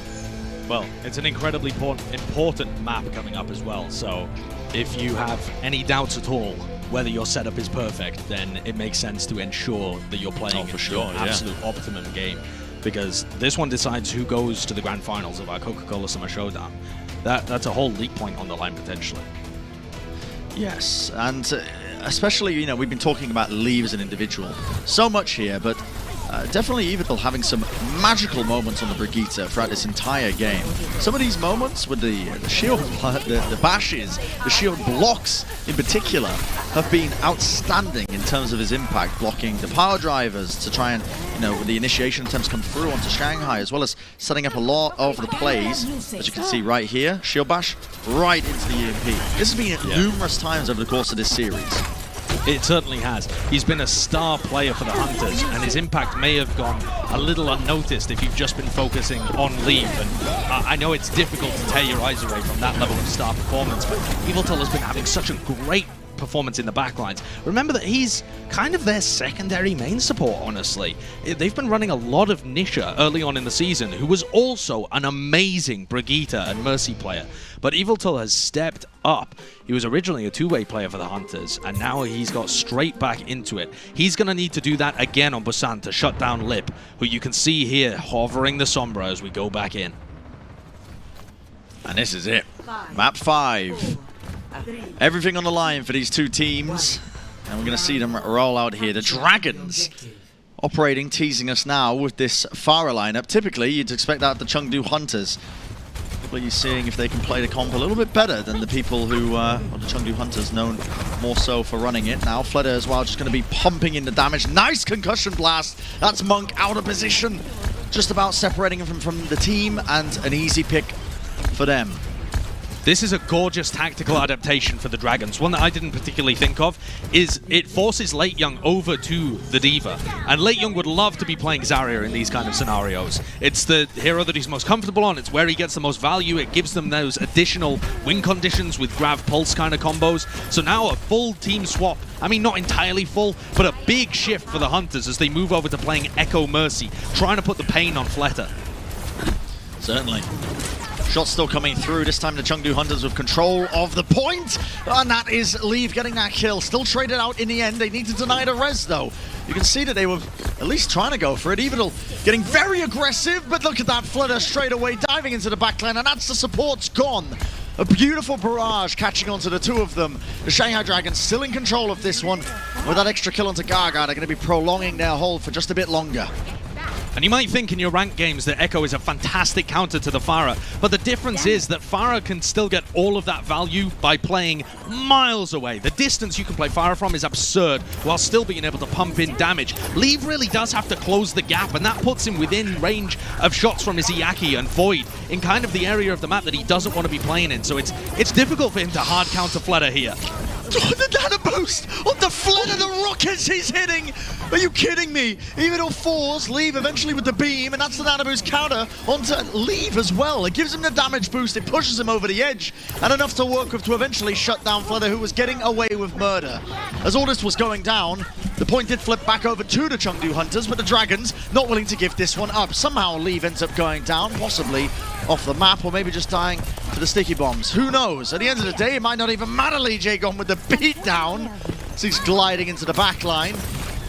Well, it's an incredibly important map coming up as well, so if you have any doubts at all whether your setup is perfect, then it makes sense to ensure that you're playing your absolute optimum game. Because this one decides who goes to the grand finals of our Coca-Cola Summer Showdown. That's a whole league point on the line potentially. Yes, and especially, you know, we've been talking about Leave as an individual so much here, but definitely Evil having some magical moments on the Brigitte throughout this entire game. Some of these moments with the shield, the bashes, the shield blocks in particular, have been outstanding in terms of his impact, blocking the power drivers to try and, you know, the initiation attempts come through onto Shanghai, as well as setting up a lot of the plays, as you can see right here, shield bash right into the EMP. This has been numerous times over the course of this series. It certainly has. He's been a star player for the Hunters, and his impact may have gone a little unnoticed if you've just been focusing on Leave. And I know it's difficult to tear your eyes away from that level of star performance, but Eviltal has been having such a great performance in the backlines. Remember that he's kind of their secondary main support, honestly. They've been running a lot of Nisha early on in the season, who was also an amazing Brigitte and Mercy player. But Eviltal has stepped up. He was originally a two-way player for the Hunters, and now he's got straight back into it. He's going to need to do that again on Busan to shut down Lip, who you can see here hovering the Sombra as we go back in. And this is it. Map 5. Everything on the line for these two teams, and we're going to see them roll out here. The Dragons operating, teasing us now with this Farah lineup. Typically, you'd expect that the Chengdu Hunters. Probably seeing if they can play the comp a little bit better than the people who are the Chengdu Hunters, known more so for running it. Now, Fleder as well, just going to be pumping in the damage. Nice concussion blast. That's Monk out of position. Just about separating him from the team, and an easy pick for them. This is a gorgeous tactical adaptation for the Dragons. One that I didn't particularly think of is it forces Late Young over to the D.Va. And Late Young would love to be playing Zarya in these kind of scenarios. It's the hero that he's most comfortable on. It's where he gets the most value. It gives them those additional win conditions with Grav Pulse kind of combos. So now a full team swap. I mean, not entirely full, but a big shift for the Hunters as they move over to playing Echo Mercy, trying to put the pain on Fleta. Certainly. Shots still coming through, this time the Chengdu Hunters with control of the point, and that is Leave getting that kill. Still traded out in the end. They need to deny the res though. You can see that they were at least trying to go for it. Evil getting very aggressive, but look at that flutter straight away, diving into the backline, and that's the support's gone. A beautiful barrage catching onto the two of them. The Shanghai Dragons still in control of this one. With that extra kill onto Gaga, they're going to be prolonging their hold for just a bit longer. And you might think in your ranked games that Echo is a fantastic counter to the Pharah, but the difference is that Pharah can still get all of that value by playing miles away. The distance you can play Pharah from is absurd, while still being able to pump in damage. Leave really does have to close the gap, and that puts him within range of shots from Izayaki and Void in kind of the area of the map that he doesn't want to be playing in, so it's difficult for him to hard counter Fleta here. The nano boost on the Fleta, the rockets he's hitting! Are you kidding me? Even though fours, Leave eventually with the beam, and that's the nano boost counter onto Leave as well. It gives him the damage boost, it pushes him over the edge, and enough to work with to eventually shut down Fleta, who was getting away with murder. As all this was going down, the point did flip back over to the Chengdu Hunters, but the Dragons not willing to give this one up. Somehow Leave ends up going down, possibly off the map, or maybe just dying to the sticky bombs. Who knows? At the end of the day, it might not even matter. Lee J gone with the beat down. So he's gliding into the back line.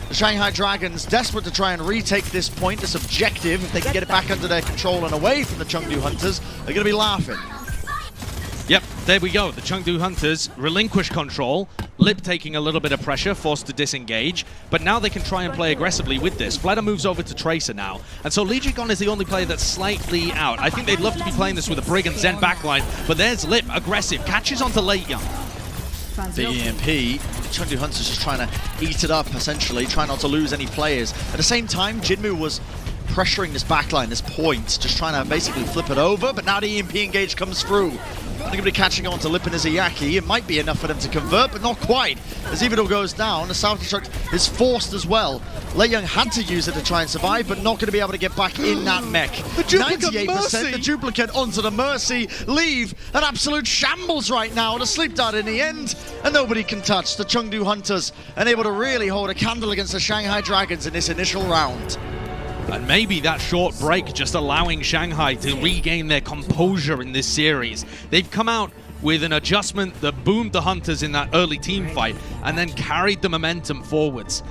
The Shanghai Dragons desperate to try and retake this point, this objective. If they can get it back under their control and away from the Chengdu Hunters, they're going to be laughing. Yep, there we go. The Chengdu Hunters relinquish control. Lip taking a little bit of pressure, forced to disengage, but now they can try and play aggressively with this. Fleta moves over to Tracer now, and so Legion is the only player that's slightly out. I think they'd love to be playing this with a Brig and Zen backline, but there's Lip, aggressive, catches onto Late Young. The EMP, Chengdu Hunters just trying to eat it up, essentially, trying not to lose any players. At the same time, Jinmu was pressuring this backline, this point, just trying to basically flip it over, but now the EMP engage comes through. I think it'll be catching on to Lip and Izayaki. It might be enough for them to convert, but not quite. As Evador goes down, the self-destruct is forced as well. Lei Young had to use it to try and survive, but not going to be able to get back in that mech. The duplicate 98%, Mercy. the duplicate onto the Mercy. Leave an absolute shambles right now. The sleep dart in the end, and nobody can touch the Chengdu Hunters, and able to really hold a candle against the Shanghai Dragons in this initial round. And maybe that short break just allowing Shanghai to regain their composure in this series. They've come out with an adjustment that boomed the Hunters in that early team fight and then carried the momentum forwards.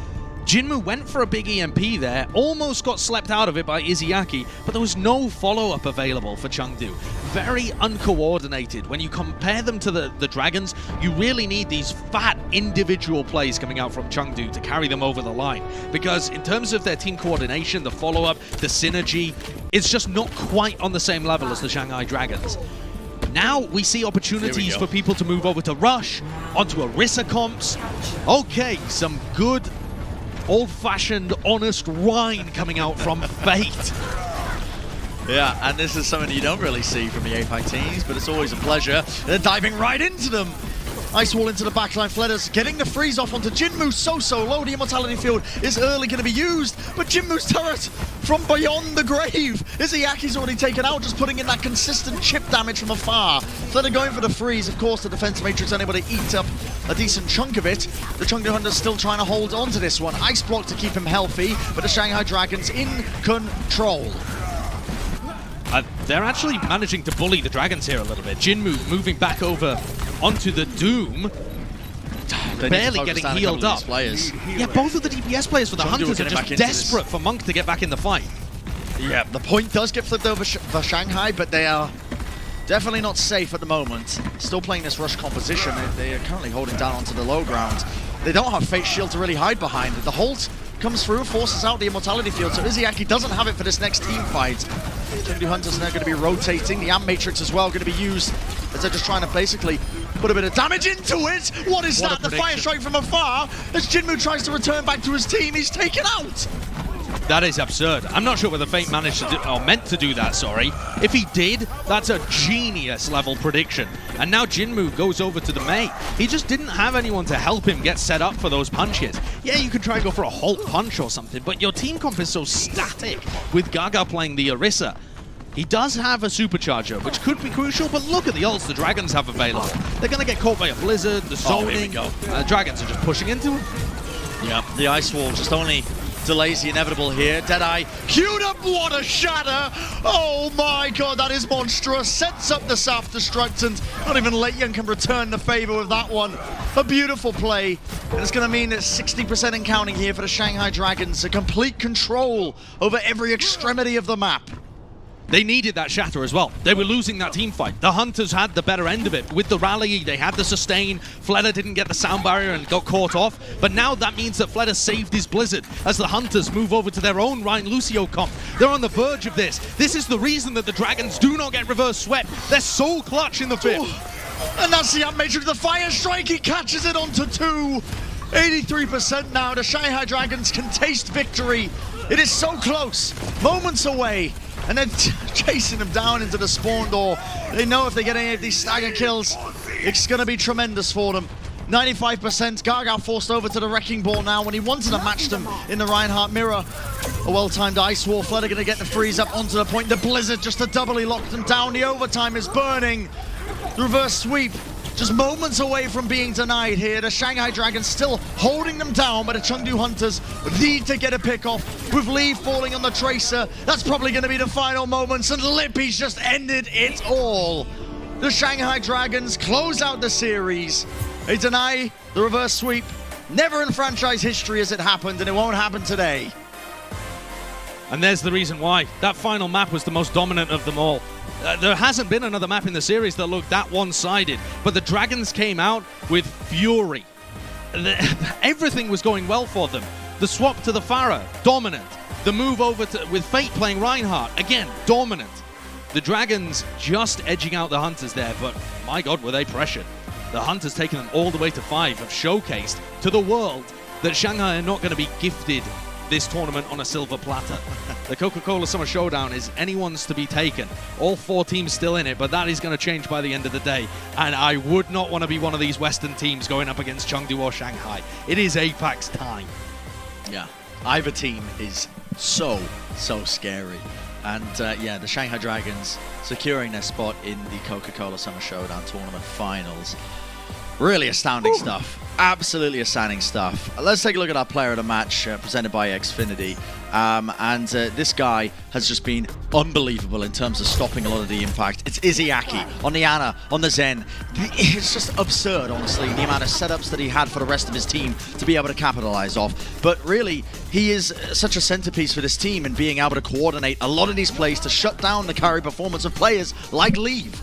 Jinmu went for a big EMP there, almost got slept out of it by Izayaki, but there was no follow-up available for Chengdu. Very uncoordinated. When you compare them to the Dragons, you really need these fat individual plays coming out from Chengdu to carry them over the line. Because in terms of their team coordination, the follow-up, the synergy, it's just not quite on the same level as the Shanghai Dragons. Now we see opportunities for people to move over to Rush, onto Orisa comps. Okay, some good old-fashioned, honest whine coming out from Fate. Yeah, and this is something you don't really see from the APAC teams, but it's always a pleasure. They're diving right into them. Ice wall into the backline. Fleta's getting the freeze off onto Jinmu so low. The immortality field is early going to be used, but Jinmu's turret from beyond the grave. Izayaki's already taken out, just putting in that consistent chip damage from afar. Fleta going for the freeze. Of course, the defense matrix unable to eat up a decent chunk of it. The Chengdu Hunters still trying to hold on to this one. Ice block to keep him healthy, but the Shanghai Dragons in control. They're actually managing to bully the Dragons here a little bit. Jinmu moving back over onto the Doom. Barely getting healed up. Yeah, both of the DPS players for the Hunters are just desperate for Monk to get back in the fight. Yeah, the point does get flipped over for Shanghai, but they are definitely not safe at the moment. Still playing this rush composition. They are currently holding down onto the low ground. They don't have Fate Shield to really hide behind. The Holt comes through, forces out the immortality field, so Izayaki doesn't have it for this next team fight. Chengdu Hunters are now going to be rotating. The Amp Matrix as well going to be used as they're just trying to basically put a bit of damage into it. What is that? The fire strike from afar as Jinmu tries to return back to his team. He's taken out. That is absurd. I'm not sure whether Fate managed to do, or meant to do that, sorry. If he did, that's a genius level prediction. And now Jinmu goes over to the Mei. He just didn't have anyone to help him get set up for those punches. Yeah, you could try and go for a Halt punch or something, but your team comp is so static with Gaga playing the Orisa. He does have a supercharger, which could be crucial, but look at the ults the Dragons have available. They're going to get caught by a Blizzard, the zoning. Dragons are just pushing into him. Yeah, the Ice Wall just only delays the inevitable here. Deadeye queued up, what a shatter! Oh my god, that is monstrous. Sets up the self-destruct, and not even Leityoung can return the favor with that one. A beautiful play, and it's going to mean that 60% and counting here for the Shanghai Dragons. A complete control over every extremity of the map. They needed that shatter as well. They were losing that team fight. The Hunters had the better end of it. With the rally, they had the sustain. Fleder didn't get the sound barrier and got caught off. But now that means that Fleder saved his Blizzard as the Hunters move over to their own Ryan Lucio comp. They're on the verge of this. This is the reason that the Dragons do not get reverse swept. They're so clutch in the fifth. And that's the Matrix, the Fire Strike. He catches it onto 2. 83% now. The Shanghai Dragons can taste victory. It is so close. Moments away. And then chasing them down into the spawn door. They know if they get any of these stagger kills, it's going to be tremendous for them. 95%. Gaga forced over to the Wrecking Ball now when he wanted to match them in the Reinhardt mirror. A well-timed Ice Wall. Fleder going to get the freeze up onto the point. The Blizzard just to doubly lock them down. The overtime is burning. The reverse sweep just moments away from being denied here. The Shanghai Dragons still holding them down, but the Chengdu Hunters need to get a pick off with Lee falling on the Tracer. That's probably going to be the final moments, and Lippy's just ended it all. The Shanghai Dragons close out the series. They deny the reverse sweep. Never in franchise history has it happened, and it won't happen today. And there's the reason why. That final map was the most dominant of them all. There hasn't been another map in the series that looked that one-sided, but the Dragons came out with fury. Everything was going well for them. The swap to the Pharah, dominant. The move over to, with Fate playing Reinhardt, again, dominant. The Dragons just edging out the Hunters there, but my god, were they pressured. The Hunters taking them all the way to 5 have showcased to the world that Shanghai are not going to be gifted this tournament on a silver platter. The Coca-Cola Summer Showdown is anyone's to be taken. All 4 teams still in it, but that is going to change by the end of the day. And I would not want to be one of these Western teams going up against Chengdu or Shanghai. It is Apex time. Yeah, either team is so scary. And yeah, the Shanghai Dragons securing their spot in the Coca-Cola Summer Showdown Tournament Finals. Really astounding stuff. Absolutely astounding stuff. Let's take a look at our player of the match presented by Xfinity. This guy has just been unbelievable in terms of stopping a lot of the impact. It's Izzyaki on the Ana, on the Zen. It's just absurd, honestly, the amount of setups that he had for the rest of his team to be able to capitalize off. But really, he is such a centerpiece for this team in being able to coordinate a lot of these plays to shut down the carry performance of players like Leave.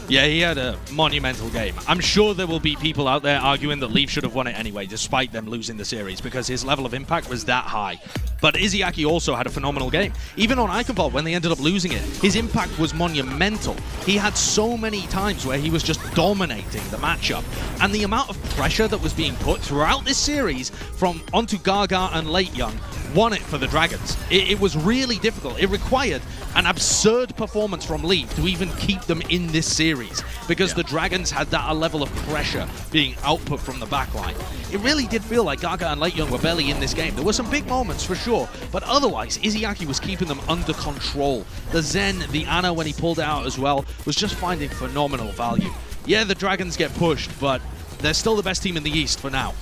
Yeah, he had a monumental game. I'm sure there will be people out there arguing that Leaf should have won it anyway, despite them losing the series, because his level of impact was that high. But Izzyaki also had a phenomenal game. Even on Eichenwald, when they ended up losing it, his impact was monumental. He had so many times where he was just dominating the matchup. And the amount of pressure that was being put throughout this series from onto Gaga and Leityoung won it for the Dragons. It was really difficult. It required an absurd performance from Leaf to even keep them in this series, because the Dragons had that level of pressure being output from the backline. It really did feel like Gaga and Leityoung were barely in this game. There were some big moments for sure, but otherwise, Izzyaki was keeping them under control. The Zen, the Ana when he pulled it out as well, was just finding phenomenal value. Yeah, the Dragons get pushed, but they're still the best team in the East for now.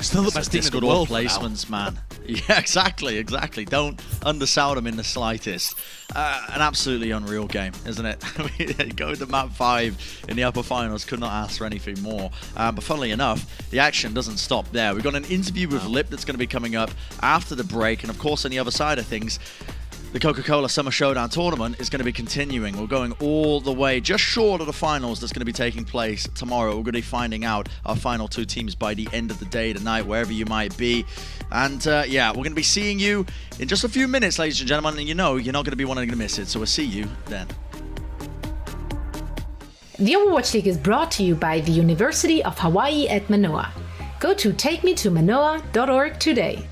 Still the best team in the world placements, man. Yeah, exactly. Don't undersell them in the slightest. An absolutely unreal game, isn't it? I mean, going to map 5 in the upper finals, could not ask for anything more. But funnily enough, the action doesn't stop there. We've got an interview with Lip that's going to be coming up after the break, and of course, on the other side of things, the Coca-Cola Summer Showdown Tournament is going to be continuing. We're going all the way just short of the finals that's going to be taking place tomorrow. We're going to be finding out our final 2 teams by the end of the day tonight, wherever you might be. And yeah, we're going to be seeing you in just a few minutes, ladies and gentlemen, and you know you're not going to be wanting to miss it, so we'll see you then. The Overwatch League is brought to you by the University of Hawaii at Manoa. Go to takemetomanoa.org today.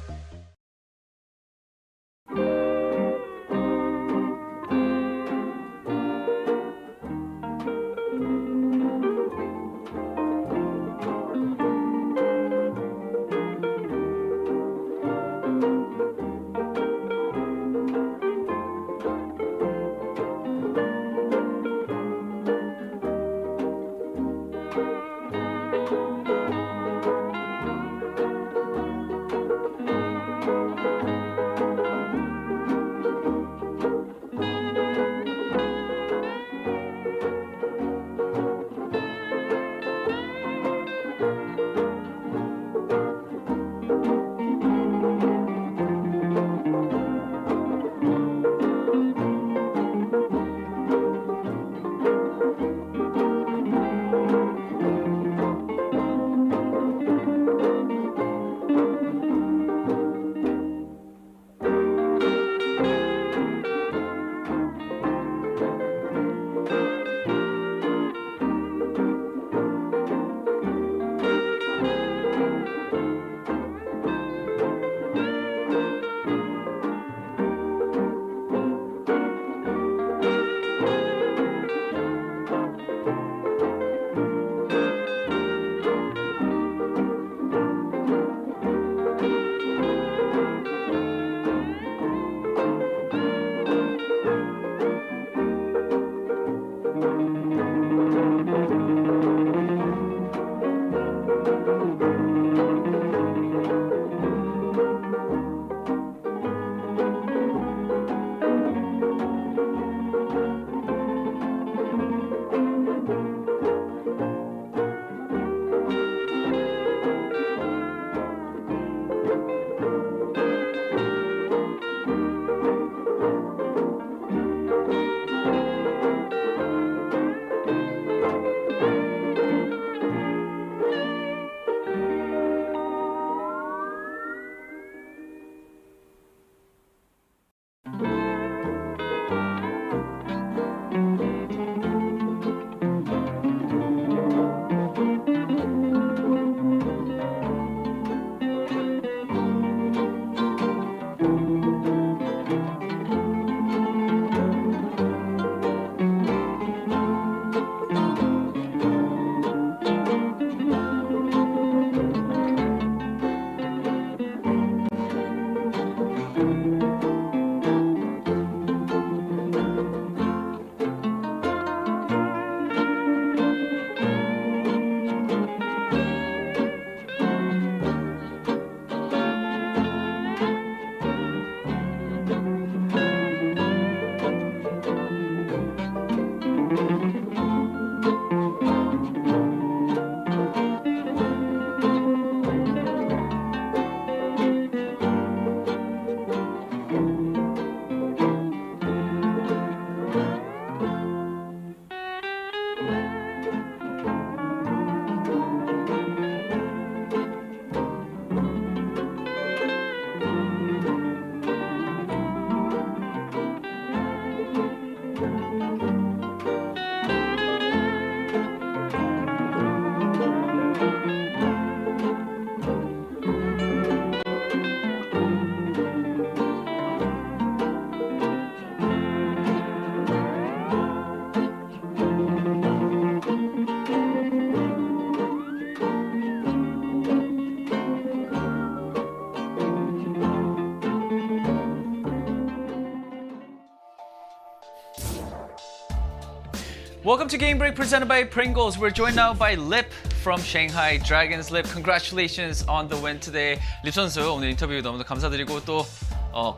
Welcome to Game Break presented by Pringles. We're joined now by Lip from Shanghai Dragons. Lip, congratulations on the win today. 립 선수 오늘 인터뷰 너무나 감사드리고 또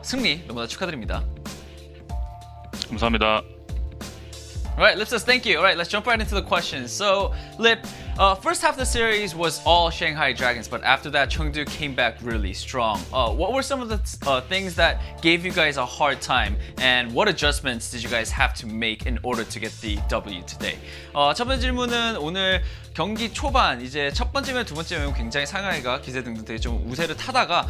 승리 너무나 축하드립니다. 감사합니다. Alright, Lip says thank you. Alright, let's jump right into the questions. So, Lip, first half of the series was all Shanghai Dragons, but after that, Chengdu came back really strong. What were some of the things that gave you guys a hard time, and what adjustments did you guys have to make in order to get the W today? 첫 번째 질문은 오늘 경기 초반 이제 첫 번째 맵, 두 번째 맵은 굉장히 상하이가 기세 등등 되게 좀 우세를 타다가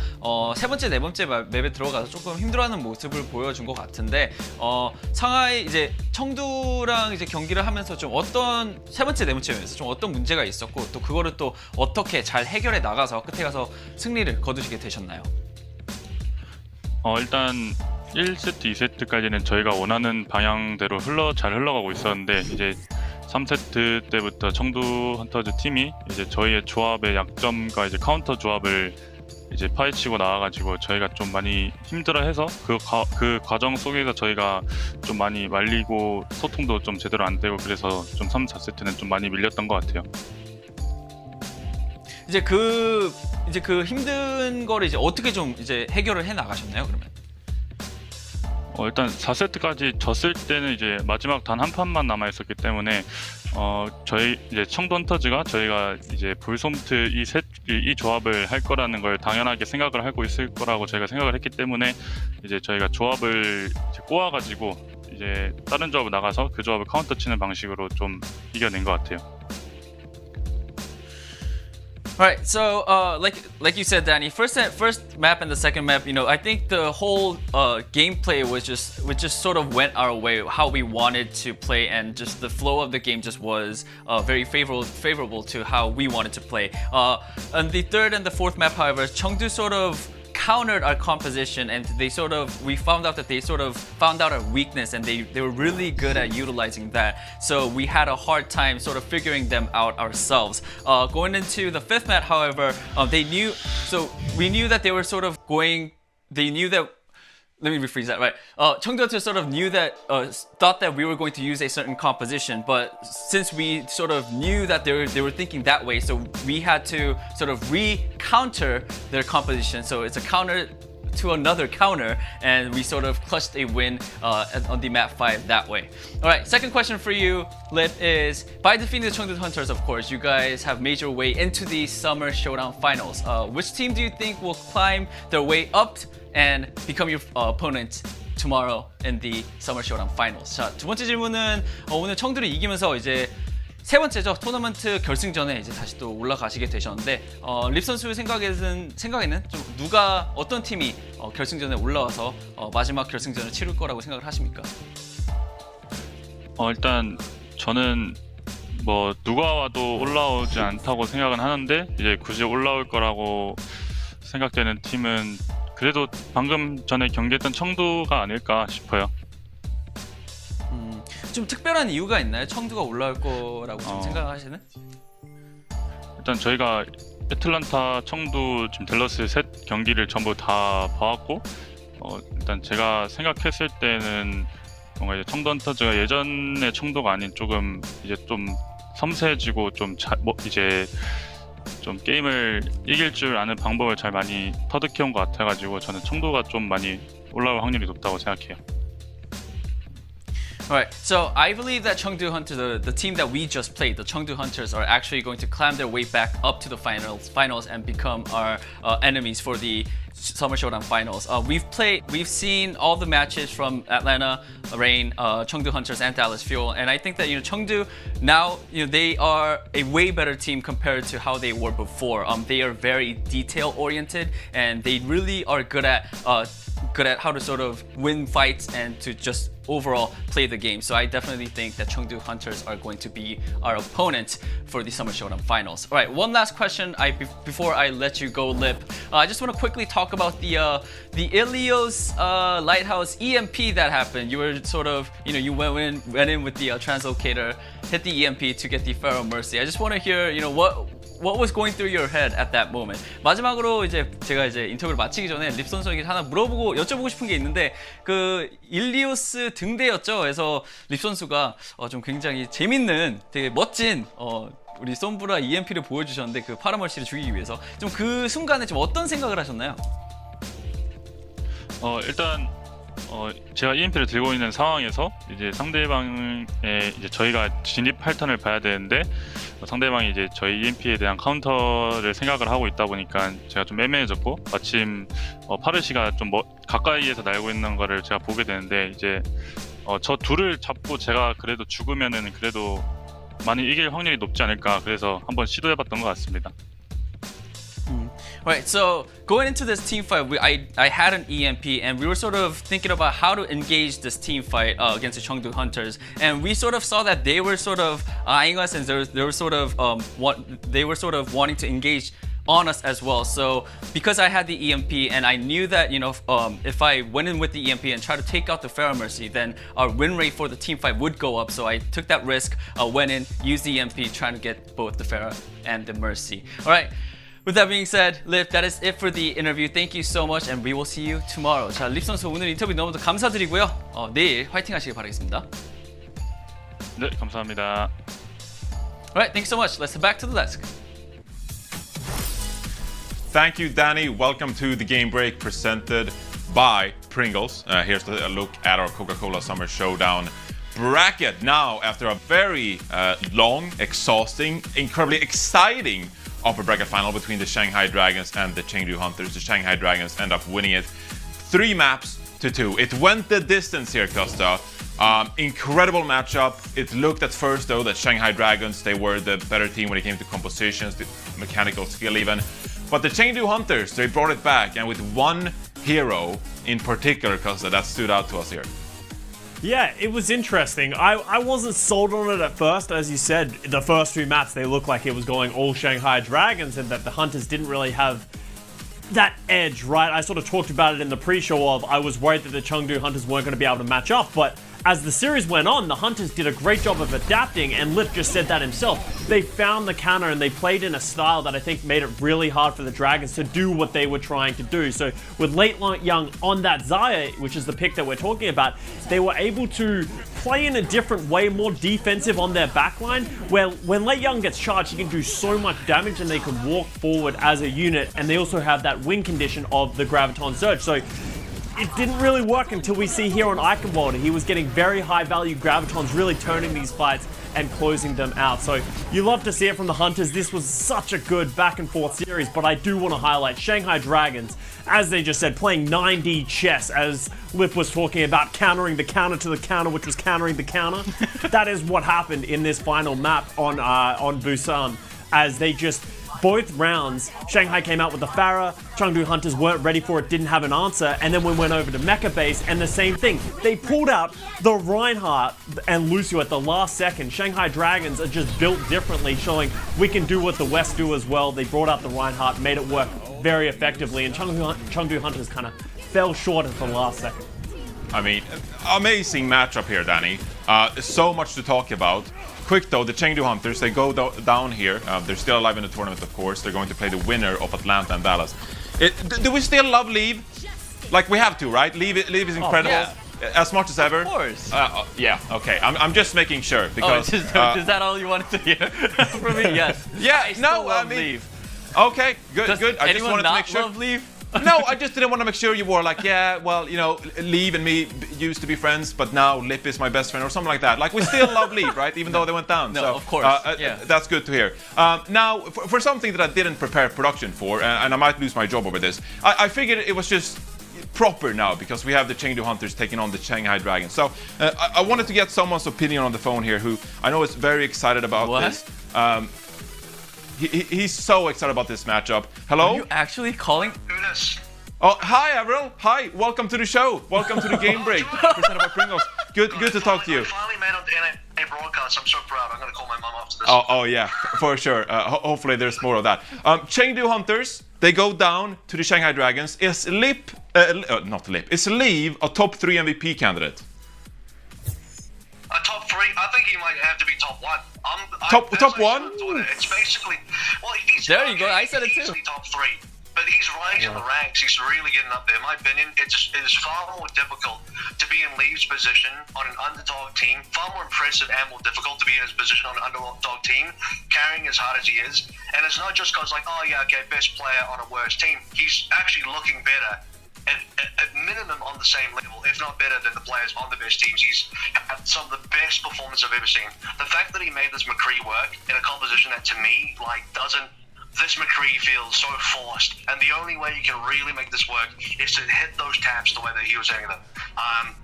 세 번째, 네 번째 맵에 들어가서 조금 힘들어하는 모습을 보여준 것 같은데 상하이 이제 청두랑 이제 경기를 하면서 좀 어떤 세 번째, 네 번째 맵에서 좀 어떤 문제가 있었고 또 그거를 또 어떻게 잘 해결해 나가서 끝에 가서 승리를 거두시게 되셨나요? 일단 1세트, 2세트까지는 저희가 원하는 방향대로 잘 흘러가고 있었는데 이제 3세트 때부터 청두 헌터즈 팀이 이제 저희의 조합의 약점과 이제 카운터 조합을 이제 파헤치고 나와가지고 저희가 좀 많이 힘들어해서 그 과정 속에서 저희가 좀 많이 말리고 소통도 좀 제대로 안 되고 그래서 좀 3, 4세트는 좀 많이 밀렸던 것 같아요. 이제 그 힘든 거를 이제 어떻게 좀 이제 해결을 해 나가셨나요? 그러면? 일단 4세트까지 졌을 때는 이제 마지막 단 한 판만 남아 있었기 때문에 저희 이제 청두 헌터즈가 저희가 이제 불솜트 이 조합을 할 거라는 걸 당연하게 생각을 하고 있을 거라고 저희가 생각을 했기 때문에 이제 저희가 조합을 이제 꼬아가지고 이제 다른 조합을 나가서 그 조합을 카운터 치는 방식으로 좀 이겨낸 것 같아요. Alright, so like you said, Danny, first map and the second map, you know, I think the whole gameplay was just sort of went our way, how we wanted to play, and just the flow of the game just was very favorable to how we wanted to play. On the third and the fourth map, however, Chengdu sort of countered our composition, and we found out that they sort of found out our weakness, and they were really good at utilizing that. So we had a hard time sort of figuring them out ourselves. Going into the fifth map, however, we knew that they were sort of going. They knew that. Let me rephrase that, right? Chengdu sort of knew that, thought that we were going to use a certain composition, but since we sort of knew that they were thinking that way, so we had to sort of re-counter their composition. So it's a counter to another counter, and we sort of clutched a win on the map 5 that way. All right, second question for you, Lip, is by defeating the Chengdu Hunters, of course, you guys have made your way into the Summer Showdown Finals. Which team do you think will climb their way up and become your opponent tomorrow in the Summer Showdown Finals? 자, 두 번째 질문은 오늘 청두를 이기면서 이제 세 번째죠. 토너먼트 결승전에 이제 다시 또 올라가시게 되셨는데 립 선수 생각에는 좀 누가 어떤 팀이 결승전에 올라와서 마지막 결승전을 치를 거라고 생각을 하십니까? 일단 저는 뭐 누가 와도 올라오지 않다고 생각은 하는데 이제 굳이 올라올 거라고 생각되는 팀은 그래도 방금 전에 경기했던 청두가 아닐까 싶어요. 좀 특별한 이유가 있나요? 청두가 올라올 거라고 좀 생각하시는? 일단 저희가 애틀란타, 청두, 지금 댈러스 셋 경기를 전부 다 봐왔고 일단 제가 생각했을 때는 뭔가 이제 청두 헌터즈가 예전의 청두가 아닌 조금 이제 좀 섬세해지고 좀 이제 좀 게임을 이길 줄 아는 방법을 잘 많이 터득해온 것 같아가지고 저는 청두가 좀 많이 올라올 확률이 높다고 생각해요. Alright, so I believe that Chengdu Hunters, the team that we just played, the Chengdu Hunters, are actually going to climb their way back up to the finals and become our enemies for the Summer Showdown Finals. We've seen all the matches from Atlanta, Reign, Chengdu Hunters, and Dallas Fuel, and I think that Chengdu now they are a way better team compared to how they were before. They are very detail oriented, and they really are good at how to sort of win fights and to just overall play the game. So I definitely think that Chengdu Hunters are going to be our opponent for the Summer Showdown Finals. All right, one last question before I let you go, Lip. I just want to quickly talk about the Ilios Lighthouse EMP that happened. You were sort of, you went in with the translocator, hit the EMP to get the Pharaoh Mercy. I just want to hear, was going through your head at that moment? 마지막으로 이제 제가 이제 인터뷰를 마치기 전에 립 선수에게 하나 여쭤보고 싶은 게 있는데 그 일리오스 등대였죠. 그래서 립 선수가 좀 굉장히 재밌는 되게 멋진 우리 솜브라 EMP를 보여주셨는데 그 파라멀시를 죽이기 위해서 좀 그 순간에 좀 어떤 생각을 하셨나요? 일단 제가 EMP를 들고 있는 상황에서 이제 상대방의 이제 저희가 진입 패턴을 봐야 되는데 상대방이 이제 저희 EMP에 대한 카운터를 생각을 하고 있다 보니까 제가 좀 애매해졌고 마침 파르시가 좀 가까이에서 날고 있는 거를 제가 보게 되는데 이제 저 둘을 잡고 제가 그래도 죽으면은 그래도 많이 이길 확률이 높지 않을까 그래서 한번 시도해봤던 것 같습니다. Right, so going into this team fight, I had an EMP and we were sort of thinking about how to engage this team fight against the Chengdu Hunters, and we sort of saw that they were sort of eyeing us and they were sort of wanting to engage on us as well. So because I had the EMP and I knew that, you know, if I went in with the EMP and tried to take out the Pharah Mercy, then our win rate for the team fight would go up. So I took that risk, went in, used the EMP, trying to get both the Pharah and the Mercy. All right. With that being said, Lip, that is it for the interview. Thank you so much, and we will see you tomorrow. 자, 립 선수 오늘 인터뷰 너무 감사드리고요. 내일 화이팅 하시길 바라겠습니다. 네, 감사합니다. Alright, thanks so much. Let's head back to the desk. Thank you, Danny. Welcome to the Game Break presented by Pringles. Here's a look at our Coca-Cola Summer Showdown bracket. Now, after a very long, exhausting, incredibly exciting upper bracket final between the Shanghai Dragons and the Chengdu Hunters, the Shanghai Dragons end up winning it 3-2. It went the distance here, Costa. Incredible matchup. It looked at first though that Shanghai Dragons, they were the better team when it came to compositions, the mechanical skill even. But the Chengdu Hunters, they brought it back, and with one hero in particular, Costa, that stood out to us here. Yeah, it was interesting. I wasn't sold on it at first. As you said, the first 2 maps, they looked like it was going all Shanghai Dragons and that the Hunters didn't really have that edge, right? I sort of talked about it in the pre-show of I was worried that the Chengdu Hunters weren't going to be able to match up, but as the series went on, the Hunters did a great job of adapting, and Lip just said that himself. They found the counter and they played in a style that I think made it really hard for the Dragons to do what they were trying to do. So with Late Young on that Xayah, which is the pick that we're talking about, they were able to play in a different way, more defensive on their backline, where when Late Young gets charged, he can do so much damage and they can walk forward as a unit, and they also have that win condition of the Graviton Surge. So it didn't really work until we see here on Eichenwalder. He was getting very high value Gravitons, really turning these fights and closing them out. So you love to see it from the Hunters. This was such a good back and forth series, but I do want to highlight Shanghai Dragons, as they just said, playing 9D chess, as Lip was talking about, countering the counter to the counter, which was countering the counter. That is what happened in this final map on Busan, as they just, both rounds, Shanghai came out with the Pharah, Chengdu Hunters weren't ready for it, didn't have an answer, and then we went over to Mecha Base, and the same thing. They pulled out the Reinhardt and Lucio at the last second. Shanghai Dragons are just built differently, showing we can do what the West do as well. They brought out the Reinhardt, made it work very effectively, and Chengdu Hunters kind of fell short at the last second. I mean, amazing matchup here, Danny. So much to talk about. Quick though, the Chengdu Hunters, they go down here. They're still alive in the tournament, of course. They're going to play the winner of Atlanta and Dallas. Do we still love Leave? Like, we have to, right? Leave is incredible. Oh, yeah. As much as ever. Of course. Yeah, okay. I'm just making sure, because... is that all you wanted to hear from me? Yes. Yeah, I mean... Leave. Okay, good. I just wanted to make sure. Love Leave? No, I just didn't want to make sure you were like, yeah, well, you know, Leave and me used to be friends, but now Lip is my best friend, or something like that. Like, we still love Leave, right? Even though they went down. No, so, of course. Yeah. That's good to hear. Now, for something that I didn't prepare production for, and I might lose my job over this, I figured it was just proper now, because we have the Chengdu Hunters taking on the Shanghai Dragons. So, I wanted to get someone's opinion on the phone here, who I know is very excited about this. He's so excited about this matchup. Hello? Are you actually calling? Oh, hi, Avril. Hi, welcome to the show. Welcome to the Game Break. Presented by Pringles. Good to talk to you. I finally made it on the NA broadcast. I'm so proud. I'm going to call my mom after this. Oh yeah, for sure. Hopefully there's more of that. Chengdu Hunters, they go down to the Shanghai Dragons. Is Leave a top 3 MVP candidate? A top 3? I think he might have to be top 1. top one. It's basically, well, he's there you go. I said it too. Easily top 3. But he's rising the ranks. He's really getting up there. In my opinion, it is far more difficult to be in Lee's position on an underdog team. Far more impressive and more difficult to be in his position on an underdog team, carrying as hard as he is. And it's not just because, like, oh yeah, okay, best player on a worse team. He's actually looking better. At minimum on the same level, if not better than the players on the best teams. He's had some of the best performance I've ever seen. The fact that he made this McCree work in a composition that to me, like, doesn't, this McCree feels so forced, and the only way you can really make this work is to hit those taps the way that he was hitting them.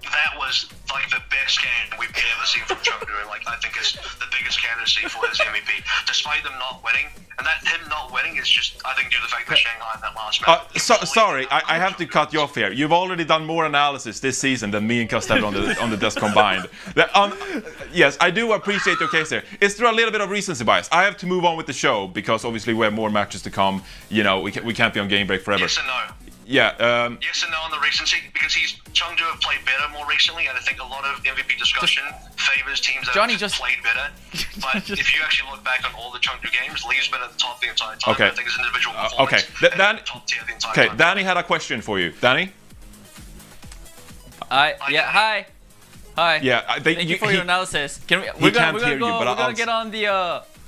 That was like the best scan we've ever seen from Chengdu, and like I think is the biggest candidacy for his MVP, despite them not winning. And that him not winning is just, I think, due to the fact that Shanghai in that last match. Sorry, I have to cut you off here. You've already done more analysis this season than me and Costello on the desk combined. Yes, I do appreciate your case here. Is there a little bit of recency bias? I have to move on with the show because obviously we have more matches to come. You know, we can't be on game break forever. Yes and no. Yeah. Yes and no on the recency, because Chengdu have played better more recently, and I think a lot of MVP discussion favors teams that have played better. But if you actually look back on all the Chengdu games, Lee's been at the top the entire time. Okay. I think his individual performance top tier the entire time. Danny had a question for you. Danny? Hi. Yeah, Thank you for your analysis.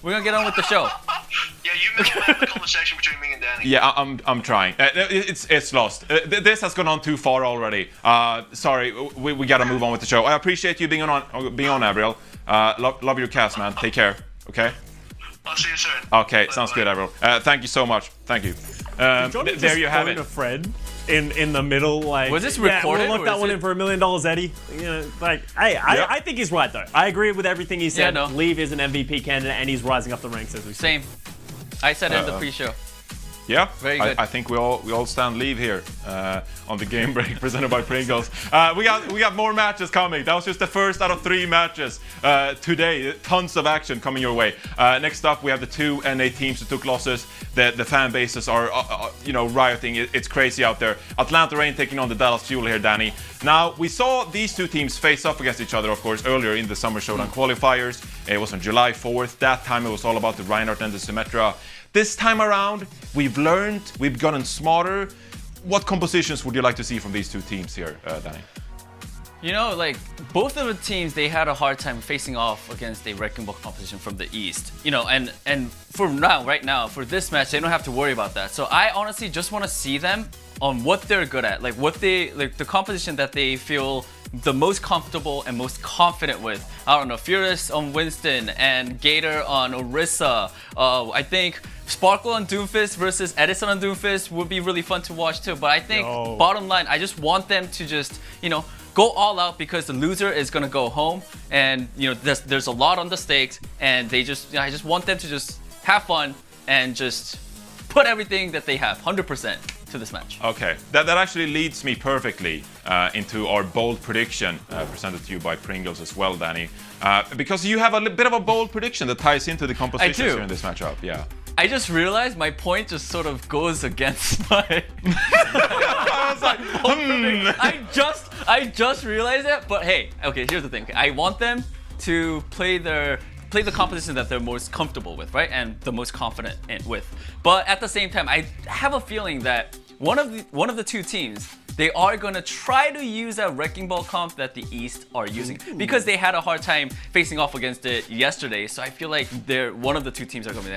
We're gonna get on with the show. Yeah, you middleman the conversation between me and Danny. Yeah, I'm trying. It's lost. This has gone on too far already. Sorry, we gotta move on with the show. I appreciate you being on, Avril. Love your cast, man. Take care. Okay. I'll see you soon. Okay, sounds good, Avril. Thank you so much. Thank you. There you have it. A friend in the middle, like, was this recorded? Yeah, we'll lock that one in for $1 million, Eddie. You know, like, hey, I think he's right though. I agree with everything he said. Yeah, no. Leave is an MVP candidate, and he's rising up the ranks as we see. Same. I said it in the pre-show. Yeah, very good. I think we all stand leave here on the game break presented by Pringles. We got more matches coming. That was just the first out of 3 matches today. Tons of action coming your way. Next up, we have the 2 NA teams who took losses. The fan bases are rioting. It's crazy out there. Atlanta Reign taking on the Dallas Fuel here, Danny. Now we saw these 2 teams face up against each other, of course, earlier in the Summer Showdown qualifiers. It was on July 4th. That time it was all about the Reinhardt and the Symmetra. This time around, we've learned, we've gotten smarter. What compositions would you like to see from these 2 teams here, Danny? You know, like, both of the teams, they had a hard time facing off against a wrecking ball composition from the East. You know, and for now, right now, for this match, they don't have to worry about that. So I honestly just want to see them on what they're good at, like the composition that they feel the most comfortable and most confident with. I don't know, Furious on Winston and Gator on Orisa. I think Sparkle on Doomfist versus Edison on Doomfist would be really fun to watch too. But I think bottom line, I just want them to just, go all out, because the loser is gonna go home, and there's a lot on the stakes, and I just want them to just have fun and just put everything that they have 100% to this match. Okay, that actually leads me perfectly into our bold prediction presented to you by Pringles as well, Danny, because you have a bit of a bold prediction that ties into the compositions here in this matchup. Yeah. I just realized my point just sort of goes against my. I was like, I just realized it, but hey, okay, here's the thing. I want them to play the composition that they're most comfortable with, right, and the most confident with. But at the same time, I have a feeling that one of the 2 teams, they are gonna try to use that wrecking ball comp that the East are using, because they had a hard time facing off against it yesterday. So I feel like one of the 2 teams are gonna be